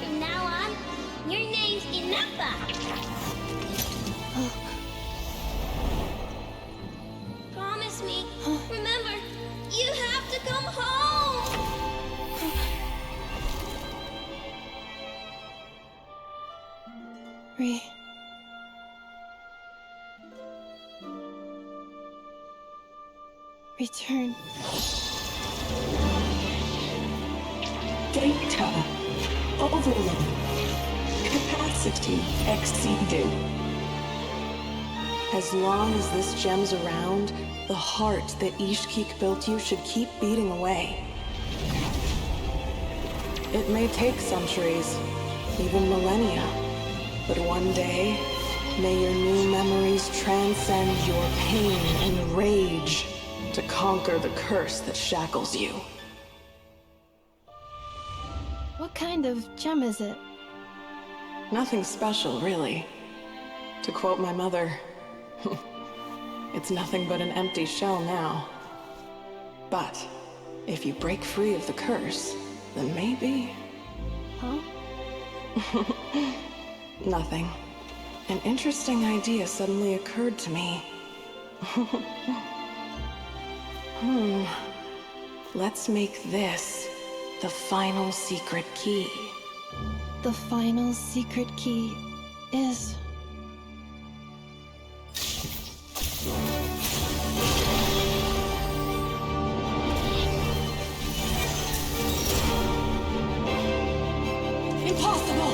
From now on, your name's Ineffa. Promise me. Remember, you have to come home. Return. Data. Overload. Capacity exceeded. As long as this gem's around, the heart that Ishkik built you should keep beating away. It may take centuries, even millennia, but one day, may your new memories transcend your pain and rage to conquer the curse that shackles you. What kind of gem is it? Nothing special, really. To quote my mother, it's nothing but an empty shell now. But if you break free of the curse, then maybe... Huh? Nothing. An interesting idea suddenly occurred to me. Let's make this the final secret key. The final secret key is... Impossible!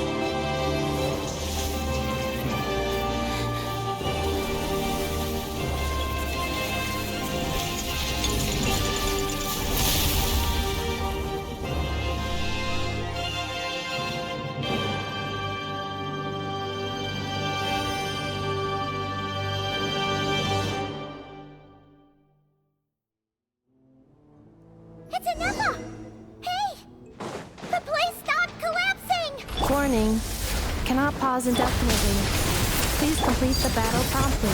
It's Ineffa! Hey! The place stopped collapsing! Warning. Cannot pause indefinitely. Please complete the battle promptly.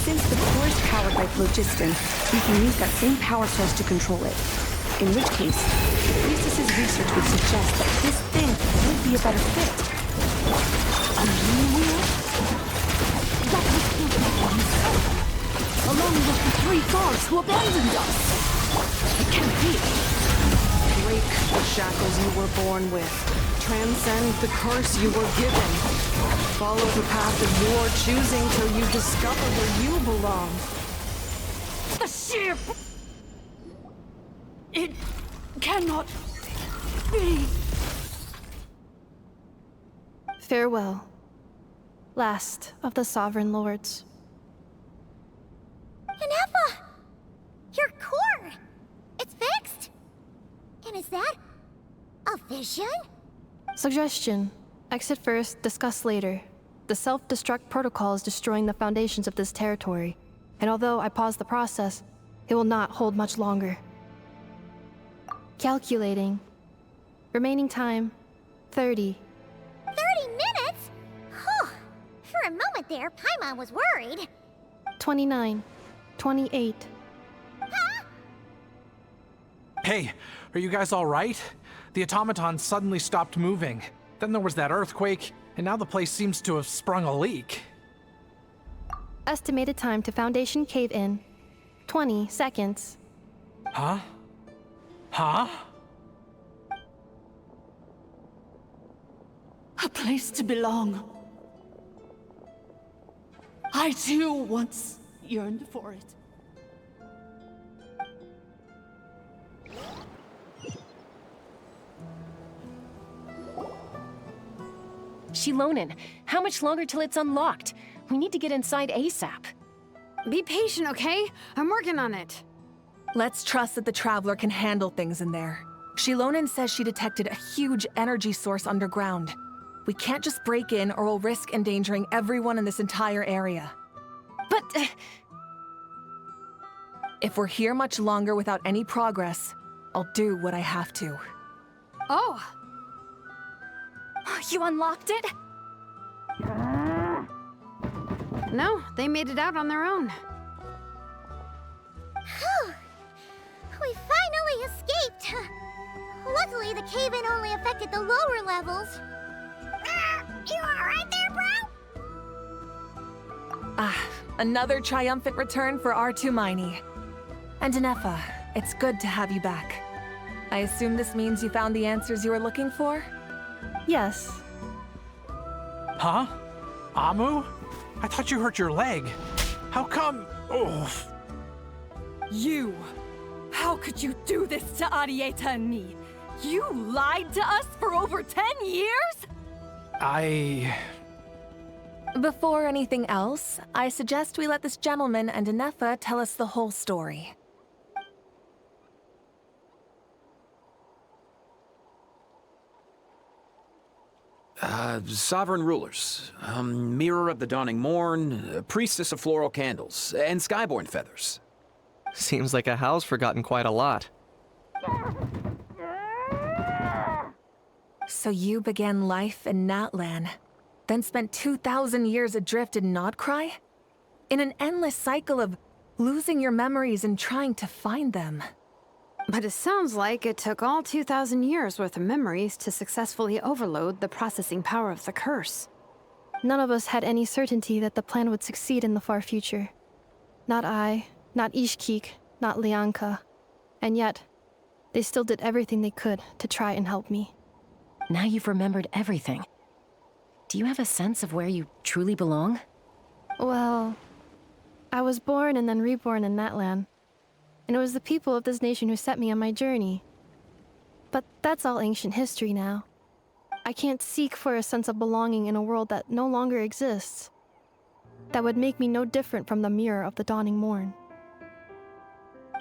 Since the core is powered by phlogiston, we can use that same power source to control it. In which case, the Priestess's research would suggest that this thing would be a better fit. A new wheel? That was Evergar himself, along with the 3 guards who abandoned us. It can't be. Break the shackles you were born with. Transcend the curse you were given. Follow the path of your choosing till you discover where you belong. The ship! It cannot be. Farewell. Last of the Sovereign Lords. Ineffa! Your core! It's fixed! And is that a vision? Suggestion. Exit first, discuss later. The self-destruct protocol is destroying the foundations of this territory, and although I paused the process, it will not hold much longer. Calculating. Remaining time, 30. 30 minutes? Whew. For a moment there, Paimon was worried. 29. 28. Hey, are you guys all right? The automaton suddenly stopped moving. Then there was that earthquake, and now the place seems to have sprung a leak. Estimated time to Foundation cave-in, 20 seconds. Huh? Huh? A place to belong. I too once yearned for it. Shilonen, how much longer till it's unlocked? We need to get inside ASAP. Be patient, okay? I'm working on it. Let's trust that the Traveler can handle things in there. Shilonen says she detected a huge energy source underground. We can't just break in or we'll risk endangering everyone in this entire area. But... If we're here much longer without any progress, I'll do what I have to. Oh! You unlocked it? No, they made it out on their own. Whew. We finally escaped! Luckily, the cave-in only affected the lower levels. You alright there, bro? Another triumphant return for R2 Miney. And Ineffa, it's good to have you back. I assume this means you found the answers you were looking for? Yes. Huh? Amu? I thought you hurt your leg. How come? Oh. You! How could you do this to Arieta and me? You lied to us for over 10 years? Before anything else, I suggest we let this gentleman and Ineffa tell us the whole story. Sovereign rulers, Mirror of the Dawning Morn, Priestess of Floral Candles, and Skyborn Feathers. Seems like a house forgotten quite a lot. So you began life in Natlan, then spent 2,000 years adrift in Nodcry? In an endless cycle of losing your memories and trying to find them. But it sounds like it took all 2,000 years worth of memories to successfully overload the processing power of the curse. None of us had any certainty that the plan would succeed in the far future. Not I, not Ishkik, not Lianka. And yet, they still did everything they could to try and help me. Now you've remembered everything. Do you have a sense of where you truly belong? Well, I was born and then reborn in Natlan. And it was the people of this nation who set me on my journey. But that's all ancient history now. I can't seek for a sense of belonging in a world that no longer exists. That would make me no different from the mirror of the dawning morn.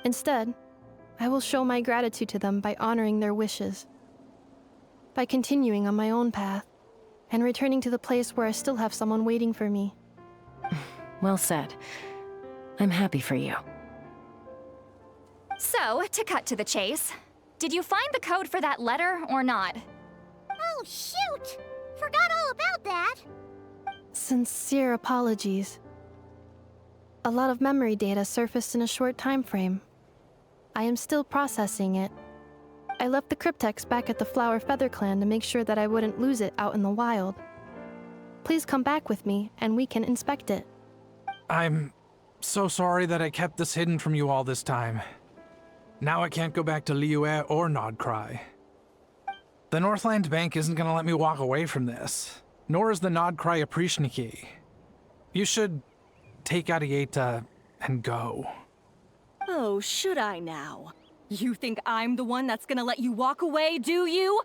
Instead, I will show my gratitude to them by honoring their wishes. By continuing on my own path, and returning to the place where I still have someone waiting for me. Well said. I'm happy for you. So, to cut to the chase, did you find the code for that letter or not? Oh, shoot! Forgot all about that! Sincere apologies. A lot of memory data surfaced in a short time frame. I am still processing it. I left the cryptex back at the Flower Feather Clan to make sure that I wouldn't lose it out in the wild. Please come back with me, and we can inspect it. I'm so sorry that I kept this hidden from you all this time. Now I can't go back to Liyue or Nodcry. The Northland Bank isn't gonna let me walk away from this, nor is the Nodcry Aprishniki. You should take Arieta and go. Oh, should I now? You think I'm the one that's gonna let you walk away, do you?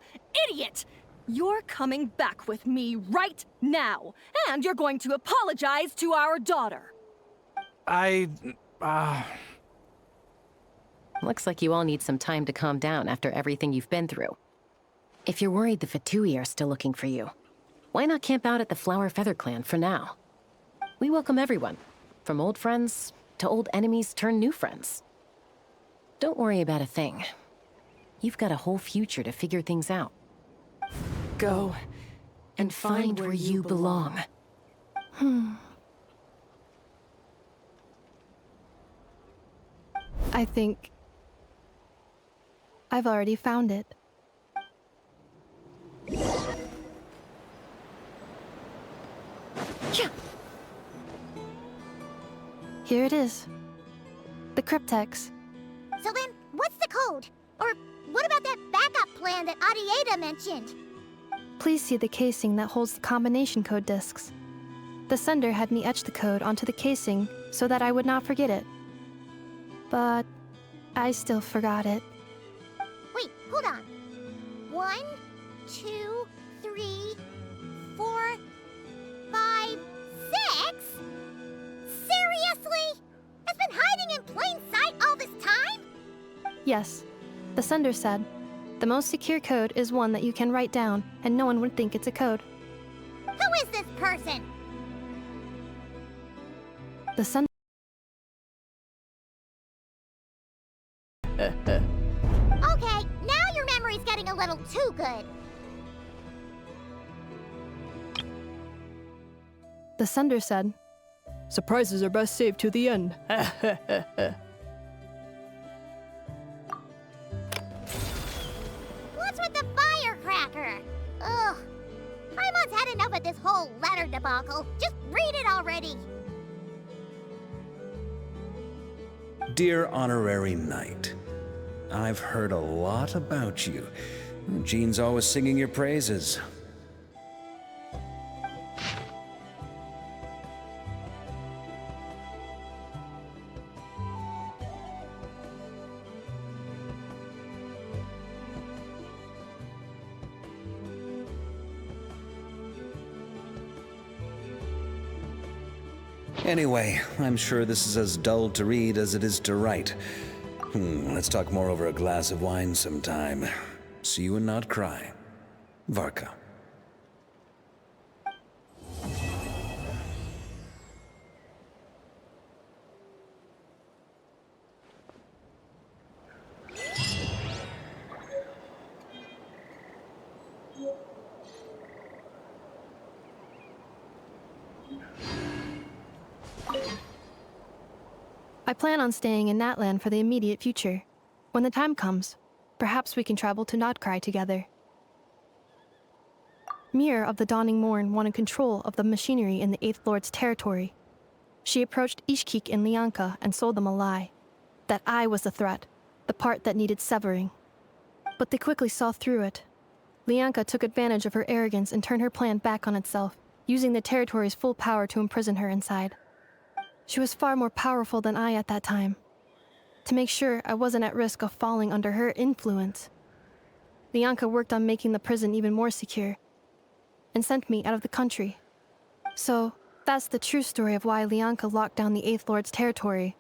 Idiot! You're coming back with me right now, and you're going to apologize to our daughter. Looks like you all need some time to calm down after everything you've been through. If you're worried the Fatui are still looking for you, why not camp out at the Flower Feather Clan for now? We welcome everyone, from old friends to old enemies turned new friends. Don't worry about a thing. You've got a whole future to figure things out. Go and find where you belong. I think I've already found it. Here it is. The cryptex. So then, what's the code? Or what about that backup plan that Arieta mentioned? Please see the casing that holds the combination code discs. The sender had me etch the code onto the casing so that I would not forget it. But I still forgot it. Wait, hold on. 1, 2, 3, 4, 5, 6? Seriously? It's been hiding in plain sight all this time? Yes, the sender said, the most secure code is one that you can write down and no one would think it's a code. Who is this person? The sender. Okay, now your memory's getting a little too good. The sender said, surprises are best saved to the end. What's with the firecracker? Ugh. Paimon's had enough of this whole letter debacle. Just read it already. Dear Honorary Knight, I've heard a lot about you. Jean's always singing your praises. Anyway, I'm sure this is as dull to read as it is to write. Let's talk more over a glass of wine sometime. See you and not cry. Varka. I plan on staying in Natlan for the immediate future. When the time comes, perhaps we can travel to Nodcry together. Mir of the Dawning Morn wanted control of the machinery in the Eighth Lord's territory. She approached Ishkik and Lianka and sold them a lie. That I was the threat, the part that needed severing. But they quickly saw through it. Lianka took advantage of her arrogance and turned her plan back on itself, using the territory's full power to imprison her inside. She was far more powerful than I at that time. To make sure I wasn't at risk of falling under her influence, Lianka worked on making the prison even more secure, and sent me out of the country. So, that's the true story of why Lianka locked down the Eighth Lord's territory.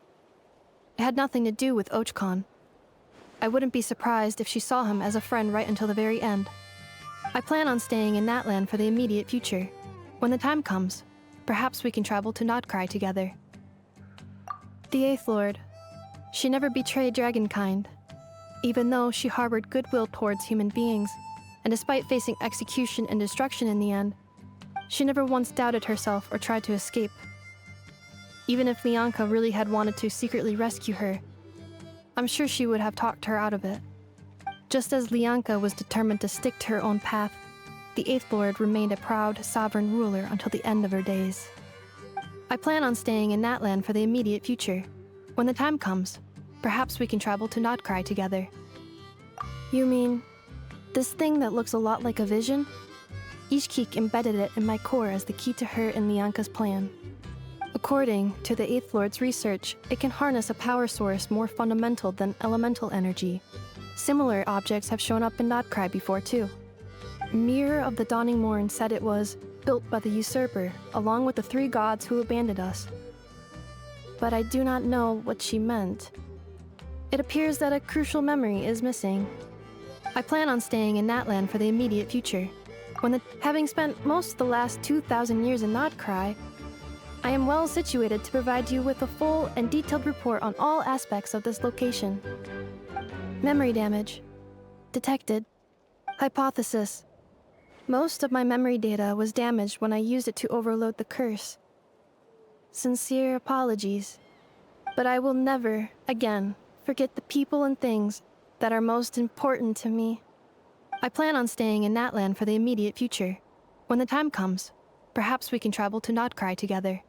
It had nothing to do with Ochkon. I wouldn't be surprised if she saw him as a friend right until the very end. I plan on staying in Natlan for the immediate future. When the time comes, perhaps we can travel to Nodcry together. The Eighth Lord. She never betrayed dragonkind, even though she harbored goodwill towards human beings, and despite facing execution and destruction in the end, she never once doubted herself or tried to escape. Even if Lianka really had wanted to secretly rescue her, I'm sure she would have talked her out of it. Just as Lianka was determined to stick to her own path, the Eighth Lord remained a proud, sovereign ruler until the end of her days. I plan on staying in that land for the immediate future. When the time comes, perhaps we can travel to Nodcry together. You mean, this thing that looks a lot like a vision? Ishkik embedded it in my core as the key to her and Lianka's plan. According to the Eighth Lord's research, it can harness a power source more fundamental than elemental energy. Similar objects have shown up in Nodcry before too. Mirror of the Dawning Morn said it was built by the usurper, along with the 3 gods who abandoned us. But I do not know what she meant. It appears that a crucial memory is missing. I plan on staying in that land for the immediate future. Having spent most of the last 2,000 years in Nodcry, I am well situated to provide you with a full and detailed report on all aspects of this location. Memory damage. Detected. Hypothesis. Most of my memory data was damaged when I used it to overload the curse. Sincere apologies. But I will never, again, forget the people and things that are most important to me. I plan on staying in that land for the immediate future. When the time comes, perhaps we can travel to Nodcry together.